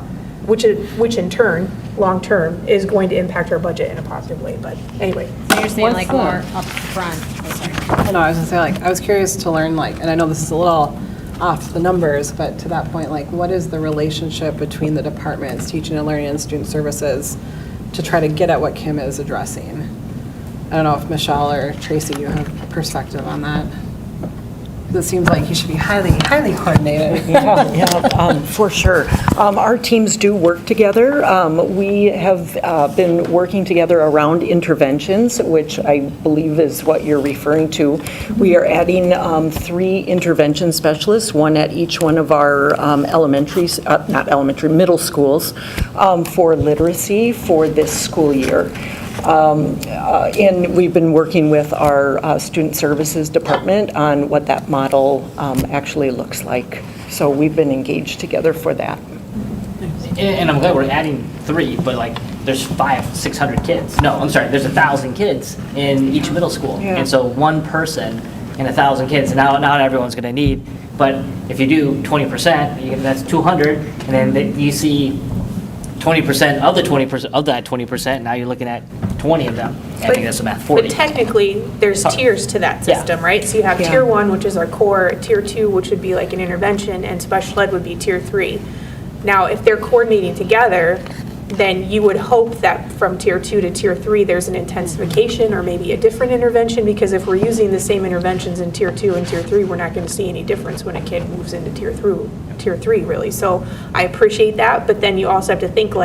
which in turn, long term, is going to impact our budget in a positive way. But anyway. So you're saying more up front. Oh, sorry. No, I was gonna say, I was curious to learn, and I know this is a little off the numbers, but to that point, what is the relationship between the departments, teaching and learning and student services, to try to get at what Kim is addressing? I don't know if Michelle or Tracy, you have a perspective on that. It seems like you should be highly coordinated. Yeah, for sure. Our teams do work together. We have been working together around interventions, which I believe is what you're referring to. We are adding 3 intervention specialists, one at each one of our middle schools, for literacy for this school year. And we've been working with our student services department on what that model actually looks like. So we've been engaged together for that. And I'm glad we're adding 3, but there's 500-600 kids. No, I'm sorry, there's 1,000 kids in each middle school. Yeah. And so one person and 1,000 kids, and now not everyone's gonna need, but if you do 20%, that's 200, and then you see 20% of the 20% of that 20%, now you're looking at 20 of them. I think that's the math, 40. But technically, there's tiers to that Yeah. system, right? So you have tier 1, which is our core, tier 2, which would be like an intervention, and special ed would be tier 3. Now, if they're coordinating together, then you would hope that from tier 2 to tier 3, there's an intensification or maybe a different intervention, because if we're using the same interventions in tier 2 and tier 3, we're not going to see any difference when a kid moves into tier 3, really. So I appreciate that, but then you also have to think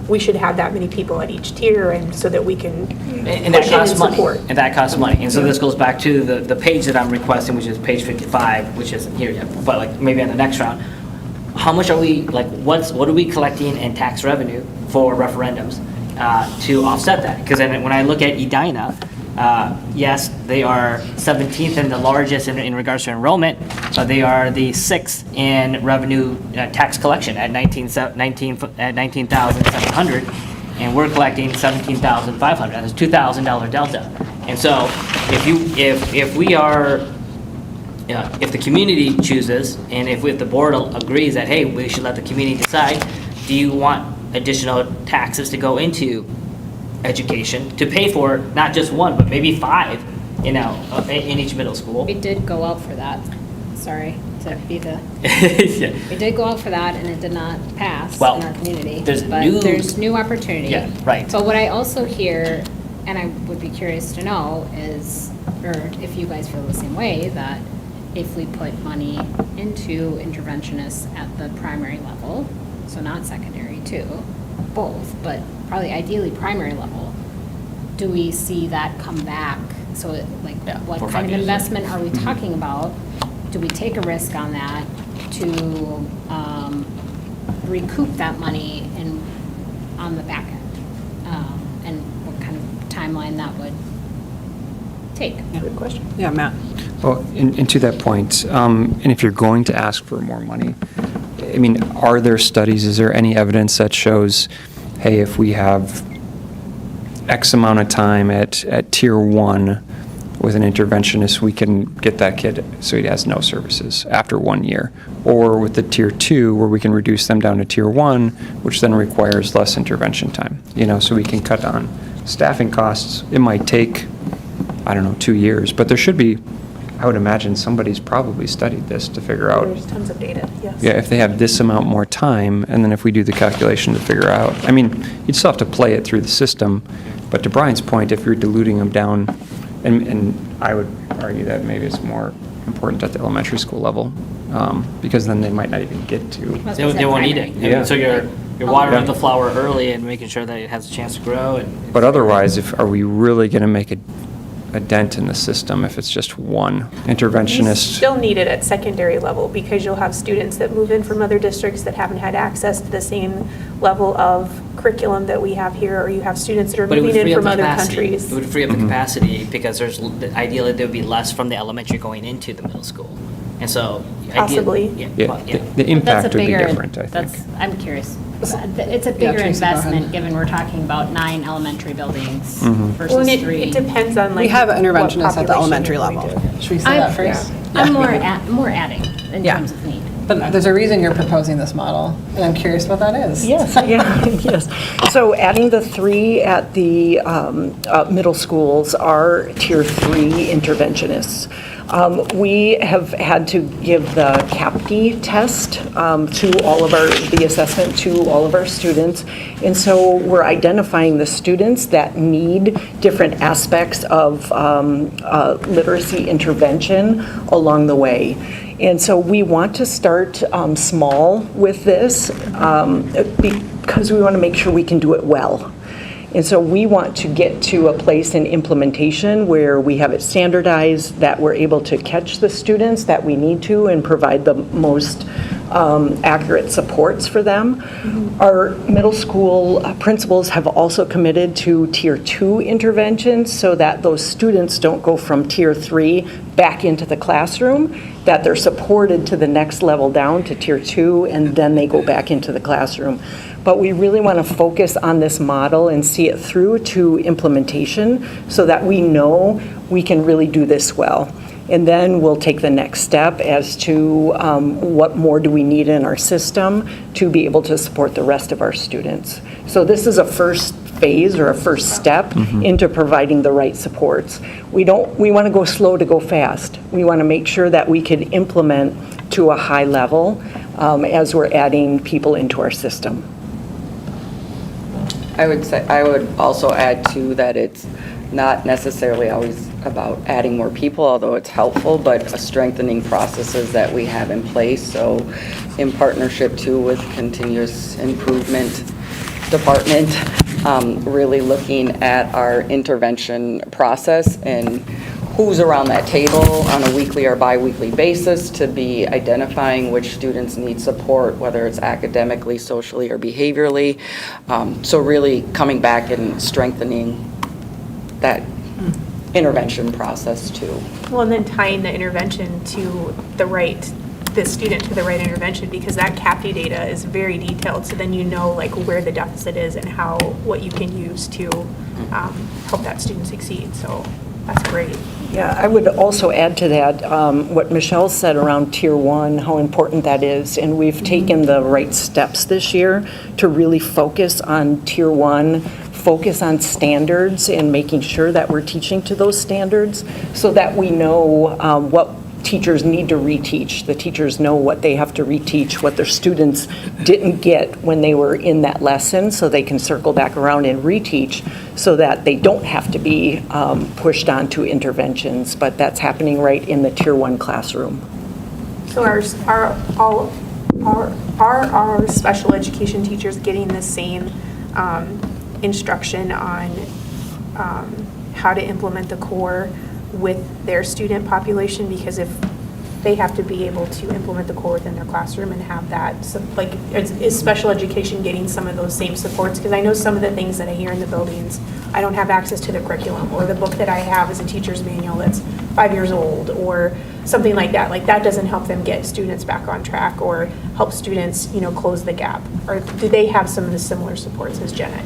we should have that many people at each tier, and so that we can And that push in and costs money. support. And that costs money. And so this goes back to the page that I'm requesting, which is page 55, which isn't here yet, but maybe on the next round. How much are we, what are we collecting in tax revenue for referendums to offset that? Because then when I look at Edina, yes, they are 17th and the largest in regards to enrollment, but they are the 6th in revenue tax collection at 19,700, and we're collecting 17,500. That's a $2,000 delta. And so if we are, if the community chooses, and if the board agrees that, hey, we should let the community decide, do you want additional taxes to go into education to pay for not just 1, but maybe 5, in each middle school? We did go out for that. Sorry to be the. Yeah. We did go out for that, and it did not pass Well, in our community. there's but new- there's new opportunity. Yeah, right. But what I also hear and I would be curious to know is, or if you guys feel the same way, that if we put money into interventionists at the primary level, so not secondary too, both, but probably ideally primary level, do we see that come back? So like, what 4 or 5 kind of years. investment are we talking about? Do we take a risk on that to recoup that money on the back end? And what kind of timeline that would take? Good question. Yeah, Matt. Well, and to that point, and if you're going to ask for more money, I mean, are there studies, is there any evidence that shows, hey, if we have X amount of time at tier 1 with an interventionist, we can get that kid so he has no services after 1 year? Or with the tier 2, where we can reduce them down to tier 1, which then requires less intervention time, so we can cut on staffing costs. It might take, I don't know, 2 years, but there should be, I would imagine somebody's probably studied this to figure out, There's tons of data, yes. yeah, if they have this amount more time, and then if we do the calculation to figure out, I mean, you'd still have to play it through the system, but to Brian's point, if you're diluting them down, and I would argue that maybe it's more important at the elementary school level, because then they might not even get to. They won't eat it. I mean, Yeah. so you're watering Yeah. the flower early and making sure that it has a chance to grow. And But otherwise, are we really going to make a dent in the system if it's just one You interventionist? still need it at secondary level because you'll have students that move in from other districts that haven't had access to the same level of curriculum that we have here, or you have students that are But it would moving free in up from the other capacity. countries. It would free up the capacity because ideally there would be less from the elementary going into the middle school. And so. Possibly. Yeah, Well, the But that's impact a would be bigger- different, I think. That's, I'm curious. It's a bigger Tracy, go ahead. investment, given we're talking about 9 elementary buildings Well, versus and 3. it depends on like. We have what interventionists at the population elementary you're going level. to. Should we say that first? I'm more adding in Yeah. terms of need. But there's a reason you're proposing this model, and I'm curious what that is. Yes, yeah, yes. So adding the 3 at the middle schools are tier 3 interventionists. We have had to give the CAPTI test to all of the assessment to all of our students. And so we're identifying the students that need different aspects of literacy intervention along the way. And so we want to start small with this because we want to make sure we can do it well. And so we want to get to a place in implementation where we have it standardized, that we're able to catch the students that we need to and provide the most accurate supports for them. Our middle school principals have also committed to tier 2 interventions so that those students don't go from tier 3 back into the classroom, that they're supported to the next level down to tier 2, and then they go back into the classroom. But we really want to focus on this model and see it through to implementation so that we know we can really do this well. And then we'll take the next step as to what more do we need in our system to be able to support the rest of our students. So this is a first phase or a first step into providing the right supports. We want to go slow to go fast. We want to make sure that we could implement to a high level as we're adding people into our system. I would also add too that it's not necessarily always about adding more people, although it's helpful, but strengthening processes that we have in place. So in partnership too with continuous improvement department, really looking at our intervention process and who's around that table on a weekly or bi-weekly basis to be identifying which students need support, whether it's academically, socially, or behaviorally. So really coming back and strengthening that intervention process too. Well, and then tying the intervention to the student to the right intervention, because that CAPTI data is very detailed. So then you know like where the deficit is and what you can use to help that student succeed. So that's great. Yeah, I would also add to that what Michelle said around tier 1, how important that is. And we've taken the right steps this year to really focus on tier 1, focus on standards and making sure that we're teaching to those standards so that we know teachers need to reteach. The teachers know what they have to reteach, what their students didn't get when they were in that lesson, so they can circle back around and reteach so that they don't have to be pushed onto interventions. But that's happening right in the Tier 1 classroom. So are our special education teachers getting the same instruction on how to implement the core with their student population? Because if they have to be able to implement the core within their classroom and have that, so like, is special education getting some of those same supports? Because I know some of the things that I hear in the buildings, I don't have access to the curriculum, or the book that I have is a teacher's manual that's 5 years old, or something like that. Like, that doesn't help them get students back on track or help students, close the gap. Or do they have some of the similar supports as Janet?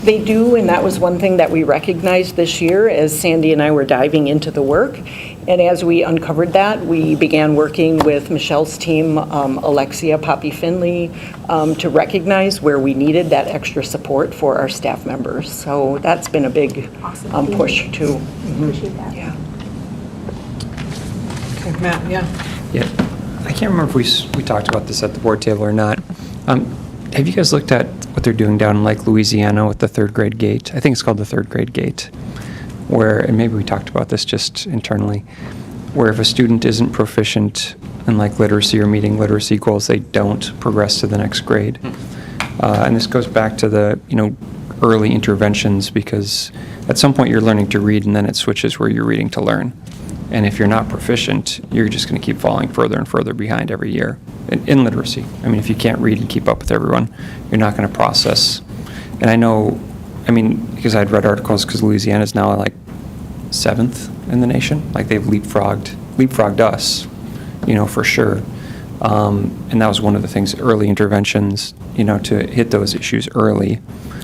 They do, and that was one thing that we recognized this year as Sandy and I were diving into the work. And as we uncovered that, we began working with Michelle's team, Alexia Poppy-Finley, to recognize where we needed that extra support for our staff members. So that's been a big push too. Appreciate that. Yeah. Okay, Matt, yeah. Yeah, I can't remember if we talked about this at the board table or not. Have you guys looked at what they're doing down in Lake Louisiana with the third grade gate? I think it's called the third grade gate, where, and maybe we talked about this just internally, where if a student isn't proficient in like literacy or meeting literacy goals, they don't progress to the next grade. And this goes back to the, early interventions, because at some point you're learning to read and then it switches where you're reading to learn. And if you're not proficient, you're just going to keep falling further and further behind every year in literacy. I mean, if you can't read and keep up with everyone, you're not going to process. And I know, because I'd read articles, because Louisiana is now like 7th in the nation. Like, they've leapfrogged us, for sure. And that was one of the things, early interventions, to hit those issues early.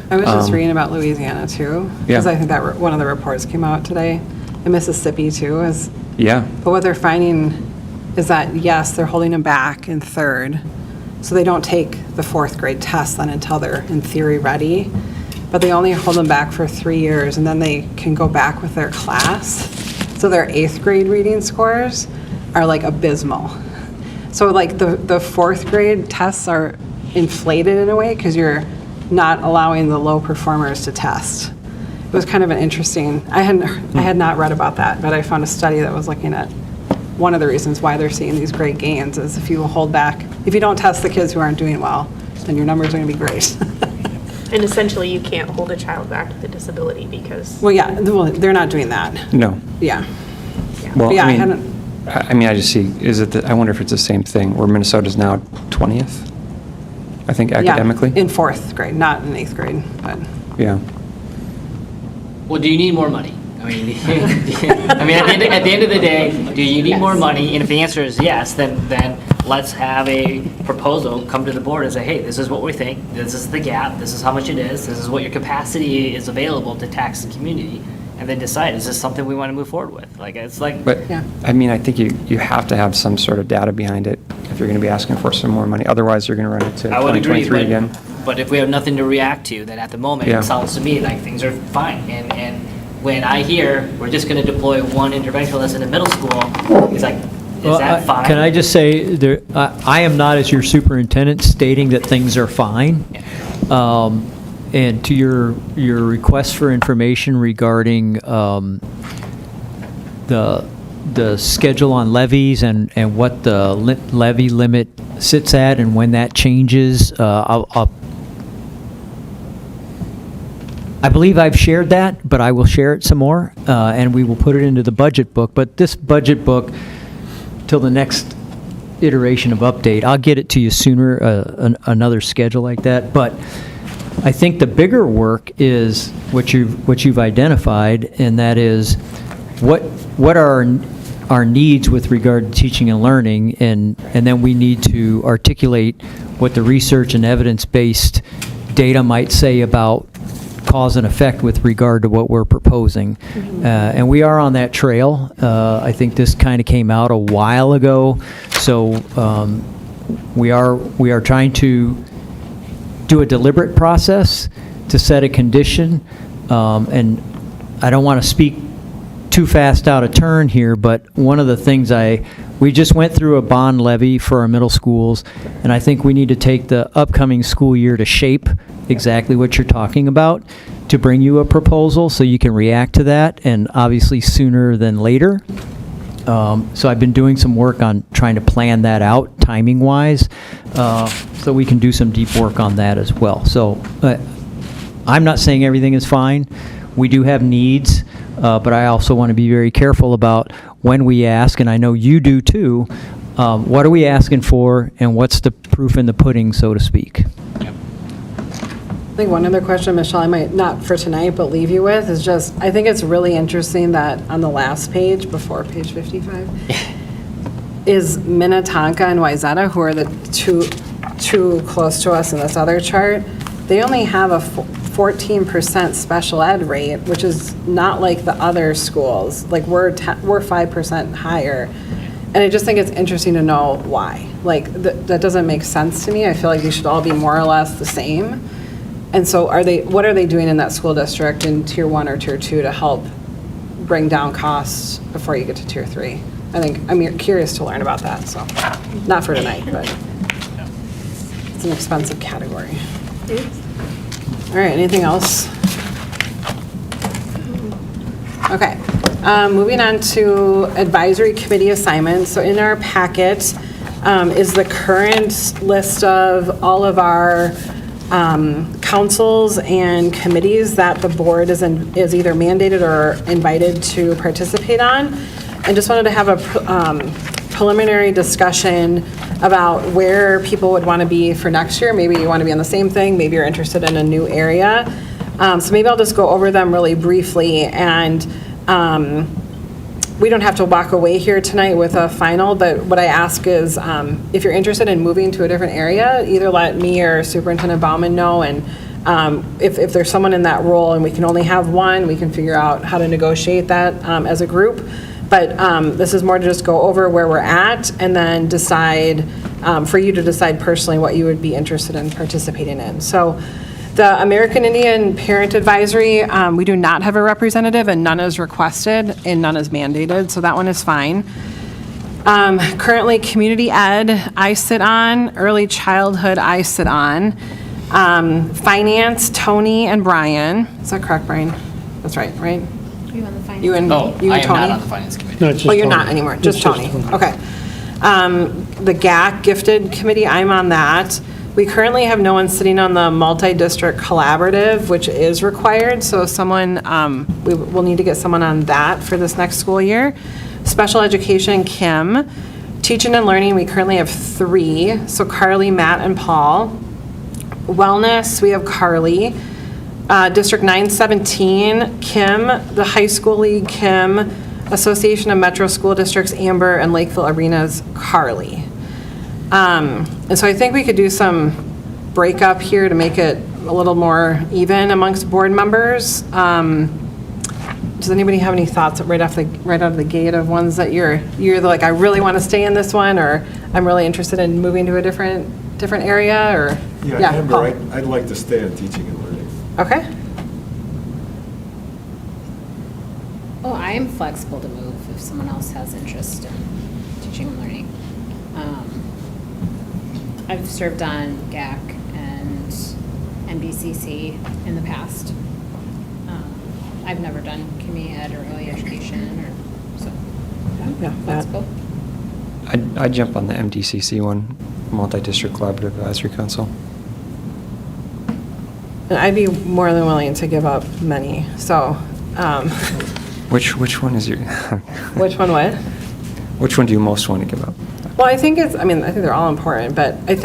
I was just reading about Louisiana too, because I think that one of the reports came out today. And Mississippi too is. Yeah. But what they're finding is that, yes, they're holding them back in third. So they don't take the 4th grade test then until they're in theory ready. But they only hold them back for 3 years, and then they can go back with their class. So their 8th grade reading scores are like abysmal. So like the 4th grade tests are inflated in a way because you're not allowing the low performers to test. It was kind of an interesting, I had not read about that, but I found a study that was looking at one of the reasons why they're seeing these great gains is if you hold back, if you don't test the kids who aren't doing well, then your numbers are going to be great. And essentially, you can't hold a child back with a disability because. Well, yeah, they're not doing that. No. Yeah. Well, But yeah, I just see, I wonder if it's the same thing, where Minnesota's now 20th, I think, academically? Yeah, in 4th grade, not in 8th grade, but. Yeah. Well, do you need more money? At the end of the day, do you need more money? And if the answer is yes, then let's have a proposal come to the board and say, hey, this is what we think, this is the gap, this is how much it is, this is what your capacity is available to tax the community, and then decide, is this something we want to move forward with? But, I think you have to have some sort of data behind it if you're going to be asking for some more money. Otherwise, you're going to run into 2023 again. But if we have nothing to react to, then at the moment, it sounds to me like things are fine. And when I hear we're just going to deploy one interventionist in the middle school, it's like, is that fine? Can I just say, I am not, as your superintendent, stating that things are fine. And to your request for information regarding the schedule on levies and what the levy limit sits at and when that changes, I believe I've shared that, but I will share it some more, and we will put it into the budget book. But this budget book, till the next iteration of update, I'll get it to you sooner, another schedule like that. But I think the bigger work is what you've identified, and that is what are our needs with regard to teaching and learning, and then we need to articulate what the research and evidence-based data might say about cause and effect with regard to what we're proposing. And we are on that trail. I think this kind of came out a while ago, so we are trying to do a deliberate process to set a condition, and I don't want to speak too fast out of turn here, but one of the things we just went through a bond levy for our middle schools, and I think we need to take the upcoming school year to shape exactly what you're talking about, to bring you a proposal so you can react to that, and obviously sooner than later. So I've been doing some work on trying to plan that out timing-wise, so we can do some deep work on that as well. So I'm not saying everything is fine. We do have needs, but I also want to be very careful about when we ask, and I know you do too, what are we asking for, and what's the proof in the pudding, so to speak? I think one other question, Michelle, I might, not for tonight, but leave you with, is just, I think it's really interesting that on the last page, before page 55, is Minnetonka and Wayzata, who are the two close to us in this other chart, they only have a 14% special ed rate, which is not like the other schools. Like, we're 5% higher. And I just think it's interesting to know why. Like, that doesn't make sense to me. I feel like they should all be more or less the same. And so what are they doing in that school district in tier 1 or tier 2 to help bring down costs before you get to tier 3? I'm curious to learn about that, so, not for tonight, but it's an expensive category. All right, anything else? Okay, moving on to advisory committee assignments. So in our packet is the current list of all of our councils and committees that the board is either mandated or invited to participate on. And just wanted to have a preliminary discussion about where people would want to be for next year. Maybe you want to be on the same thing, maybe you're interested in a new area. So maybe I'll just go over them really briefly, and we don't have to walk away here tonight with a final, but what I ask is if you're interested in moving to a different area, either let me or Superintendent Baumann know, and if there's someone in that role and we can only have one, we can figure out how to negotiate that as a group. But this is more to just go over where we're at and then decide, for you to decide personally what you would be interested in participating in. So the American Indian Parent Advisory, we do not have a representative, and none is requested and none is mandated, so that one is fine. Currently, Community Ed, I sit on. Early Childhood, I sit on. Finance, Tony and Brian. Is that correct, Brian? That's right? You on the finance? You and you and Tony? I am not on the finance committee. No, it's just Oh, you're Tony. not anymore, It's just Tony. Okay. The GAC Gifted Committee, I'm on that. We currently have no one sitting on the Multi-District Collaborative, which is required, so someone, we will need to get someone on that for this next school year. Special Education, Kim. Teaching and Learning, we currently have 3, so Carly, Matt, and Paul. Wellness, we have Carly. District 917, Kim. The High School League, Kim. Association of Metro School Districts, Amber, and Lakeville Arenas, Carly. And so I think we could do some breakup here to make it a little more even amongst board members. Does anybody have any thoughts right out of the gate of ones that you're like, I really want to stay in this one, or I'm really interested in moving to a different area, or? Yeah, Amber, Paul. I'd like to stay on teaching and learning. Okay. Oh, I am flexible to move if someone else has interest in teaching and learning. I've served on GAC and NBCC in the past. I've never done community ed or early education, or so Yeah, flexible. I'd jump on the MDCC one, Multi-District Collaborative Advisory Council. And I'd be more than willing to give up many, so. Which one is your? Which one what? Which one do you most want to give up? Well, I think they're all important, but the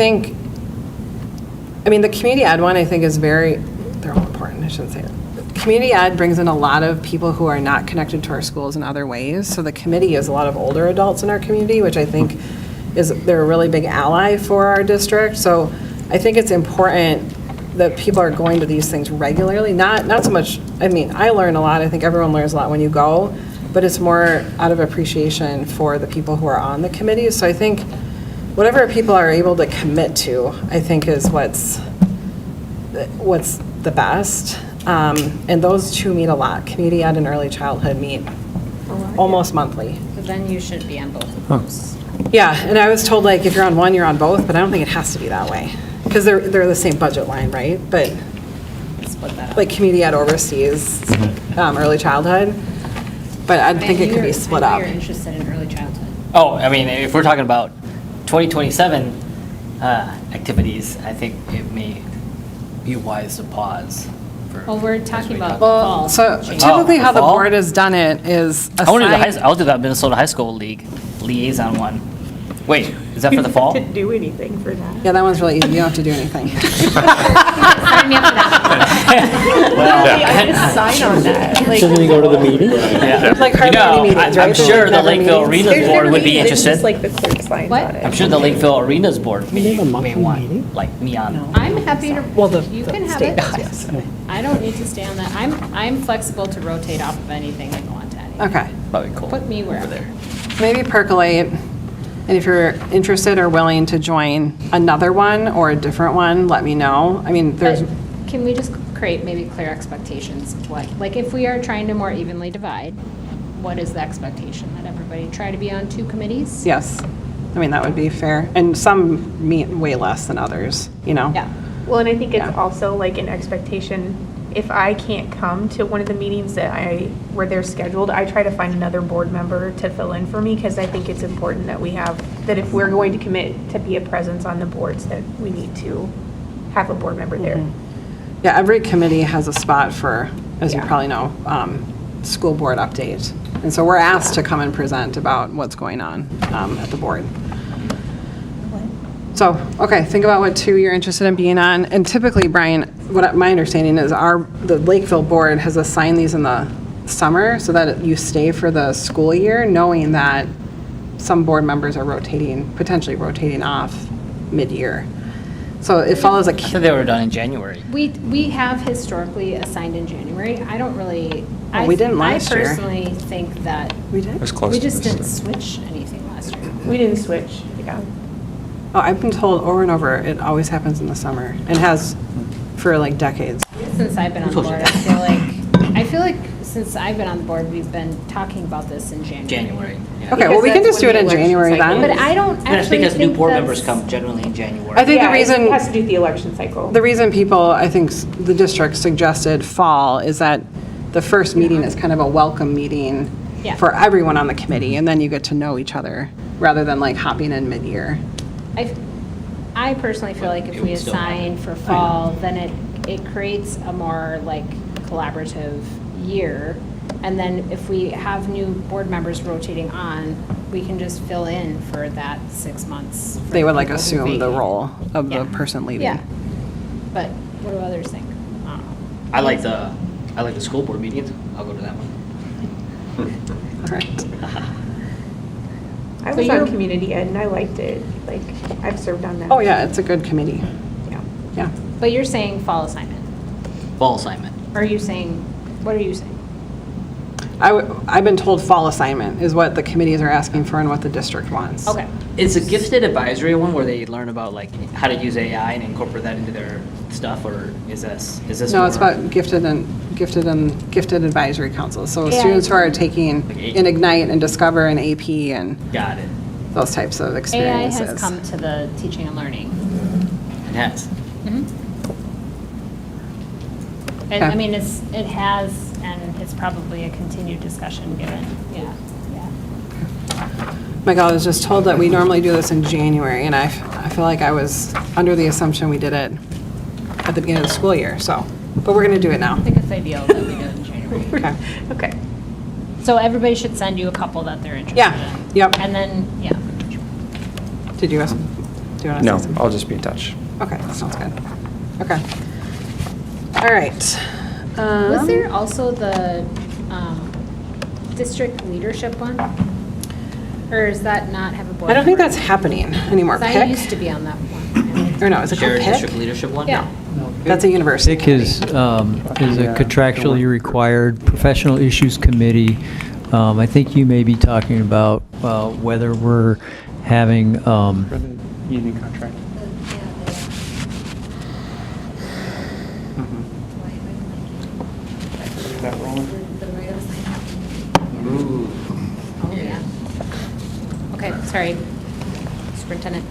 community ed one, I think they're all important, I shouldn't say that. Community ed brings in a lot of people who are not connected to our schools in other ways. So the committee is a lot of older adults in our community, which I think they're a really big ally for our district. So I think it's important that people are going to these things regularly, not so much, I learn a lot, I think everyone learns a lot when you go, but it's more out of appreciation for the people who are on the committees. So I think whatever people are able to commit to, I think is what's the best. And those two meet a lot. Community ed and early childhood meet almost monthly. So then you should be on both of those. Yeah, and I was told like if you're on one, you're on both, but I don't think it has to be that way. Because they're the same budget line, right? But Split that up. like community ed oversees early childhood, but I think it could be split I know up. you're interested in early childhood. Oh, I mean, if we're talking about 2027 activities, I think it may be wise to pause. Well, we're talking about Well, fall. so change. typically how the fall? board has done it is I want to do the assign. I'll do that Minnesota High School League liaison one. Wait, is that for the fall? Didn't do anything for that. Yeah, that one's really easy. You don't have to do anything. Sign me up for that. I just sign on that. Like, So then you go to the meeting? Yeah. There's like hardly any meetings, right? I'm sure There's the never Lakeville meetings. Arenas board would be it's interested. just like the clerk signs What? on it. I'm sure the Lakeville Arenas board We have a may monthly want, meeting? like, me on. I'm happy to, Well, the you can have state it. does, yes. I don't need to stay on that. I'm flexible to rotate off of anything and go on to anything. Okay, Probably cool. Put me wherever. there. maybe percolate, and if you're interested or willing to join another one or a different one, let me know. I mean, there's, But can we just create maybe clear expectations of what, like if we are trying to more evenly divide, what is the expectation? That everybody try to be on 2 committees? yes, I mean, that would be fair. And some meet way less than others, you know? Yeah. Well, and I think it's Yeah. also like an expectation, if I can't come to one of the meetings where they're scheduled, I try to find another board member to fill in for me, because I think it's important that we have, that if we're going to commit to be a presence on the boards, that we need to have a board member there. Yeah, every committee has a spot for, as you Yeah. probably know, school board update. And so we're asked to come and present about what's going on at the board. So, okay, think about what 2 you're interested in being on. And typically, Brian, my understanding is the Lakeville board has assigned these in the summer so that you stay for the school year, knowing that some board members are potentially rotating off mid-year. So it follows I thought they were done in January. We have historically assigned in January. I don't really. Oh, we didn't last year. I personally think that We did? It was close we to just this. didn't switch anything last year. We didn't switch, yeah. Oh, I've been told over and over, it always happens in the summer, and has for like decades. Since I've been on the board, I feel like since I've been on the board, we've been talking about this in January. January. Yeah. Okay, well, we can just do it in January then. But I don't And it's actually because new think board that's- members come generally in January. I think the Yeah, reason. It has to do with the election cycle. The reason people, I think the district suggested fall is that the first meeting is kind of a welcome meeting Yeah. for everyone on the committee, and then you get to know each other, rather than like hopping in mid-year. I personally feel like if It we would still assign for fall, then it creates a more like collaborative year. And then if we have new board members rotating on, we can just fill in for that 6 months. for They would like people who assume the vacate. role of the Yeah. person leaving. Yeah. But what do others think? I don't know. I like the school board meetings. I'll go to that one. All right. I So was on you're- community ed and I liked it. Like, I've served on that. Oh, yeah, it's a good committee. Yeah. Yeah. But you're saying fall assignment. Fall assignment. Or are you saying, what are you saying? I've been told fall assignment is what the committees are asking for and what the district wants. Okay. Is a gifted advisory one where they learn about like how to use AI and incorporate that into their stuff, or is this No, more- it's about gifted advisory councils. So Yeah. students who are taking in Ignite and Discover and AP and Got it. those types of AI experiences. has come to the teaching and learning. It has. And, I Okay. mean, it has, and it's probably a continued discussion given, yeah. Michael, I was just told that we normally do this in January, and I feel like I was under the assumption we did it at the beginning of the school year, so, but we're gonna do it now. I think it's ideal that we do it in January. Okay. Okay. So everybody should send you a couple that they're interested in. Yeah, yep. And then, yeah. Did you, do you want to No, say something? I'll just be in touch. Okay, that sounds good. Okay. All right. Was there also the district leadership one? Or does that not have a board? I don't think member? that's happening anymore. 'Cause I PIC? used to be on that one. Or no, is it called Shared district PIC? leadership one? Yeah. That's a university. PIC is a contractually required professional issues committee. I think you may be talking about whether we're having, For the union contract. Is that rolling? Ooh. Sorry, Superintendent.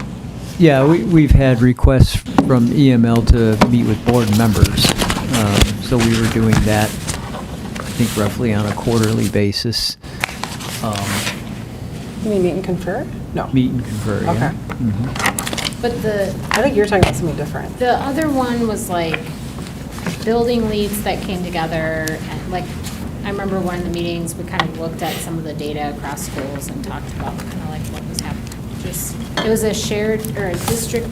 Yeah, we've had requests from EML to meet with board members. So we were doing that, I think roughly on a quarterly basis. You mean meet and confer? No. Meet and confer, yeah. Okay. But I think you're talking about something different. the other one was like building leads that came together, and like, I remember one of the meetings, we kind of looked at some of the data across schools and talked about kind of like what was happening. It was a shared, or a district.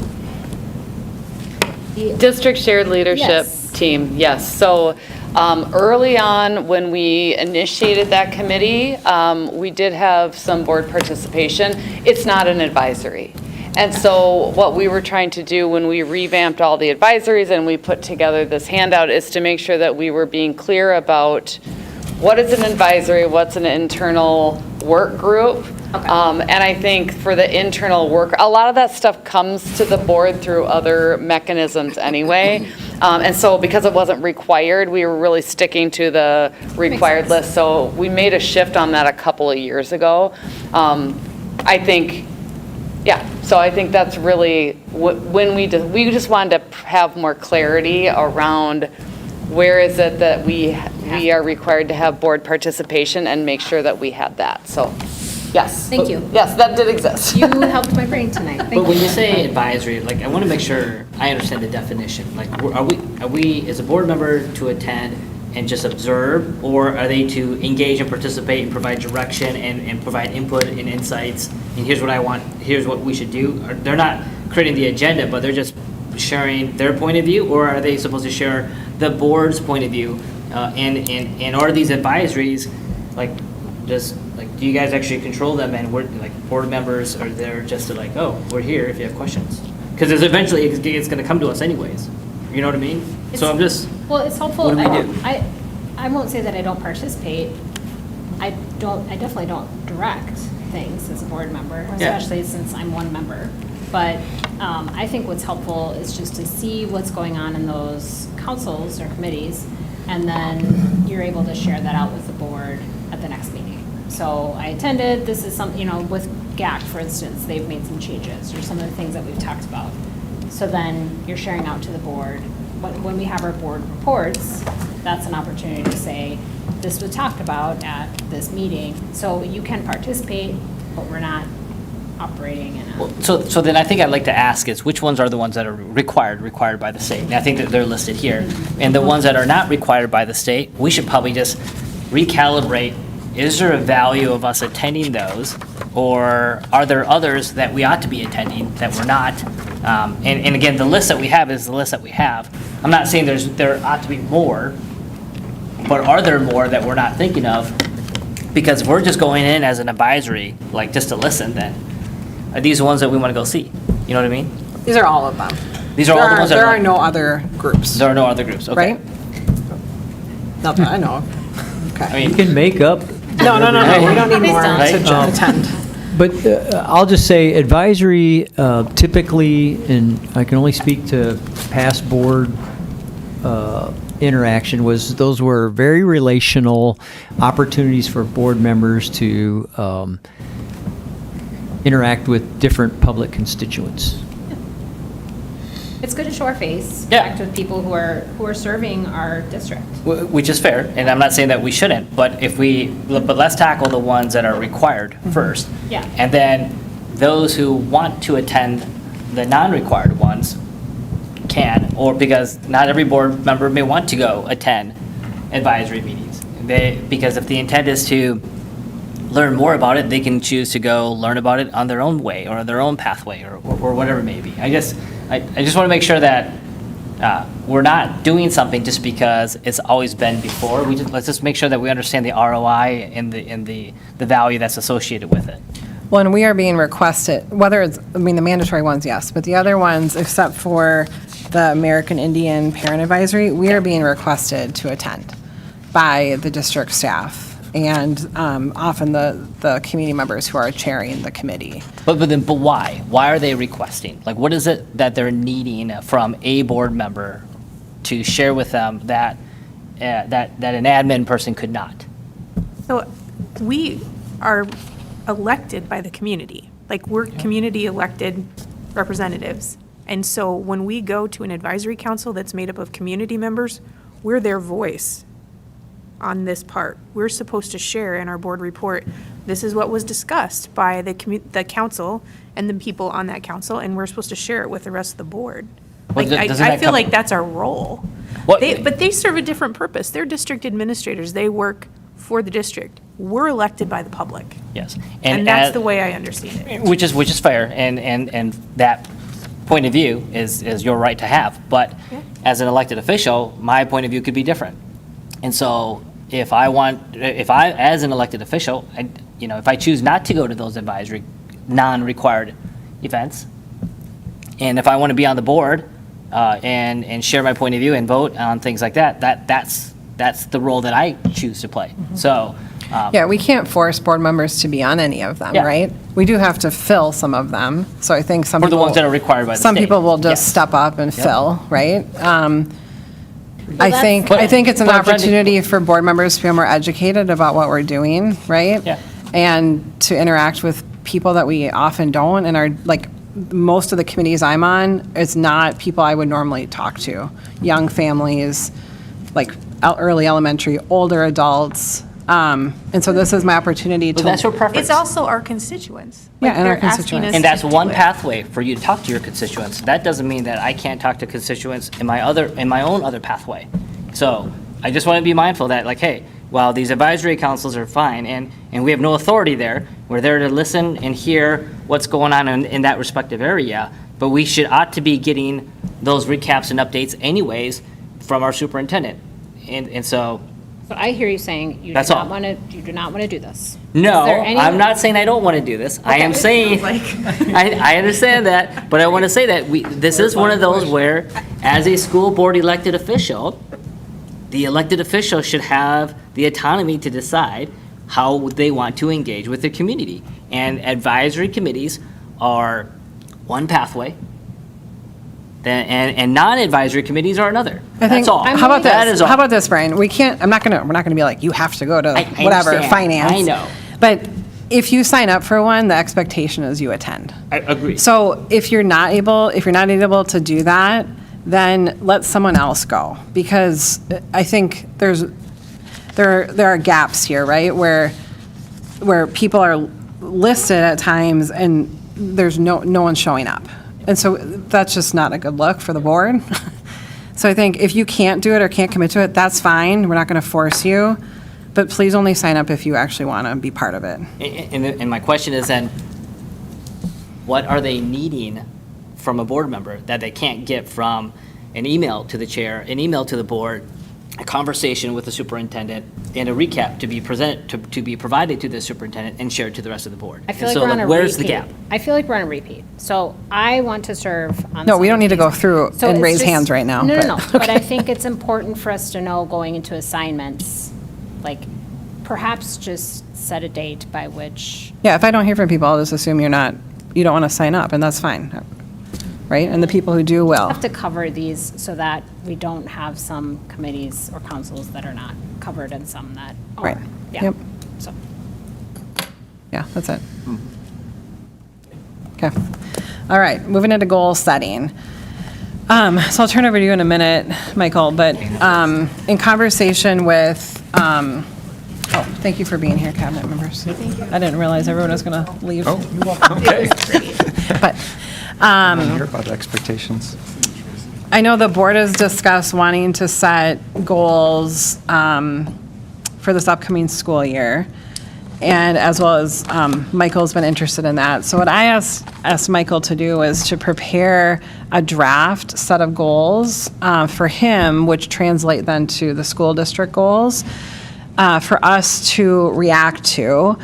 District shared leadership Yes. team, yes. So early on, when we initiated that committee, we did have some board participation. It's not an advisory. And so what we were trying to do when we revamped all the advisories and we put together this handout is to make sure that we were being clear about what is an advisory, what's an internal work group. Okay. And I think for the internal work, a lot of that stuff comes to the board through other mechanisms anyway. And so because it wasn't required, we were really sticking to the required list. So we made a shift on that a couple of years ago. I think, yeah, so I think that's really, when we just wanted to have more clarity around where is it that we are required to have board participation and make sure that we had that, so, yes. Thank you. Yes, that did exist. You helped my brain tonight. Thank But when you. you say advisory, like, I want to make sure I understand the definition. Like, are we, is a board member to attend and just observe, or are they to engage and participate and provide direction and provide input and insights? And here's what I want, here's what we should do. They're not creating the agenda, but they're just sharing their point of view, or are they supposed to share the board's point of view? And are these advisories, like, just, like, do you guys actually control them, and we're, like, board members are there just to, like, oh, we're here if you have questions? Because eventually it's going to come to us anyways. You know what I mean? So I'm just, Well, it's helpful. What do we do? I won't say that I don't participate. I definitely don't direct things as a board member, Yeah. especially since I'm one member. But I think what's helpful is just to see what's going on in those councils or committees, and then you're able to share that out with the board at the next meeting. So I attended, this is some, with GAC, for instance, they've made some changes, or some of the things that we've talked about. So then you're sharing out to the board. When we have our board reports, that's an opportunity to say, this was talked about at this meeting. So you can participate, but we're not operating in a. well, so then I think I'd like to ask is, which ones are the ones that are required by the state? And I think that they're listed here. And the ones that are not required by the state, we should probably just recalibrate. Is there a value of us attending those? Or are there others that we ought to be attending that we're not? And again, the list that we have is the list that we have. I'm not saying there ought to be more, but are there more that we're not thinking of? Because if we're just going in as an advisory, like just to listen, then are these the ones that we want to go see? You know what I mean? These are all of them. These are all the ones that There are. are no other groups, There are no other groups, okay. right? Not that I know of. I Okay. You mean, can make up. No, we don't need more Right. to attend. But I'll just say advisory typically, and I can only speak to past board interaction, those were very relational opportunities for board members to interact with different public constituents. It's good to show our face, Yeah. connect with people who are serving our district. which is fair, and I'm not saying that we shouldn't, but but let's tackle the ones that are required first. Yeah. And then those who want to attend the non-required ones can, or because not every board member may want to go attend advisory meetings. Because if the intent is to learn more about it, they can choose to go learn about it on their own way, or their own pathway, or whatever it may be. I just want to make sure that we're not doing something just because it's always been before. Let's just make sure that we understand the ROI and the value that's associated with it. Well, and we are being requested, whether it's, the mandatory ones, yes, but the other ones, except for the American Indian Parent Advisory, we are being requested to attend by the district staff and often the community members who are chairing the committee. But why? Why are they requesting? Like, what is it that they're needing from a board member to share with them that an admin person could not? So we are elected by the community. Like, we're community elected representatives. And so when we go to an advisory council that's made up of community members, we're their voice on this part. We're supposed to share in our board report, this is what was discussed by the council and the people on that council, and we're supposed to share it with the rest of the board. Well, Like, doesn't I that feel come- like that's our role. What- But they serve a different purpose. They're district administrators. They work for the district. We're elected by the public. Yes. And that's the way I understand it. Which is fair, and that point of view is your right to have. But as an elected official, my point of view could be different. And so if I, as an elected official, if I choose not to go to those advisory, non-required events, and if I want to be on the board and share my point of view and vote on things like that, that's the role that I choose to play. So. Yeah, we can't force board members to be on any of them, Yeah. right? We do have to fill some of them. So I think some For the people. ones that are required by the Some state. people will just Yes. step up and Yep. fill, right? I that's- think it's an But- opportunity for board members to be more educated about what we're doing, right? Yeah. And to interact with people that we often don't, and are, like, most of the committees I'm on, it's not people I would normally talk to. Young families, like early elementary, older adults. And so this is my opportunity to. But that's your preference. It's also our constituents. Yeah, Like, and our they're asking constituents. us And that's to do one it. pathway for you to talk to your constituents. That doesn't mean that I can't talk to constituents in my own other pathway. So I just want to be mindful that, like, hey, while these advisory councils are fine, and we have no authority there, we're there to listen and hear what's going on in that respective area, but we ought to be getting those recaps and updates anyways from our superintendent. And so, But I hear you saying you do That's not all. want to, you do not want to do this. no, Is there any- I'm not saying I don't want to do this. I am saying, I understand that, but I want to say that this is one of those where, as a school board elected official, the elected official should have the autonomy to decide how they want to engage with the community. And advisory committees are one pathway, and non-advisory committees are another. I think, That's all. how about That is this? all. How about this, Brian? We're not gonna be like, you have to go to I whatever, understand. finance. I know. But if you sign up for one, the expectation is you attend. I agree. So if you're not able to do that, then let someone else go. Because I think there are gaps here, right? Where people are listed at times and there's no one showing up. And so that's just not a good look for the board. So I think if you can't do it or can't commit to it, that's fine. We're not going to force you. But please only sign up if you actually want to be part of it. And my question is then, what are they needing from a board member that they can't get from an email to the chair, an email to the board, a conversation with the superintendent, and a recap to be provided to the superintendent and shared to the rest of the board? I feel And like so, we're on a where's the repeat. gap? I feel like we're on a repeat. So I want to serve on. No, we some don't of need to these. go through So and it's raise just- hands right now. No, but- no, no. But I think it's important for us to know going into assignments, like perhaps just set a date by which. Yeah, if I don't hear from people, I'll just assume you don't want to sign up, and that's fine, right? And the people who do will. Have to cover these so that we don't have some committees or councils that are not covered and some that are. Right. Yeah. Yep. So. Yeah, that's it. Okay. All right, moving into goal setting. So I'll turn over to you in a minute, Michael, but in conversation with, thank you for being here, cabinet members. I didn't realize everyone was going to leave. Oh, you're welcome. Okay. But I want to hear about the expectations. I know the board has discussed wanting to set goals for this upcoming school year, and as well as Michael's been interested in that. So what I asked Michael to do is to prepare a draft set of goals for him, which translate then to the school district goals for us to react to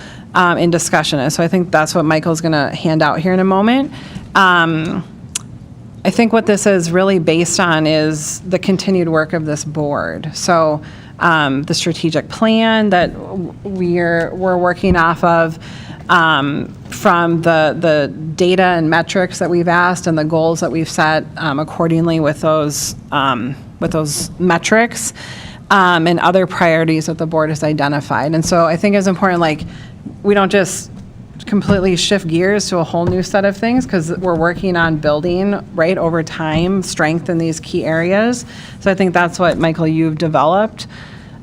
in discussion. And so I think that's what Michael's going to hand out here in a moment. I think what this is really based on is the continued work of this board. So the strategic plan that we're working off of, from the data and metrics that we've asked and the goals that we've set accordingly with those metrics, and other priorities that the board has identified. And so I think it's important, like, we don't just completely shift gears to a whole new set of things because we're working on building, right, over time, strength in these key areas. So I think that's what, Michael, you've developed.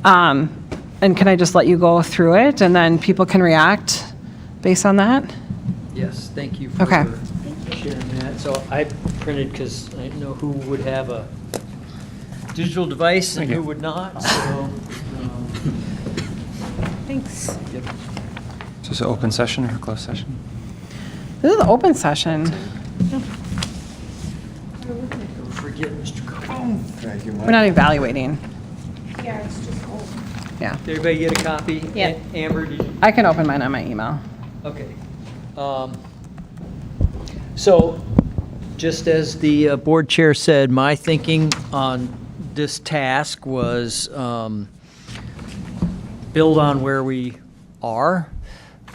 And can I just let you go through it and then people can react based on that? Yes, thank you for Okay. sharing that. So I printed because I didn't know who would have a digital device and who would not, so. Thanks. Yep. Is this an open session or a closed session? This is the open session. Don't forget, Mr. Cohen. Thank you, We're not evaluating. Yeah, it's just old. Yeah. Did everybody get a copy? Yeah. Amber, did you? I can open mine on my email. Okay. So, just as the board chair said, my thinking on this task was build on where we are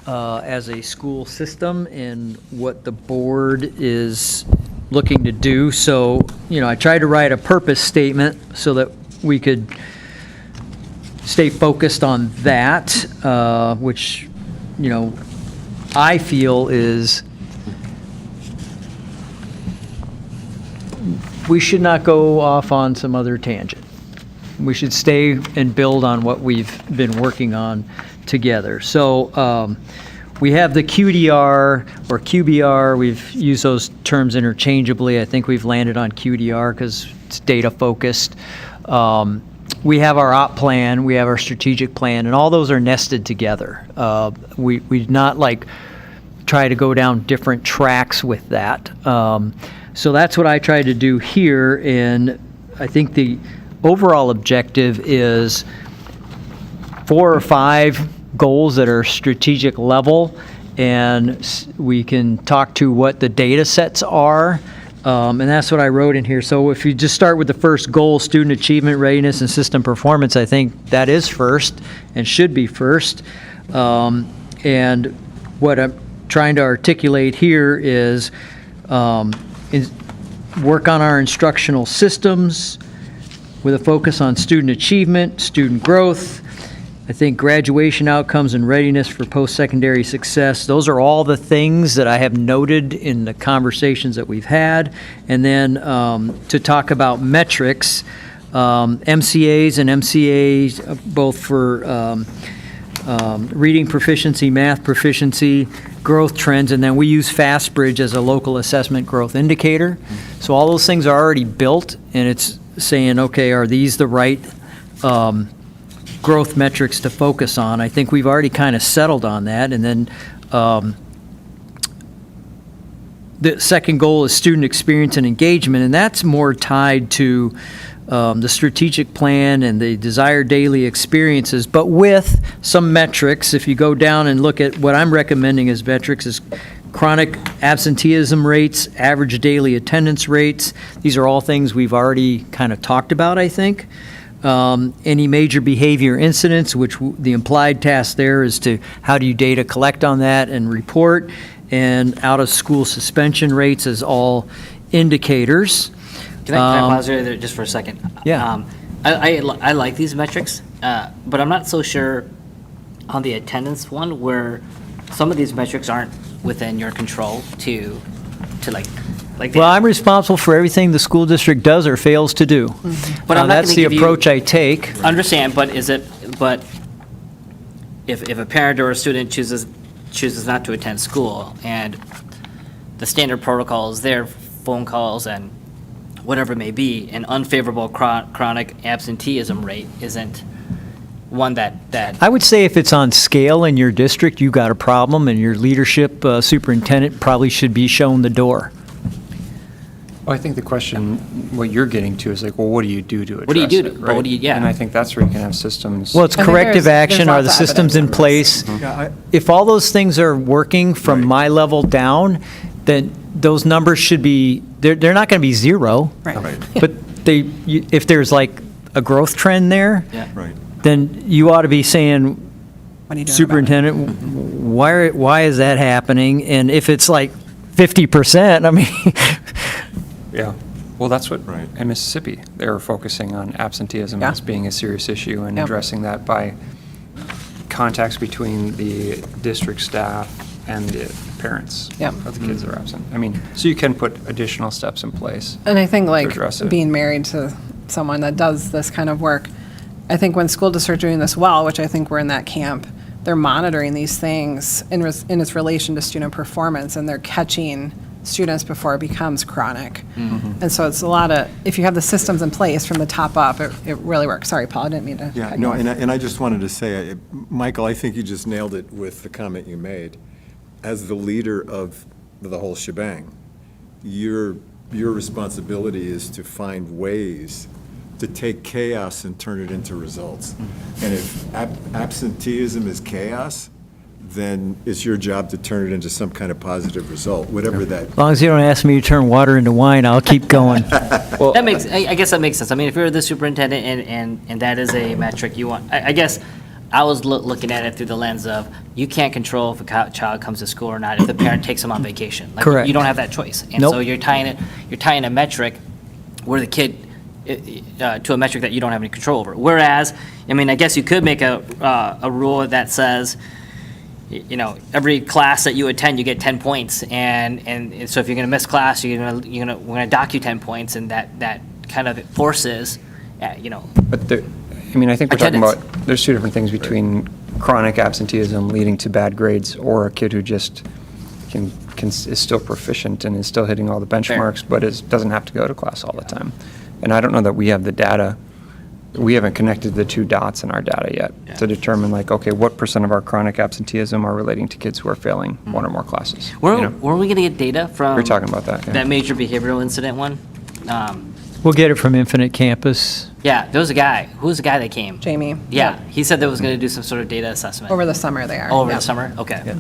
as a school system and what the board is looking to do. So, I tried to write a purpose statement so that we could stay focused on that, which, I feel is we should not go off on some other tangent. We should stay and build on what we've been working on together. So we have the QDR or QBR. We've used those terms interchangeably. I think we've landed on QDR because it's data focused. We have our op plan, we have our strategic plan, and all those are nested together. We not like try to go down different tracks with that. So that's what I tried to do here, and I think the overall objective is 4 or 5 goals that are strategic level, and we can talk to what the data sets are. And that's what I wrote in here. So if you just start with the first goal, student achievement, readiness, and system performance, I think that is first and should be first. And what I'm trying to articulate here is work on our instructional systems with a focus on student achievement, student growth. I think graduation outcomes and readiness for post-secondary success, those are all the things that I have noted in the conversations that we've had. And then to talk about metrics, MCAs and MCAs, both for reading proficiency, math proficiency, growth trends, and then we use FastBridge as a local assessment growth indicator. So all those things are already built, and it's saying, okay, are these the right growth metrics to focus on? I think we've already kind of settled on that. And then the second goal is student experience and engagement, and that's more tied to the strategic plan and the desired daily experiences, but with some metrics. If you go down and look at what I'm recommending as metrics is chronic absenteeism rates, average daily attendance rates. These are all things we've already kind of talked about, I think. Any major behavior incidents, which the implied task there is to how do you data collect on that and report, and out of school suspension rates as all indicators. Can I pause there just for a second? Yeah. I like these metrics, but I'm not so sure on the attendance one where some of these metrics aren't within your control to like. Well, I'm responsible for everything the school district does or fails to do. But I'm not that's gonna the give you- approach I take. Understand, but if a parent or a student chooses not to attend school and the standard protocol is there, phone calls and whatever it may be, an unfavorable chronic absenteeism rate isn't one that I would say if it's on scale in your district, you got a problem, and your leadership superintendent probably should be shown the door. Well, I think the question, what you're getting to is like, well, what do you do to address What do you do it, to- right? what do you- yeah. And I think that's where you can have systems. Well, it's I think corrective there's action. Are the lots of systems in evidence. place? If all those things are working from my level down, then those numbers should be, they're not going to be zero. Right. But if there's like a growth trend there, Yeah. Right. then you ought to be saying, What are you doing about it? Superintendent, why is that happening? And if it's like 50%, I mean, Yeah. Well, that's what, Right. in Mississippi, they were focusing on absenteeism Yeah. as being a serious issue and Yep. addressing that by contacts between the district staff and the parents Yep. of the kids that are absent. I mean, so you can put additional steps in place. And I think to like address it. being married to someone that does this kind of work, I think when school districts are doing this well, which I think we're in that camp, they're monitoring these things in its relation to student performance, and they're catching students before it becomes chronic. And so it's a lot of, if you have the systems in place from the top up, it really works. Sorry, Paul, I didn't mean to. Yeah, cut no, you off. and I just wanted to say, Michael, I think you just nailed it with the comment you made. As the leader of the whole shebang, your responsibility is to find ways to take chaos and turn it into results. And if absenteeism is chaos, then it's your job to turn it into some kind of positive result, whatever that. As long as you don't ask me to turn water into wine, I'll keep going. That makes, I guess that makes sense. I mean, if you're the superintendent and that is a metric you want, I guess I was looking at it through the lens of, you can't control if a child comes to school or not if the parent takes them on vacation. Like, Correct. You don't have that choice. And Nope. so you're tying a metric where the kid, to a metric that you don't have any control over. Whereas, I mean, I guess you could make a rule that says, you know, every class that you attend, you get 10 points, and so if you're going to miss class, we're going to dock you 10 points, and that kind of forces, you know. But there, I mean, I think we're talking Attendance. about, there's two different things between chronic absenteeism leading to bad grades, or a kid who just is still proficient and is still hitting all the benchmarks, but doesn't have to go to class all the time. And I don't know that we have the data. We haven't connected the two dots in our data yet to determine, like, okay, what % of our chronic absenteeism are relating to kids who are failing one or more classes? Were you know? we going to get data from? We're talking about that, yeah. That major behavioral incident one? We'll get it from Infinite Campus. Yeah, there was a guy. Who was the guy that came? Jamie. Yeah, he said there was going to do some sort of data assessment. Over the summer they are. Over yeah. the summer? Okay. All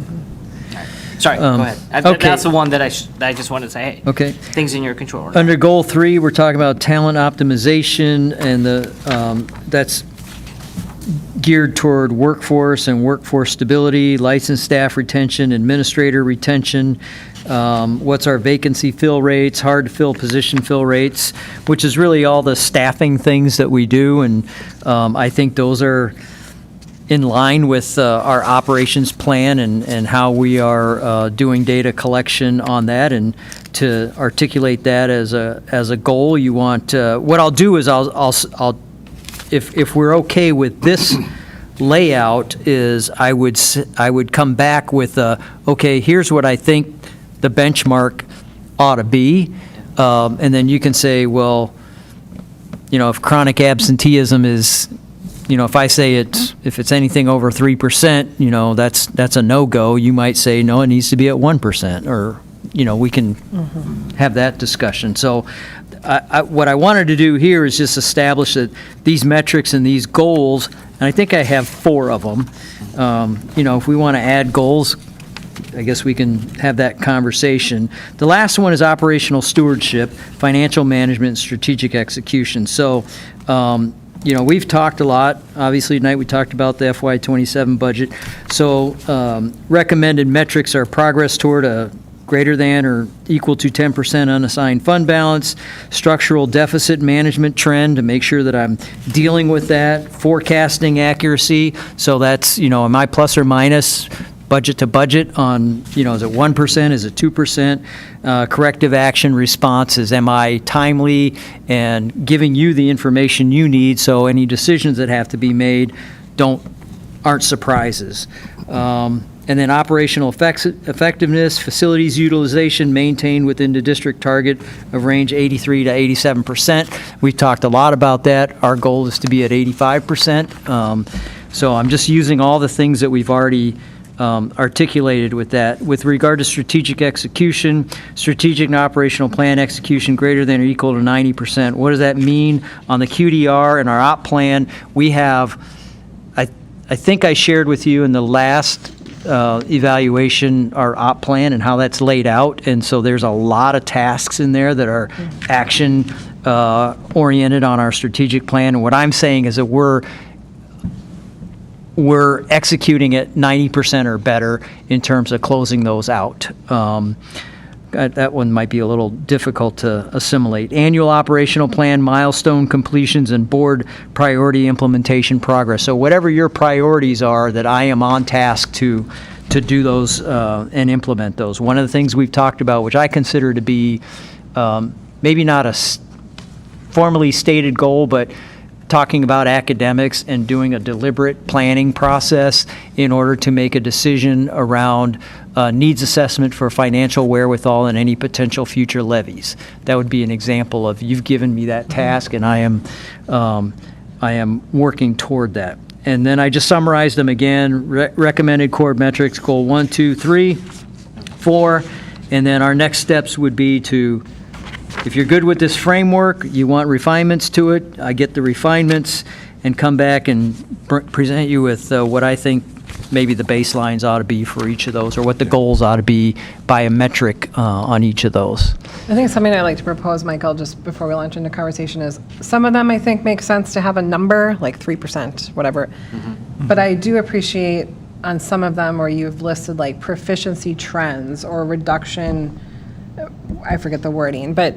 right. Sorry, go ahead. okay. That's the one that I just wanted to say, hey. Okay. Things in your control. Under Goal 3, we're talking about talent optimization, and that's geared toward workforce and workforce stability, licensed staff retention, administrator retention. What's our vacancy fill rates, hard to fill position fill rates, which is really all the staffing things that we do, and I think those are in line with our operations plan and how we are doing data collection on that. And to articulate that as a goal, you want, what I'll do is I'll if we're okay with this layout, is I would come back with okay, here's what I think the benchmark ought to be, and then you can say, well, you know, if chronic absenteeism is, you know, if I say if it's anything over 3%, you know, that's a no-go. You might say, no, it needs to be at 1%, or, you know, we can have that discussion. So what I wanted to do here is just establish that these metrics and these goals, and I think I have 4 of them. You know, if we want to add goals, I guess we can have that conversation. The last one is operational stewardship, financial management, and strategic execution. So, you know, we've talked a lot. Obviously, tonight we talked about the FY27 budget. So, recommended metrics are progress toward a greater than or equal to 10% unassigned fund balance, structural deficit management trend to make sure that I'm dealing with that, forecasting accuracy. So that's, you know, am I plus or minus budget to budget on, you know, is it 1%, is it 2%? Corrective action responses, am I timely and giving you the information you need so any decisions that have to be made aren't surprises. And then operational effectiveness, facilities utilization maintained within the district target of range 83 to 87%. We've talked a lot about that. Our goal is to be at 85%. So I'm just using all the things that we've already articulated with that. With regard to strategic execution, strategic and operational plan execution greater than or equal to 90%. What does that mean? On the QDR and our op plan, we have, I think I shared with you in the last evaluation our op plan and how that's laid out. And so there's a lot of tasks in there that are action oriented on our strategic plan. And what I'm saying is that we're executing at 90% or better in terms of closing those out. That one might be a little difficult to assimilate. Annual operational plan, milestone completions, and board priority implementation progress. So whatever your priorities are that I am on task to to do those and implement those. One of the things we've talked about, which I consider to be maybe not a formally stated goal, but talking about academics and doing a deliberate planning process in order to make a decision around needs assessment for financial wherewithal and any potential future levies. That would be an example of, you've given me that task, and I am working toward that. And then I just summarized them again: recommended core metrics, goal 1, 2, 3, 4, and then our next steps would be to, if you're good with this framework, you want refinements to it, I get the refinements and come back and present you with what I think maybe the baselines ought to be for each of those, or what the goals ought to be by a metric on each of those. I think something I'd like to propose, Michael, just before we launch into conversation, is some of them I think make sense to have a number, like 3%, whatever. But I do appreciate on some of them where you've listed like proficiency trends or reduction, I forget the wording, but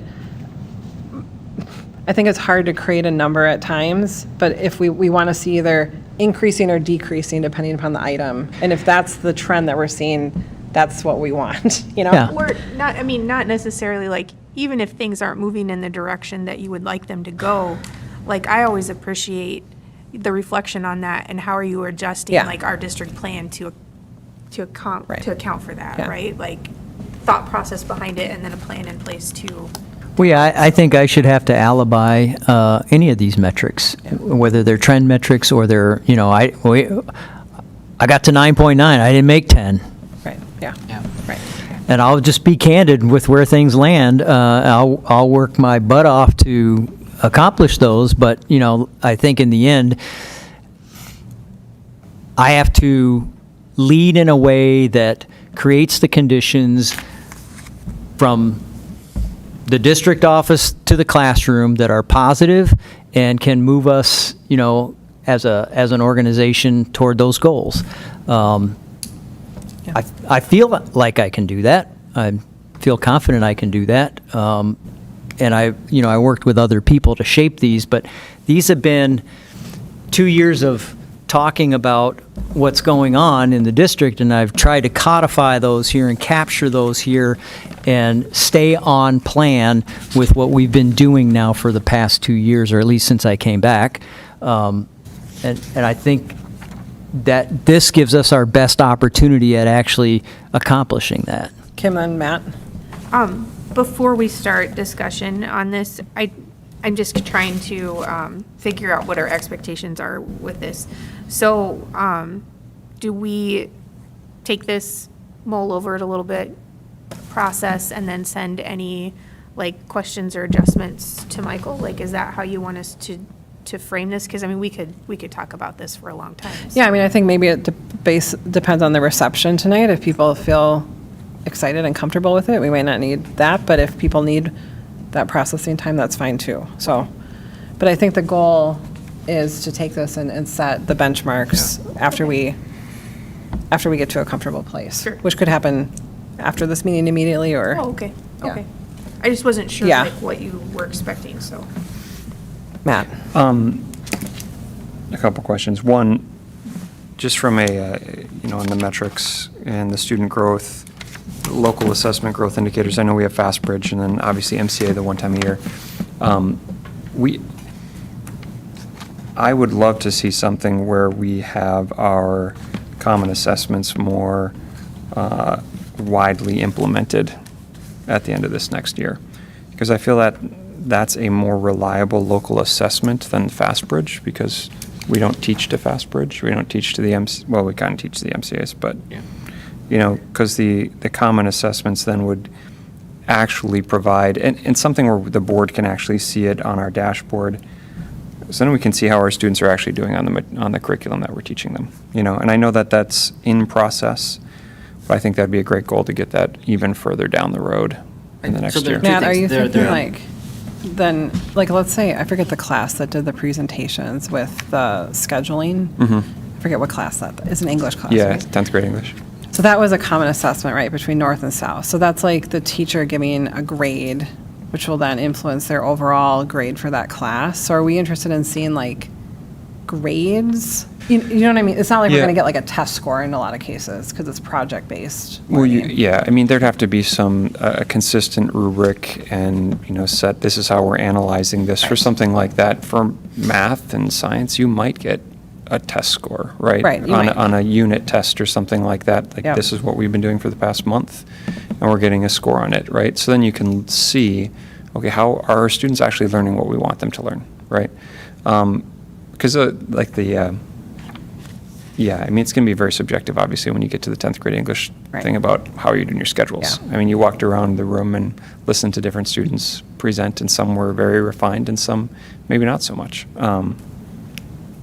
I think it's hard to create a number at times, but if we want to see either increasing or decreasing depending upon the item, and if that's the trend that we're seeing, that's what we want, you know? Yeah. Or not, I mean, not necessarily like, even if things aren't moving in the direction that you would like them to go, like I always appreciate the reflection on that and how are you adjusting Yeah. like our district plan to account Right. to account for that, Yeah. right? Like thought process behind it and then a plan in place to. Well, yeah, I think I should have to alibi any of these metrics, whether they're trend metrics or they're, you know, I got to 9.9, I didn't make 10. Right, yeah, right. And I'll just be candid with where things land. I'll work my butt off to accomplish those, but, you know, I think in the end, I have to lead in a way that creates the conditions from the district office to the classroom that are positive and can move us, you know, as an organization toward those goals. I feel like I can do that. I feel confident I can do that. And I worked with other people to shape these, but these have been 2 years of talking about what's going on in the district, and I've tried to codify those here and capture those here and stay on plan with what we've been doing now for the past 2 years, or at least since I came back. And I think that this gives us our best opportunity at actually accomplishing that. Kim and Matt? Before we start discussion on this, I'm just trying to figure out what our expectations are with this. So, do we take this, mull over it a little bit, process, and then send any like questions or adjustments to Michael? Like, is that how you want us to frame this? Because I mean, we could talk about this for a long time. So. Yeah, I mean, I think maybe it depends on the reception tonight. If people feel excited and comfortable with it, we may not need that, but if people need that processing time, that's fine too. So, but I think the goal is to take this and set the benchmarks after we get to a comfortable place, Sure. which could happen after this meeting immediately or. Oh, okay, Yeah. okay. I just wasn't sure Yeah. like what you were expecting, so. Matt? A couple questions. One, just from on the metrics and the student growth, local assessment growth indicators, I know we have FastBridge and then obviously MCA the one time a year. I would love to see something where we have our common assessments more widely implemented at the end of this next year. Because I feel that that's a more reliable local assessment than FastBridge, because we don't teach to FastBridge, we don't teach to the we kind of teach to the MCAs, but, because the common assessments then would actually provide, and something where the board can actually see it on our dashboard, so then we can see how our students are actually doing on the curriculum that we're teaching them, and I know that that's in process, but I think that'd be a great goal to get that even further down the road in the next year. Matt, are you thinking then, let's say, I forget the class that did the presentations with the scheduling. I forget what class that is, an English class, Yeah, right? 10th grade English. So that was a common assessment, right, between North and South. So that's like the teacher giving a grade, which will then influence their overall grade for that class. So are we interested in seeing grades? You know what I mean? It's not like we're Yeah. going to get like a test score in a lot of cases because it's project-based. Well, learning. yeah, I mean, there'd have to be some, a consistent rubric and, set, this is how we're analyzing this. For something like that, for math and science, you might get a test score, right? Right, you On, might. on a unit test or something like that. Like, Yep. this is what we've been doing for the past month, and we're getting a score on it, right? So then you can see, okay, how are our students actually learning what we want them to learn, right? Because yeah, I mean, it's going to be very subjective, obviously, when you get to the 10th grade English Right. thing about how are you doing your schedules. Yeah. I mean, you walked around the room and listened to different students present, and some were very refined and some maybe not so much.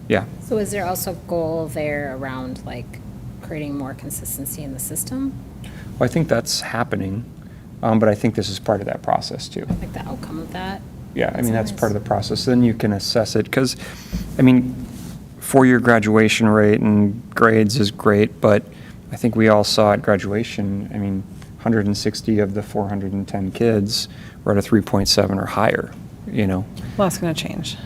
Yeah. So is there also a goal there around like creating more consistency in the system? Well, I think that's happening, but I think this is part of that process, too. Like the outcome of that? Yeah, I mean, that's Nice. part of the process. Then you can assess it, because, I mean, four-year graduation rate and grades is great, but I think we all saw at graduation, I mean, 160 of the 410 kids were at a 3.7 or higher, Well, that's going to change.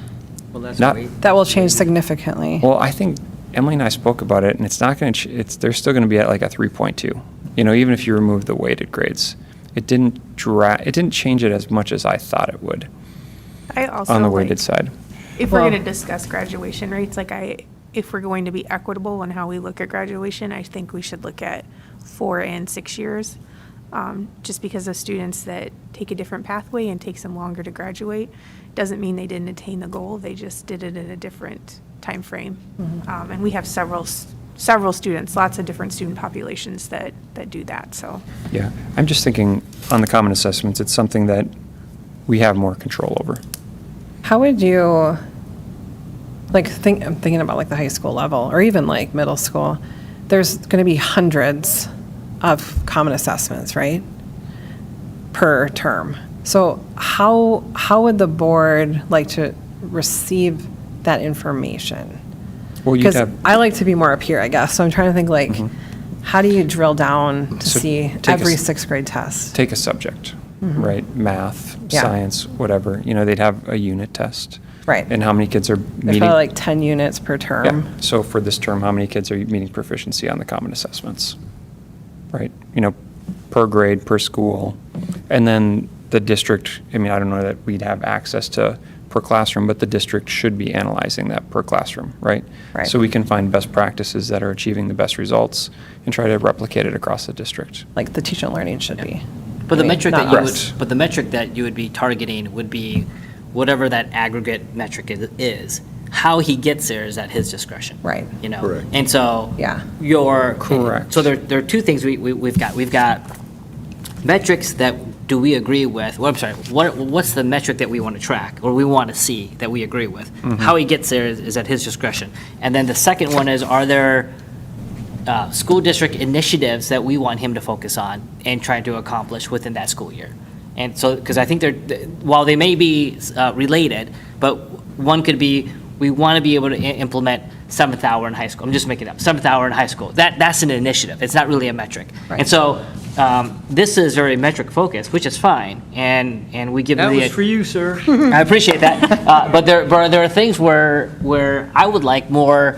Well, that's Not- great. That will change significantly. Well, I think Emily and I spoke about it, and it's not going to, they're still going to be at like a 3.2, even if you remove the weighted grades. It didn't change it as much as I thought it would I also on the like- weighted side. If we're Well- going to discuss graduation rates, if we're going to be equitable in how we look at graduation, I think we should look at 4 and 6 years. Just because of students that take a different pathway and takes them longer to graduate, doesn't mean they didn't attain the goal. They just did it in a different time frame. And we have several students, lots of different student populations that do that, so. Yeah, I'm just thinking on the common assessments, it's something that we have more control over. How would you, I'm thinking about like the high school level or even like middle school, there's going to be hundreds of common assessments, right? Per term. So how would the board like to receive that information? Well, you'd Because have, I like to be more up here, I guess. So I'm trying to think like, how do you drill down to So see take a every s- sixth grade test? take a subject, right? Math, Yeah. science, whatever. They'd have a unit test. Right. And how many kids are There's meeting? probably like 10 units per term. Yeah, so for this term, how many kids are meeting proficiency on the common assessments? Right, per grade, per school. And then the district, I don't know that we'd have access to per classroom, but the district should be analyzing that per classroom, right? Right. So we can find best practices that are achieving the best results and try to replicate it across the district. Like the teaching and learning should be. But the I mean, metric not that you us. would, but the metric that you would be targeting would be whatever that aggregate metric is. How he gets there is at his discretion. Right. Correct. And so. Yeah. Correct. So there are two things we've got. We've got metrics that do we agree with, well, I'm sorry, what's the metric that we want to track or we want to see that we agree with? How he gets there is at his discretion. And then the second one is, are there school district initiatives that we want him to focus on and try to accomplish within that school year? And so, because I think while they may be related, but one could be, we want to be able to implement 7th hour in high school. I'm just making it up, 7th hour in high school. That's an initiative. It's not really a metric. Right. And so this is very metric focused, which is fine. And we give That the. was for you, sir. I appreciate that. But there are things where I would like more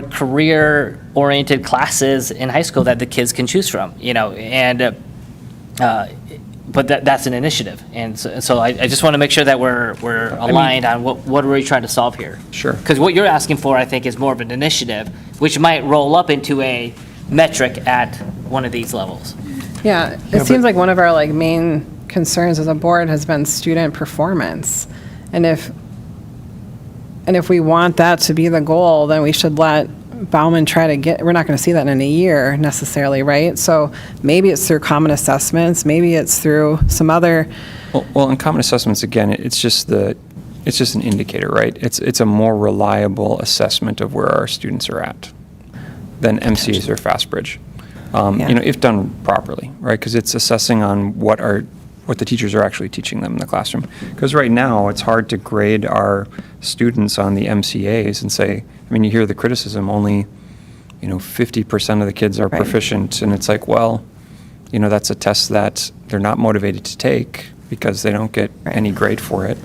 career-oriented classes in high school that the kids can choose from, and but that's an initiative. And so I just want to make sure that we're aligned on what are we trying to solve here. Sure. Because what you're asking for, I think, is more of an initiative, which might roll up into a metric at one of these levels. Yeah, it seems like one of our like main concerns as a board has been student performance. And if we want that to be the goal, then we should let Bauman try to we're not going to see that in a year necessarily, right? So maybe it's through common assessments, maybe it's through some other. Well, in common assessments, again, it's just an indicator, right? It's a more reliable assessment of where our students are at than MCAs or FastBridge. Yeah. If done properly, right? Because it's assessing on what the teachers are actually teaching them in the classroom. Because right now, it's hard to grade our students on the MCAs and say, you hear the criticism, only, 50% of the kids are Right. proficient, and it's like, well, that's a test that they're not motivated to take because they don't get Right. any grade for it.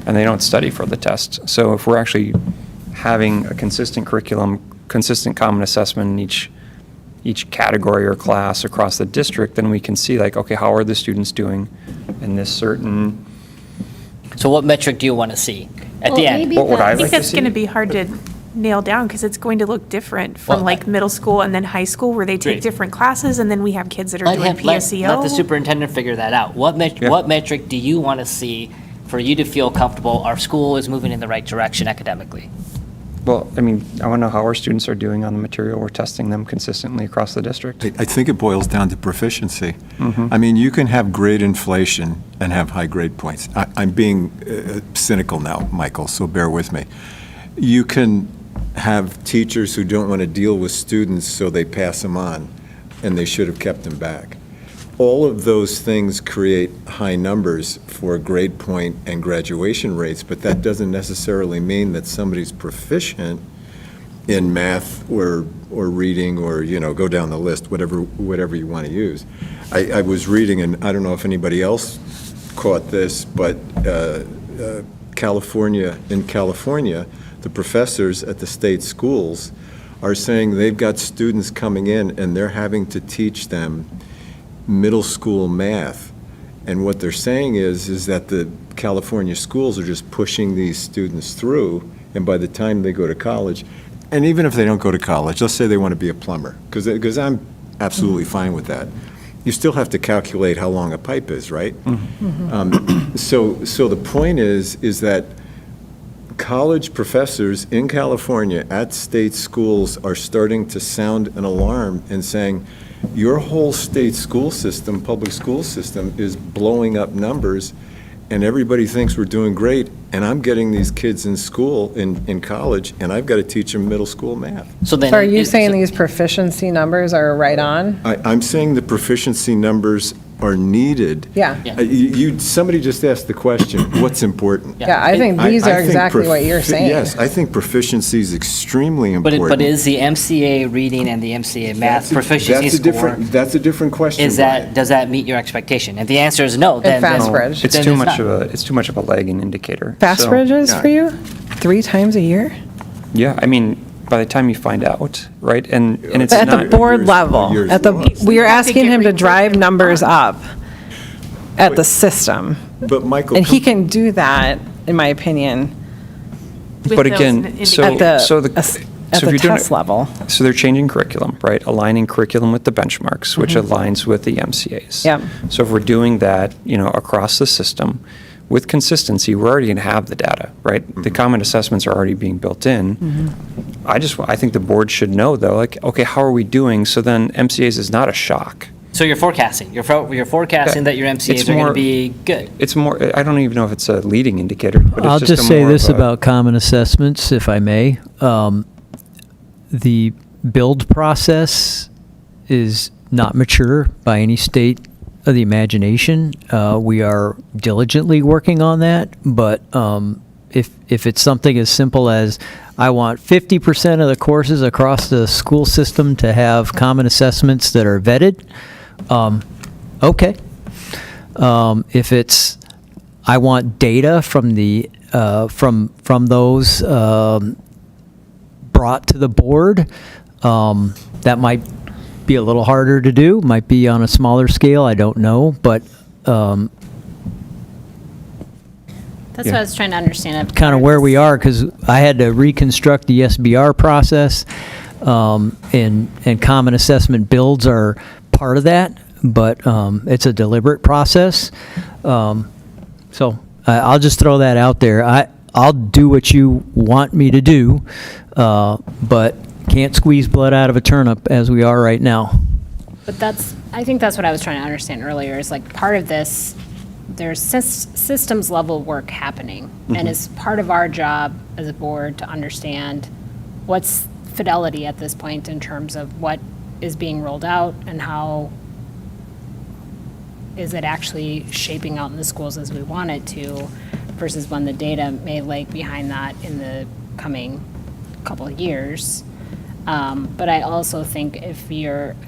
and they don't study for the test. So if we're actually having a consistent curriculum, consistent common assessment in each category or class across the district, then we can see like, okay, how are the students doing in this certain. So what metric do you want to see at Well, the end? maybe What would I I think like to that's see? going to be hard to nail down because it's going to look different from Well, like middle school and then high school where they take Great. different classes and then we have kids that are doing Let PSEO. the superintendent figure that out. What Yeah. what metric do you want to see for you to feel comfortable our school is moving in the right direction academically? Well, I mean, I want to know how our students are doing on the material we're testing them consistently across the district. I think it boils down to proficiency. I mean, you can have grade inflation and have high grade points. I'm being cynical now, Michael, so bear with me. You can have teachers who don't want to deal with students, so they pass them on, and they should have kept them back. All of those things create high numbers for grade point and graduation rates, but that doesn't necessarily mean that somebody's proficient in math or reading or, go down the list, whatever you want to use. I was reading, and I don't know if anybody else caught this, but in California, the professors at the state schools are saying they've got students coming in and they're having to teach them middle school math. And what they're saying is that the California schools are just pushing these students through, and by the time they go to college, and even if they don't go to college, let's say they want to be a plumber, because I'm absolutely fine with that. You still have to calculate how long a pipe is, right? So the point is that college professors in California at state schools are starting to sound an alarm and saying, your whole state school system, public school system, is blowing up numbers, and everybody thinks we're doing great, and I'm getting these kids in school, in college, and I've got to teach them middle school math. So then. So are you saying these proficiency numbers are right on? I'm saying the proficiency numbers are needed. Yeah. Somebody just asked the question, what's important? Yeah, I think these I are think exactly what you're saying. Yes, I think proficiency is extremely But important. is the MCA reading and the MCA math proficiency score, That's a different question, Brian. does that meet your expectation? If the answer is no, then. Fastbridge. It's then too it's much not. it's too much of a lagging indicator. Fastbridge is yeah. for you? 3 times a year? Yeah, I mean, by the time you find out, right, and it's At not. the board Years- level, years at the, lost. we are asking him to drive numbers up at the system. But Michael, And he can do that, in my opinion, with But those again, indicators. so- at the, so the- at so the if you're doing test it- level. So they're changing curriculum, right? Aligning curriculum with the benchmarks, which aligns with the MCAs. Yep. So if we're doing that, across the system with consistency, we're already going to have the data, right? The common assessments are already being built in. I think the board should know though, like, okay, how are we doing? So then MCAs is not a shock. So you're forecasting, you're forecasting that your It's MCAs are going more- to be good. It's more, I don't even know if it's a leading indicator, but I'll it's just a say more of this a- about common assessments, if I may. The build process is not mature by any state of the imagination. We are diligently working on that, but if it's something as simple as I want 50% of the courses across the school system to have common assessments that are vetted, okay. If it's I want data from the from those brought to the board, that might be a little harder to do. Might be on a smaller scale. I don't know, but That's what I was trying to understand. kind of where we are, because I had to reconstruct the SBR process, and common assessment builds are part of that, but it's a deliberate process. So I'll just throw that out there. I'll do what you want me to do, but can't squeeze blood out of a turnip as we are right now. But I think that's what I was trying to understand earlier, is like part of this, there's systems level work happening. And it's part of our job as a board to understand what's fidelity at this point in terms of what is being rolled out and how is it actually shaping out in the schools as we want it to, versus when the data may lag behind that in the coming couple of years. But I also think I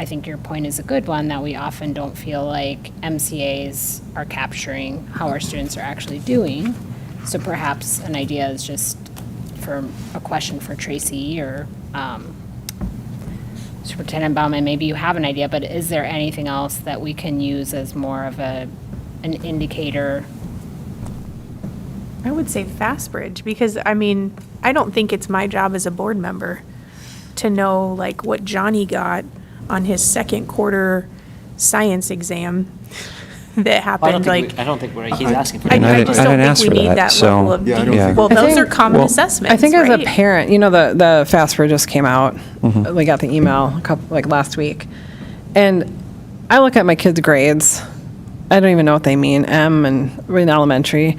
think your point is a good one, that we often don't feel like MCAs are capturing how our students are actually doing. So perhaps an idea is just for a question for Tracy or Superintendent Bauman, maybe you have an idea, but is there anything else that we can use as more of an indicator? I would say FastBridge, because, I mean, I don't think it's my job as a board member to know, like, what Johnny got on his second quarter science exam that happened, like. I don't think he's asking for I that. just don't think we need that level of detail. Well, those are common assessments, I think as a right? parent, the FAFSA just came out. We got the email last week. And I look at my kids' grades. I don't even know what they mean, M and in elementary.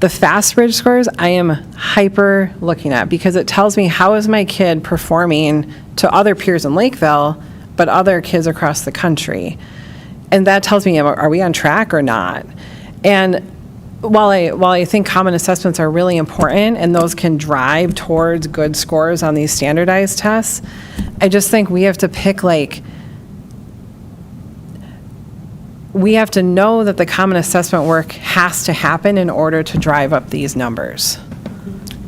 The FastBridge scores I am hyper looking at because it tells me how is my kid performing to other peers in Lakeville, but other kids across the country. And that tells me, are we on track or not? And while I think common assessments are really important and those can drive towards good scores on these standardized tests, I just think we have to pick we have to know that the common assessment work has to happen in order to drive up these numbers.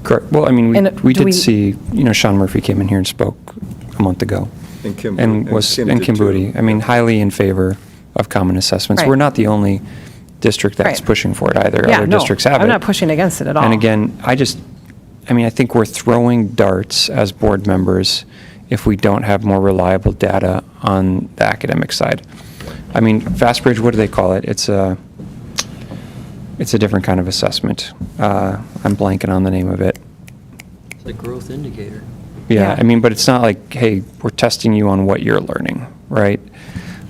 Correct. Well, I mean, And we do did we- see, Sean Murphy came in here and spoke a month ago. And Kim And did Kim too. Booty, I mean, highly in favor of common assessments. Right. We're not the only district that's Right. pushing for it either. Yeah, Other no, districts have it. I'm not pushing against it at all. And again, I think we're throwing darts as board members if we don't have more reliable data on the academic side. I mean, FastBridge, what do they call it? It's a different kind of assessment. I'm blanking on the name of it. It's a growth indicator. Yeah, Yeah. I mean, but it's not like, hey, we're testing you on what you're learning, right?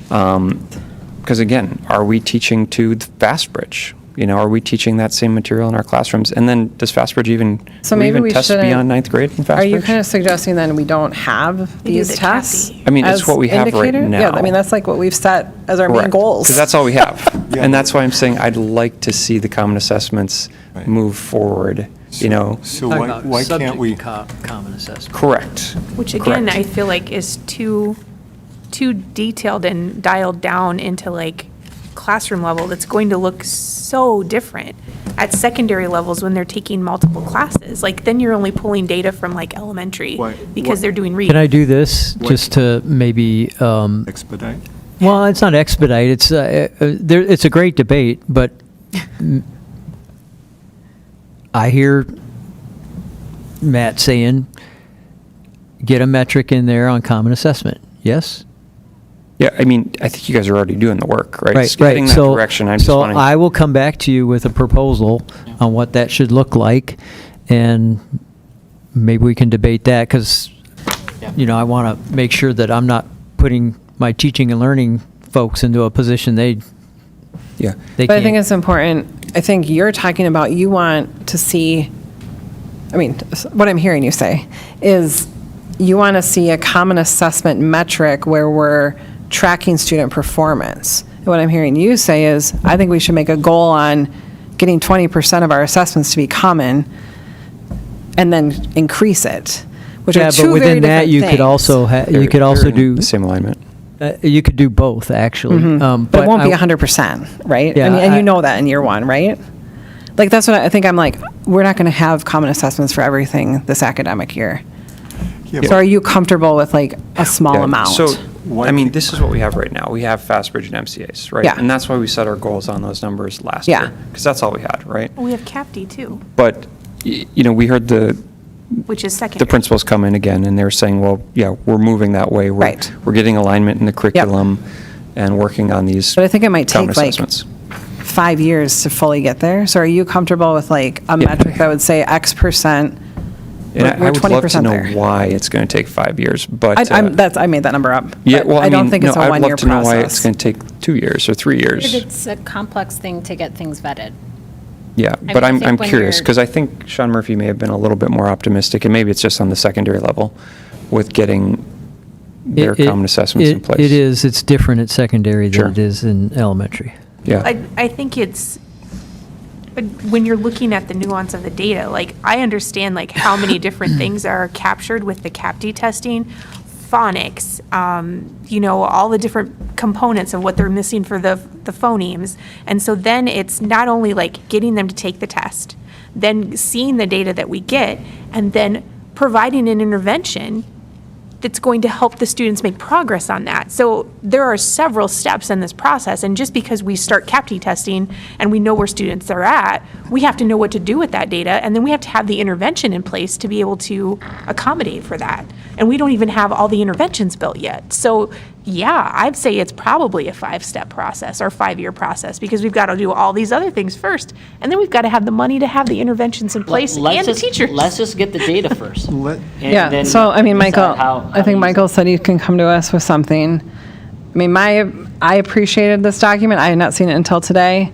Because again, are we teaching to the FastBridge? Are we teaching that same material in our classrooms? And then does FastBridge even, So do maybe we test shouldn't- beyond ninth grade in FastBridge? Are you kind of suggesting then we don't have We do these the tests? CAPI. I mean, it's as what we have right indicator? now. Yeah, I mean, that's like what we've set as our main goals. Because that's all we have. And that's why I'm saying I'd like to see the common assessments Right. move forward, So why can't we? Common assessment. Correct. Which again, Correct. I feel like is too detailed and dialed down into like classroom level. That's going to look so different at secondary levels when they're taking multiple classes. Like then you're only pulling data from like elementary because they're doing reading. Can I do this just to maybe, Expedite? well, it's not expedite, it's a great debate, but I hear Matt saying, get a metric in there on common assessment, yes? Yeah, I mean, I think you guys are already doing the work, right? Right, It's getting right. that So, direction. I'm just so wanting. I will come back to you with a proposal on what that should look like, and maybe we can debate that, because, I want to make sure that I'm not putting my teaching and learning folks into a position they Yeah. But I think it's important, I think you're talking about, you want to see, what I'm hearing you say is you want to see a common assessment metric where we're tracking student performance. And what I'm hearing you say is, I think we should make a goal on getting 20% of our assessments to be common and then increase it, which are two but within very that, different you could things. also, you could They're also in do, the same alignment. you could do both, actually. But it won't be I- 100%, right? Yeah, And I- you know that in year one, right? Like, that's what I think, I'm like, we're not going to have common assessments for everything this academic year. Yeah, So are you comfortable with like a small Yeah, amount? So, I mean, this is what we have right now. We have FastBridge and MCAs, right? Yeah. And that's why we set our goals on those numbers last Yeah. year. Because that's all we had, right? We have CAPD too, But, we heard the which is secondary. the principals come in again, and they're saying, well, yeah, we're moving that way. Right. We're getting alignment in the curriculum and working on these But I think it might common take like assessments. 5 years to fully get there. So are you comfortable with like a metric that would say X percent? And I We're would love to 20% know there. why it's going to take 5 years, but. I made that number up. Yeah, but well, I don't mean, think it's no, a I'd one-year love to know why it's process. going to take 2 years or 3 But years. it's a complex thing to get things vetted. Yeah, I but mean, I I'm think when curious, you're- because I think Sean Murphy may have been a little bit more optimistic, and maybe it's just on the secondary level with getting their common assessments in place. It is, it's different at secondary Sure. than it is in elementary. Yeah. I think it's, when you're looking at the nuance of the data, like, I understand, like, how many different things are captured with the CAPD testing, phonics, all the different components of what they're missing for the phonemes. And so then it's not only, like, getting them to take the test, then seeing the data that we get, and then providing an intervention that's going to help the students make progress on that. So there are several steps in this process, and just because we start CAPT testing and we know where students are at, we have to know what to do with that data, and then we have to have the intervention in place to be able to accommodate for that. And we don't even have all the interventions built yet. So yeah, I'd say it's probably a 5-step process or 5-year process, because we've got to do all these other things first, and then we've got to have the money to have the interventions in place and the teachers. Let's just get the data first. Yeah, so, I mean, Michael, I think Michael said he can come to us with something. I mean, I appreciated this document. I had not seen it until today.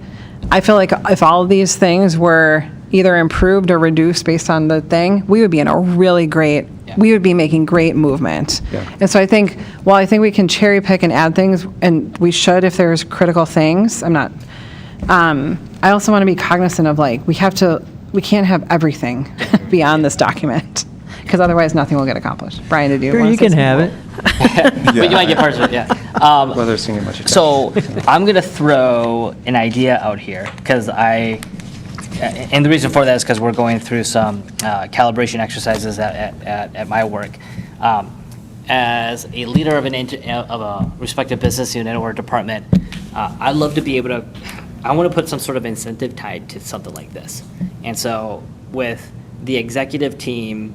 I feel like if all of these things were either improved or reduced based on the thing, we would be in a really great, we would be making great movement. And so I think, while I think we can cherry pick and add things, and we should if there's critical things, I'm not, I also want to be cognizant of, like, we can't have everything beyond this document, because otherwise nothing will get accomplished. Brian, did you Sure, want you to say can have something? it. But you might get parts of it, yeah. Well, they're singing a bunch of So I'm going to throw an idea out here, because and the reason for that is because we're going through some calibration exercises at my work. As a leader of a respective business unit or department, I'd love to be able to, I want to put some sort of incentive tied to something like this. And so with the executive team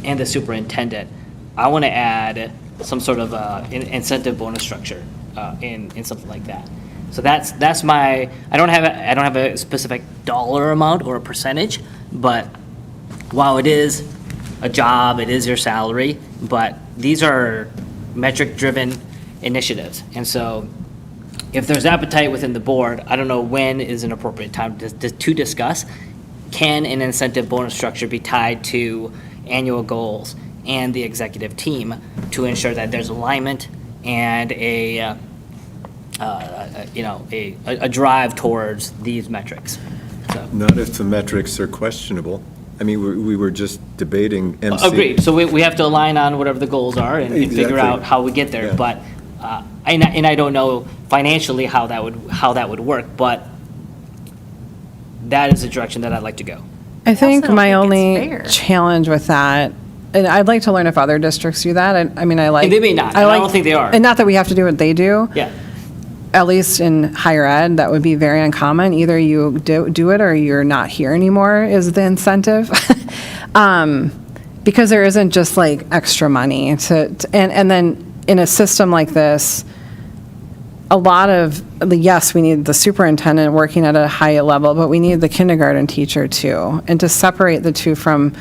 and the superintendent, I want to add some sort of incentive bonus structure in something like that. So that's my, I don't have a specific dollar amount or a percentage, but while it is a job, it is your salary, but these are metric-driven initiatives. And so if there's appetite within the board, I don't know when is an appropriate time to discuss, can an incentive bonus structure be tied to annual goals and the executive team to ensure that there's alignment and a drive towards these metrics. So. Not if the metrics are questionable. I mean, we were just debating MC. Agreed. So we have to align on whatever the goals are and figure Exactly. out how we get there. Yeah. But and I don't know financially how that would work, but that is the direction that I'd like to go. I think don't my think only it's fair. challenge with that, and I'd like to learn if other districts do that. I mean, I like. And they may not, and I don't think they are. And not that we have to do what they do. Yeah. At least in higher ed, that would be very uncommon. Either you do it or you're not here anymore is the incentive. Because there isn't just like extra money and then in a system like this, a lot of yes, we need the superintendent working at a high level, but we need the kindergarten teacher too. And to separate the two from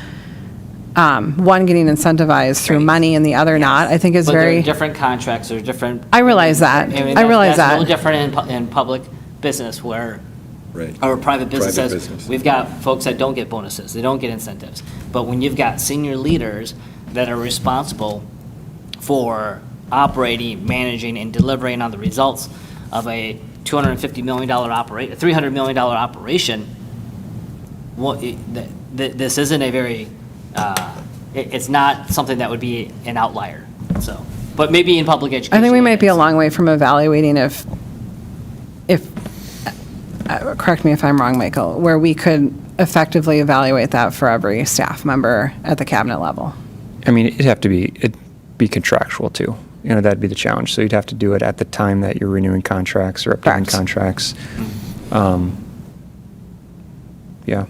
one getting incentivized through money and the other not, I think is But very. they're different contracts, or different. I realize that. mean, I realize that's that. a little different in public business where, Right. or private business Private says, business. we've got folks that don't get bonuses, they don't get incentives. But when you've got senior leaders that are responsible for operating, managing, and delivering on the results of a $250 million operate, a $300 million operation, well, this isn't a very, it's not something that would be an outlier, so. But maybe in public education. I think we might be it a is. long way from evaluating if correct me if I'm wrong, Michael, where we could effectively evaluate that for every staff member at the cabinet level. I mean, it'd be contractual too. You know, that'd be the challenge. So you'd have to do it at the time that you're renewing contracts or updating Correct. contracts. Yeah.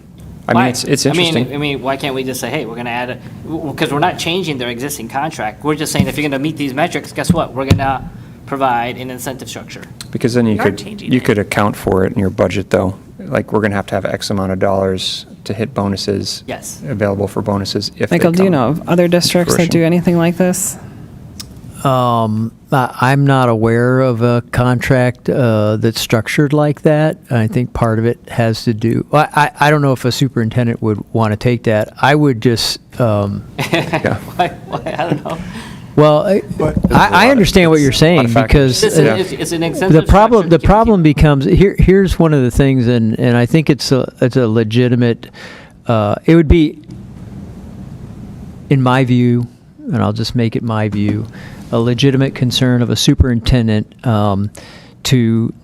I mean, it's interesting. I mean, why can't we just say, hey, we're going to add, because we're not changing their existing contract. We're just saying, if you're going to meet these metrics, guess what? We're going to provide an incentive structure. Because then you are could, changing you it. could account for it in your budget though. Like, we're going to have X amount of dollars to hit bonuses. Yes. Available for bonuses if they Michael, do you come know of other districts that fruition. do anything like this? I'm not aware of a contract that's structured like that. I think part of it has to do, I don't know if a superintendent would want to take that. I would just, Why, I don't know. well, I understand what you're saying because It's an incentive the problem structure. becomes here's one of the things, and I think it's a legitimate. It would be, in my view, and I'll just make it my view, a legitimate concern of a superintendent to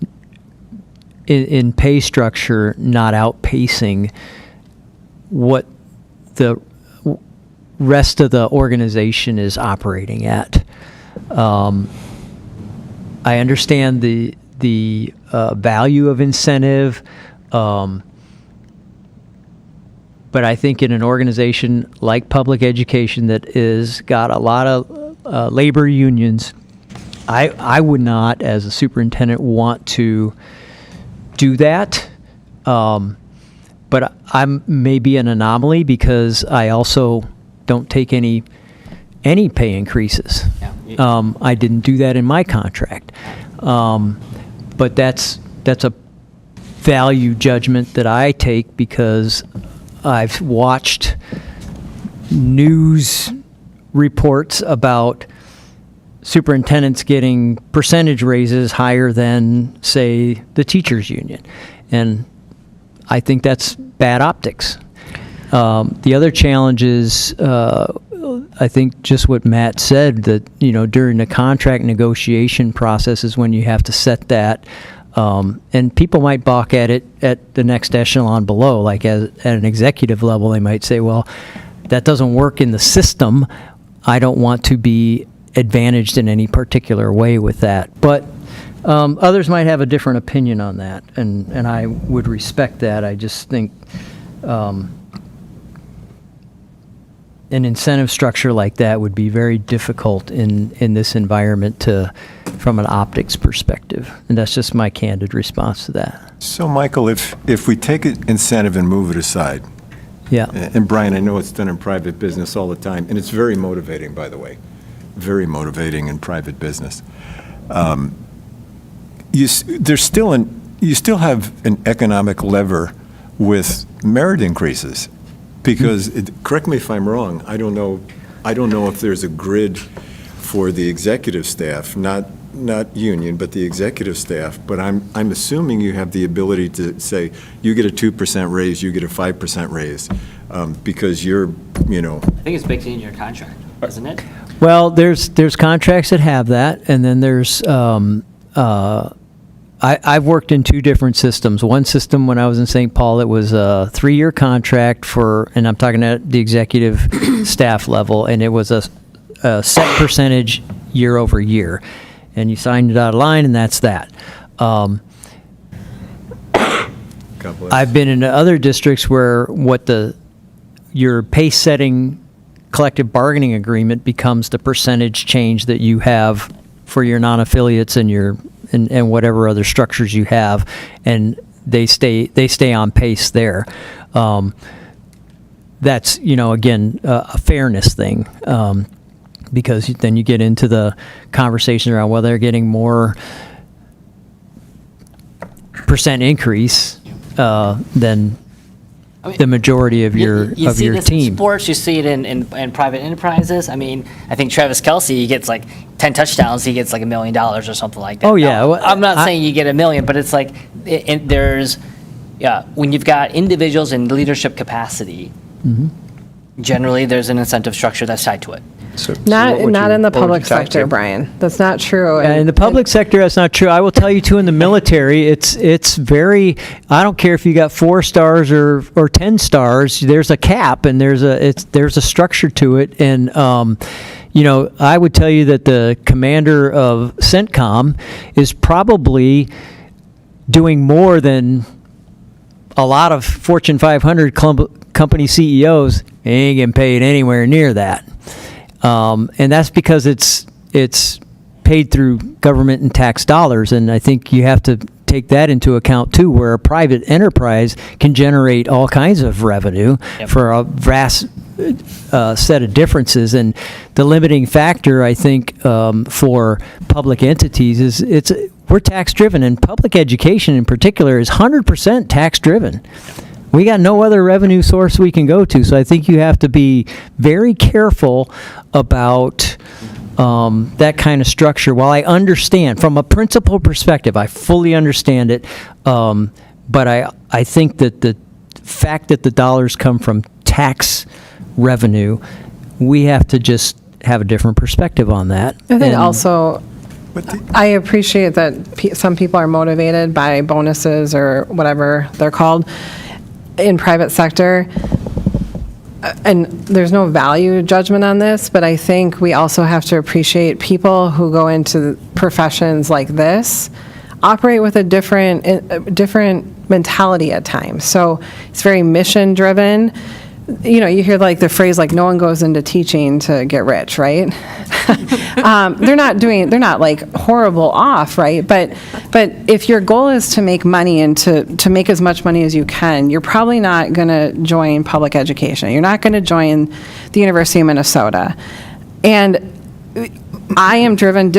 in pay structure not outpacing what the rest of the organization is operating at. I understand the value of incentive, but I think in an organization like public education that is got a lot of labor unions, I would not, as a superintendent, want to do that. But I'm maybe an anomaly because I also don't take any pay increases. I didn't do that in my contract. But that's a value judgment that I take because I've watched news reports about superintendents getting percentage raises higher than, say, the teachers union. And I think that's bad optics. The other challenge is, I think just what Matt said, that, during the contract negotiation process is when you have to set that. And people might balk at it at the next echelon below, like at an executive level, they might say, well, that doesn't work in the system. I don't want to be advantaged in any particular way with that. But others might have a different opinion on that, and I would respect that. I just think an incentive structure like that would be very difficult in this environment from an optics perspective. And that's just my candid response to that. So, Michael, if we take an incentive and move it aside, yeah. And Brian, I know it's done in private business all the time, and it's very motivating, by the way, very motivating in private business. You still have an economic lever with merit increases, because correct me if I'm wrong. I don't know if there's a grid for the executive staff, not union, but the executive staff. But I'm assuming you have the ability to say you get a 2% raise, you get a 5% raise, because you're. I think it's baked in your contract, isn't it? Well, there's contracts that have that, and then there's I've worked in two different systems. One system when I was in St. Paul, it was a 3-year contract and I'm talking at the executive staff level, and it was a set percentage year over year, and you signed it out of line, and that's that. I've been in other districts where your pay setting collective bargaining agreement becomes the percentage change that you have for your non-affiliates and whatever other structures you have, and they stay on pace there. That's again a fairness thing, because then you get into the conversation around whether they're getting more percent increase than the majority of your You see your this team. in sports, you see it in private enterprises. I mean, I think Travis Kelce, he gets like 10 touchdowns, he gets like $1 million or something like that. Oh, yeah. Now, Well, I'm not saying you get $1 million, but it's like when you've got individuals in leadership capacity, generally there's an incentive structure that's tied to it. Not in the public sector, Brian. That's not true. Yeah, in the public sector, that's not true. I will tell you, too, in the military, it's very, I don't care if you got 4 stars or 10 stars, there's a cap, and there's a structure to it. And, I would tell you that the commander of CENTCOM is probably doing more than a lot of Fortune 500 company CEOs. They ain't getting paid anywhere near that. And that's because it's paid through government and tax dollars, and I think you have to take that into account too, where a private enterprise can generate all kinds of revenue for a vast set of differences. And the limiting factor, I think, for public entities is we're tax driven, and public education in particular is 100% tax driven. We got no other revenue source we can go to, so I think you have to be very careful about that kind of structure. While I understand, from a principal perspective, I fully understand it, but I think that the fact that the dollars come from tax revenue, we have to just have a different perspective on that. I think also, I appreciate that some people are motivated by bonuses or whatever they're called in private sector. and there's no value judgment on this, but I think we also have to appreciate people who go into professions like this operate with a different mentality at times. So it's very mission driven. You know, you hear like the phrase like no one goes into teaching to get rich, right? They're not like horrible off, right? But if your goal is to make money and to make as much money as you can, you're probably not going to join public education. You're not going to join the University of Minnesota. And I am driven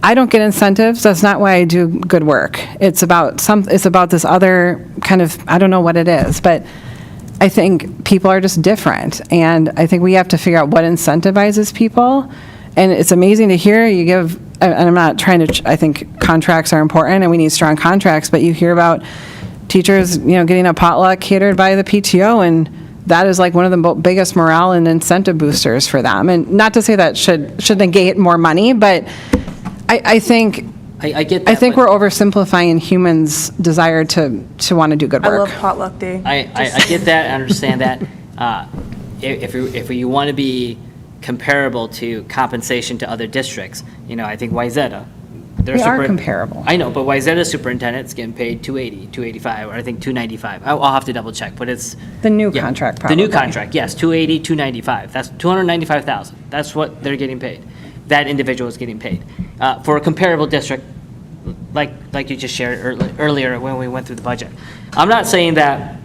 I don't get incentives. That's not why I do good work. It's about this other kind of, I don't know what it is, but I think people are just different, and I think we have to figure out what incentivizes people. And it's amazing to hear you give, and I'm not trying to, I think contracts are important and we need strong contracts, but you hear about teachers, getting a potluck catered by the PTO, and that is like one of the biggest morale and incentive boosters for them. And not to say that should negate more money, but I think I get that. I think we're oversimplifying humans' desire to want to do good I work. love potluck day. I get that, I understand that. If you want to be comparable to compensation to other districts, I think Wayzata. We are comparable. I know, but Wayzata's superintendent's getting paid $280, $285, or I think $295. I'll have to double check, but it's The new contract, probably. the new contract. Yes, $280, $295. That's $295,000. That's what they're getting paid. That individual is getting paid for a comparable district, like you just shared earlier when we went through the budget. I'm not saying that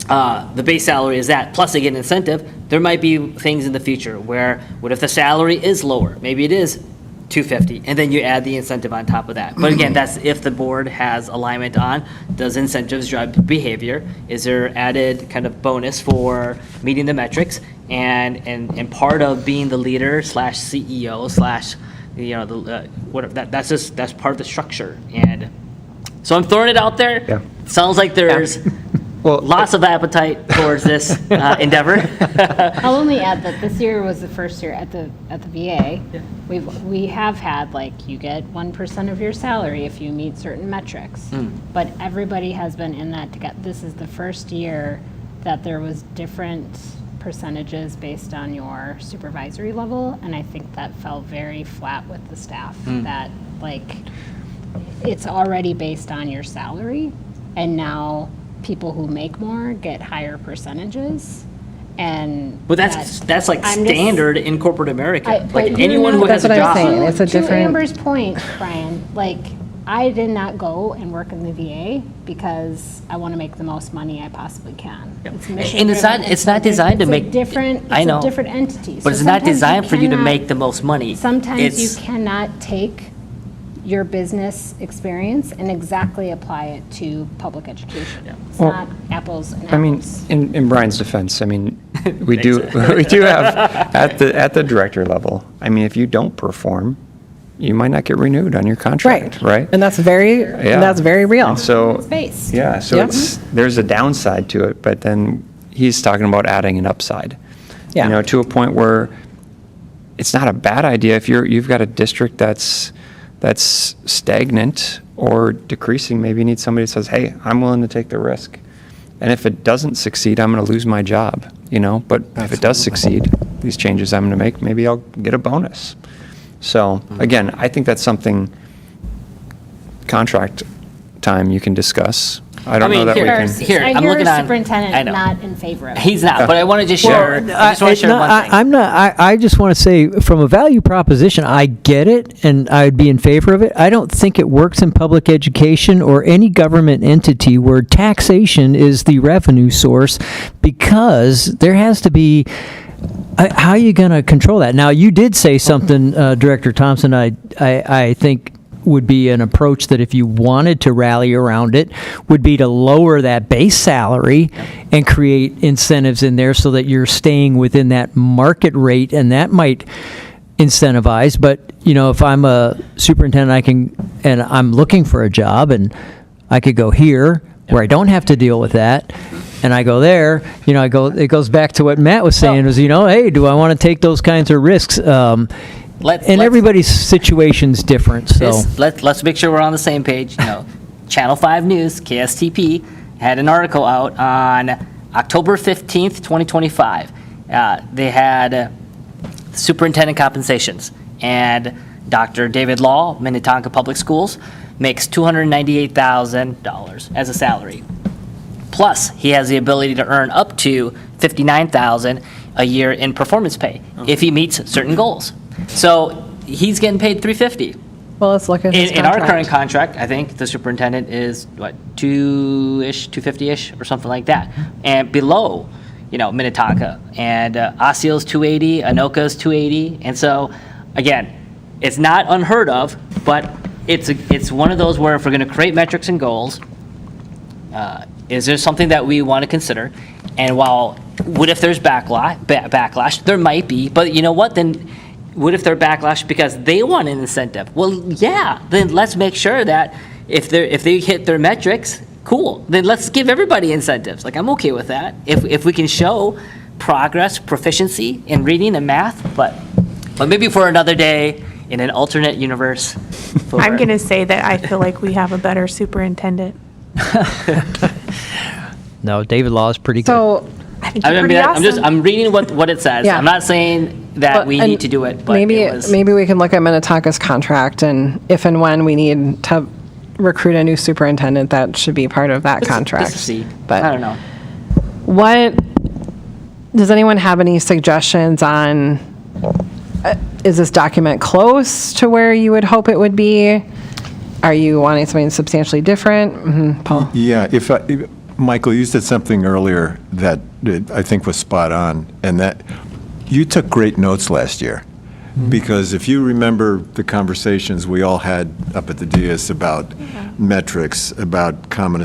the base salary is that, plus they get an incentive. There might be things in the future where, what if the salary is lower? Maybe it is $250, and then you add the incentive on top of that. But again, that's if the board has alignment on, does incentives drive behavior? Is there added kind of bonus for meeting the metrics? And part of being the leader / CEO / that's part of the structure. And so I'm throwing it out there. Yeah. Sounds like there's lots of appetite towards this endeavor. I'll only add that this year was the first year at the VA. Yeah. We have had, you get 1% of your salary if you meet certain metrics. But everybody has been in that together. This is the first year that there was different percentages based on your supervisory level, and I think that fell very flat with the staff. That it's already based on your salary, and now people who make more get higher percentages. But that's like standard in corporate America. Anyone who That's has a what I'm job. saying. It's a To different. Amber's point, Brian, I did not go and work in the VA because I want to make the most money I possibly can. It's mission And it's not designed to make. I know. It's a different entity. But So it's not sometimes designed for you to cannot- make the most money. Sometimes It's- you cannot take your business experience and exactly apply it to public education. It's Well, not apples and apples. I mean, in Brian's defense, we do have at the director level. If you don't perform, you might not get renewed on your contract, right? And that's very real. And so, It's based. yeah, so Yep. there's a downside to it, but then he's talking about adding an upside. Yeah. To a point where it's not a bad idea if you've got a district that's stagnant or decreasing. Maybe you need somebody that says, hey, I'm willing to take the risk. And if it doesn't succeed, I'm going to lose my job, But if it does succeed, these changes I'm going to make, maybe I'll get a bonus. So again, I think that's something contract time you can discuss. I don't know that we can. Here, I I'm hear looking on. superintendent I know. not in favor of it. He's not, but I want to just share. I just want to share one thing. I'm not. I just want to say, from a value proposition, I get it, and I'd be in favor of it. I don't think it works in public education or any government entity where taxation is the revenue source, because there has to be. How are you going to control that? Now, you did say something, Director Thompson. I think would be an approach that, if you wanted to rally around it, would be to lower that base salary and create incentives in there so that you're staying within that market rate, and that might incentivize. But if I'm a superintendent, and I'm looking for a job, and I could go here where I don't have to deal with that, and I go there, it goes back to what Matt was saying, hey, do I want to take those kinds of risks? Everybody's situation's different, so. Let's make sure we're on the same page. Channel 5 News, KSTP, had an article out on October 15th, 2025, they had superintendent compensations, and Dr. David Law, Minnetonka Public Schools, makes $298,000 as a salary. Plus, he has the ability to earn up to $59,000 a year in performance pay if he meets certain goals. So he's getting paid $350,000. Well, let's look at his In our current contract. contract, I think the superintendent is, what, 2-ish, 250-ish, or something like that, and below, Minnetonka. And Osceola's 280, Anoka's 280, and so, again, it's not unheard of, but it's one of those where if we're going to create metrics and goals, is there something that we want to consider? And what if there's backlash? There might be, but you know what? Then what if they're backlash because they want an incentive? Well, yeah, then let's make sure that if they hit their metrics, cool. Then let's give everybody incentives. Like, I'm okay with that. If we can show progress, proficiency in reading and math, but maybe for another day in an alternate universe. I'm going to say that I feel like we have a better superintendent. No, David Law is pretty good. So, I think you're pretty awesome. I'm reading what it says. Yeah. I'm not saying that But- we and need to do it, but maybe it was. maybe we can look at Minnetonka's contract, and if and when we need to recruit a new superintendent, that should be part of that contract. Just to see. But I don't know. what does anyone have any suggestions on? Is this document close to where you would hope it would be? Are you wanting something substantially different? Paul? Yeah, Michael, you said something earlier that I think was spot on, and that you took great notes last year. Because if you remember the conversations we all had up at the dais about metrics, about common,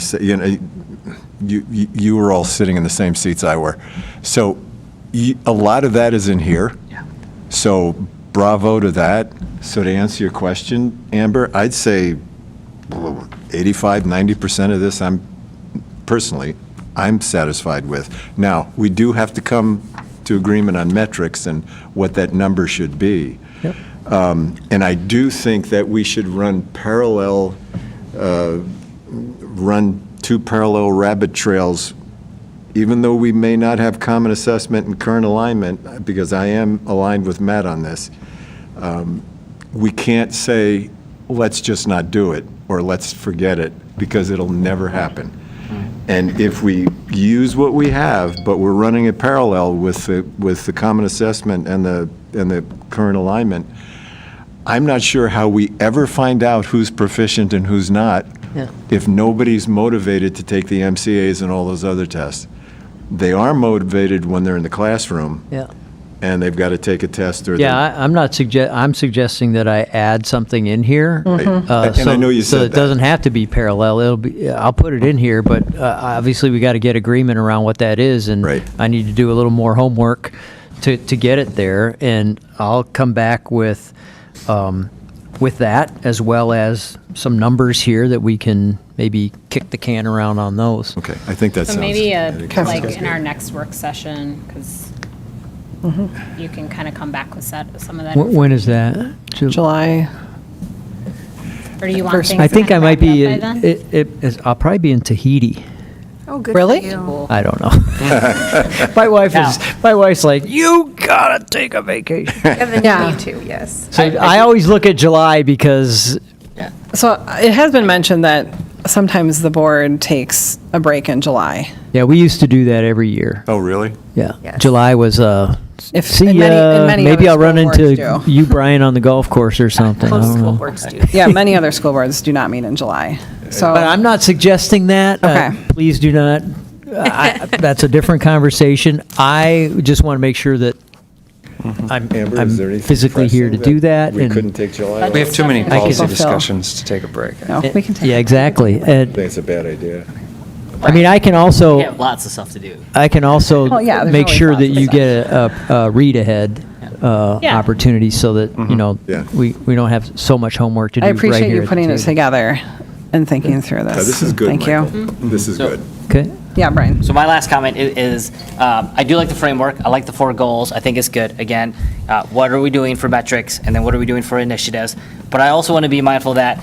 you were all sitting in the same seats I were. So a lot of that is in here. Yeah. So bravo to that. So to answer your question, Amber, I'd say 85, 90% of this I'm satisfied with. Now, we do have to come to agreement on metrics and what that number should be. Yep. And I do think that we should run two parallel rabbit trails, even though we may not have common assessment and current alignment, because I am aligned with Matt on this. We can't say, let's just not do it, or let's forget it, because it'll never happen. And if we use what we have, but we're running it parallel with the common assessment and the current alignment, I'm not sure how we ever find out who's proficient and who's not if nobody's motivated to take the MCAs and all those other tests. They are motivated when they're in the classroom. Yeah. And they've got to take a test or I'm suggesting that I add something in here. And I know you So said it doesn't have to be parallel. I'll put it in here, but obviously we got to get agreement around what that is, and I need to do a little more homework to get it there, and I'll come back with that, as well as some numbers here that we can maybe kick the can around on those. Okay, I think that So sounds. maybe I think that sounds like in good. our next work session, because you can kind of come back with some of that. When is that? July. Or do you want things I think I kind of might be wrapped up by then? I'll probably be in Tahiti. Oh, good Really? for you. I don't know. My wife's like, you gotta take a vacation. Yeah, then Yeah. you need to, yes. So I always look at July because So it has been mentioned that sometimes the board takes a break in July. yeah, we used to do that every year. Oh, really? Yeah, Yes. July was If see and many- and ya. many Maybe other I'll run school boards into do. you, Brian, on the golf course or something. I Most don't school know. boards do. Yeah, many other school boards do not meet in July. So But I'm not suggesting that. Okay. Please do not. That's a different conversation. I just want to make sure that I'm Amber, is there anything physically here to pressing do that. We and- couldn't take July. We have too many I can policy fulfill. discussions to take a break. no, we can take. Yeah, exactly. I think it's a bad idea. I mean, I can also. We have lots of stuff to do. I can also Well, yeah, there's make always sure lots that of you stuff. get a read ahead Yeah. opportunity so that, Yeah. we don't have so much homework to do I right appreciate here you at the putting it table. together and thinking through this. Now, this is good, Thank Michael. you. This is good. Okay. Yeah, Brian. So my last comment is, I do like the framework. I like the 4 goals. I think it's good. Again, what are we doing for metrics, and then what are we doing for initiatives? But I also want to be mindful that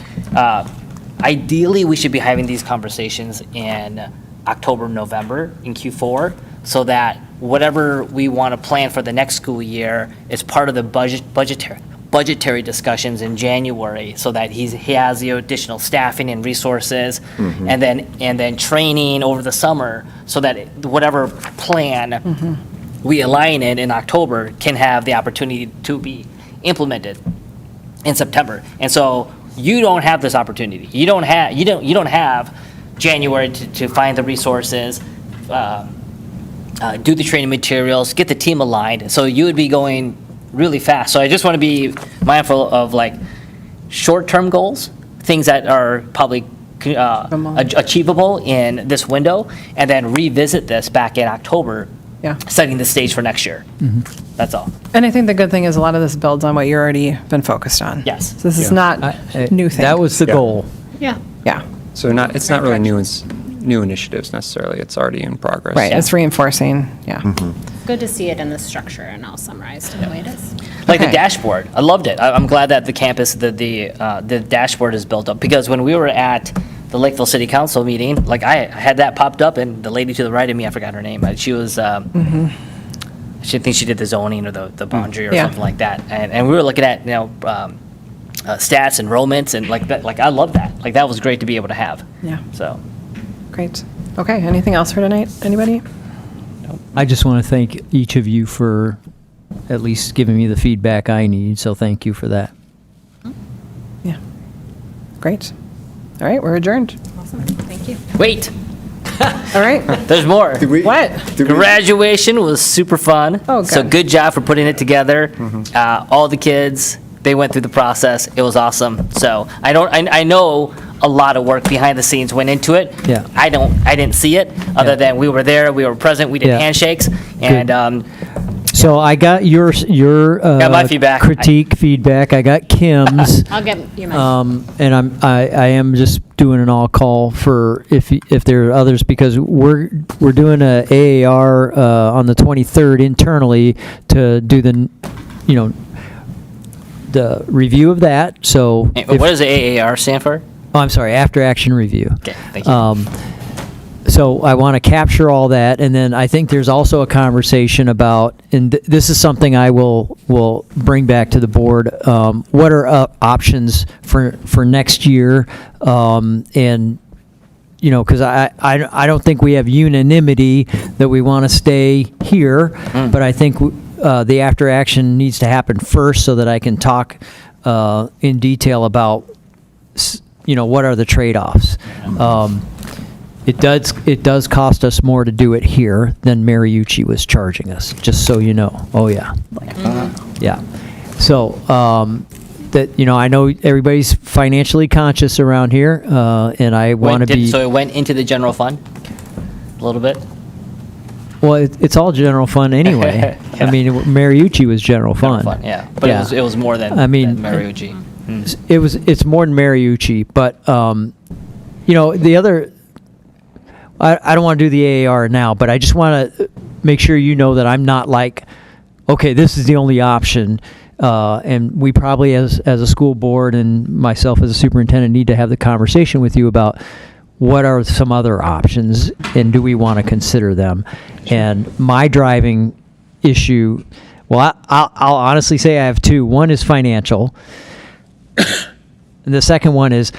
ideally we should be having these conversations in October, November in Q4, so that whatever we want to plan for the next school year is part of the budgetary discussions in January, so that he has the additional staffing and resources, and then training over the summer, so that whatever plan we align it in October can have the opportunity to be implemented in September. And so you don't have this opportunity. You don't have January to find the resources, do the training materials, get the team aligned. So you would be going really fast. So I just want to be mindful of like short-term goals, things that are probably achievable in this window, and then revisit this back in October, setting the stage for next year. That's all. And I think the good thing is a lot of this builds on what you've already been focused on. Yes. So this is not new thing. That was the goal. Yeah. Yeah, So it's not really new initiatives necessarily, it's already in progress. right. It's reinforcing, yeah. Good to see it in the structure and all summarized in the way it is. Like the Okay. dashboard, I loved it. I'm glad that the campus, the dashboard is built up, because when we were at the Lakeville City Council meeting, like I had that popped up, and the lady to the right of me, I forgot her name, but she was, I think she did the zoning or the boundary or Yeah. something like that. And we were looking at, stats, enrollments, and like that, like I love that. Like that was great to be able to have. Yeah, So, great. Okay, anything else for tonight? Anybody? I just want to thank each of you for at least giving me the feedback I need, so thank you for that. Yeah. Great. All right, we're adjourned. Awesome. Thank you. wait, All right. there's more. What? Graduation was super fun. Oh, So good. good job for putting it together. All the kids, they went through the process. It was awesome. So I know a lot of work behind the scenes went into it. Yeah. I didn't see it, other Yeah. than we were there, we were present, we did Yeah. handshakes, and So I got your Got my feedback. feedback. I got Kim's. I'll get you mine. And I am just doing an all call for if there are others, because we're doing a AAR on the 23rd internally to do the review of that. So what does the AAR stand for? Oh, I'm sorry, after action review. Okay, thank you. So I want to capture all that, and then I think there's also a conversation about, and this is something I will bring back to the board. What are options for next year? And because I don't think we have unanimity that we want to stay here, but I think the after action needs to happen first, so that I can talk in detail about what are the trade-offs. It does cost us more to do it here than Mariucci was charging us, just so you know. Oh, yeah. Yeah. So, I know everybody's financially conscious around here, and I want to be... So it went into the general fund a little bit? Well, it's all general fund anyway. Yeah. I mean, Mariucci was general fund. Yeah, but Yeah. it was more than, I mean, than Mariucci. It's more than Mariucci, but the other, I don't want to do the AAR now, but I just want to make sure you know that I'm not like, okay, this is the only option, and we probably as a school board and myself as a superintendent need to have the conversation with you about what are some other options and do we want to consider them. And my driving issue, well, I'll honestly say I have two. One is financial. And the second one is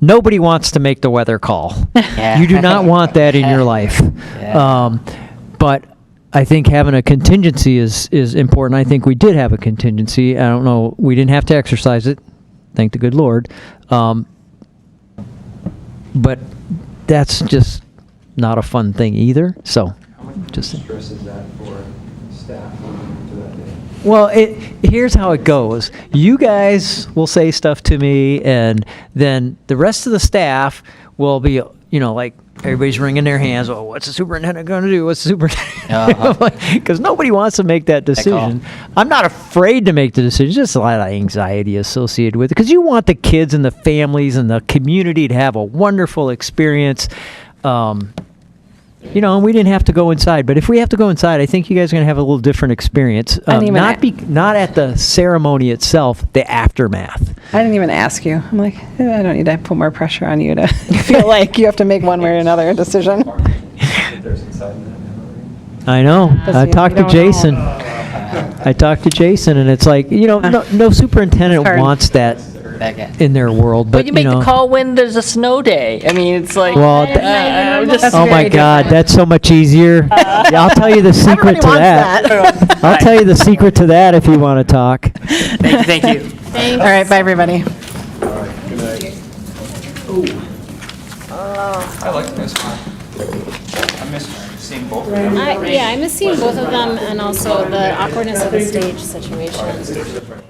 nobody wants to make the weather call. You do not want that in your life. Yeah. But I think having a contingency is important. I think we did have a contingency. I don't know. We didn't have to exercise it. Thank the good Lord. But that's just not a fun thing either. So just Stress is that for staff to that day? well, here's how it goes. You guys will say stuff to me, and then the rest of the staff will be, like everybody's wringing their hands. Oh, what's the superintendent going to do? What's the superintendent? Because nobody wants to make that decision. I'm not afraid to make the decision. Just a lot of anxiety associated with it, because you want the kids and the families and the community to have a wonderful experience. You know, and we didn't have to go inside, but if we have to go inside, I think you guys are going to have a little different experience. didn't even Not at the ceremony itself, the aftermath. I didn't even ask you. I'm like, I don't need to put more pressure on you to feel like you have to make one way or another decision. I know. I you talked to don't know. Jason. I talked to Jason, and it's like, you know, no superintendent It's hard. wants that in their world, but you make know. the call when there's a snow day. I mean, it's like. Well, I'm just- oh my God, that's so much easier. Yeah, I'll tell you the secret to that. I'll tell you the secret to that if you want to talk. Thank you. All right, bye, everybody. I like this one. I miss seeing both of them. Yeah, I miss seeing both of them and also the awkwardness of the stage situation.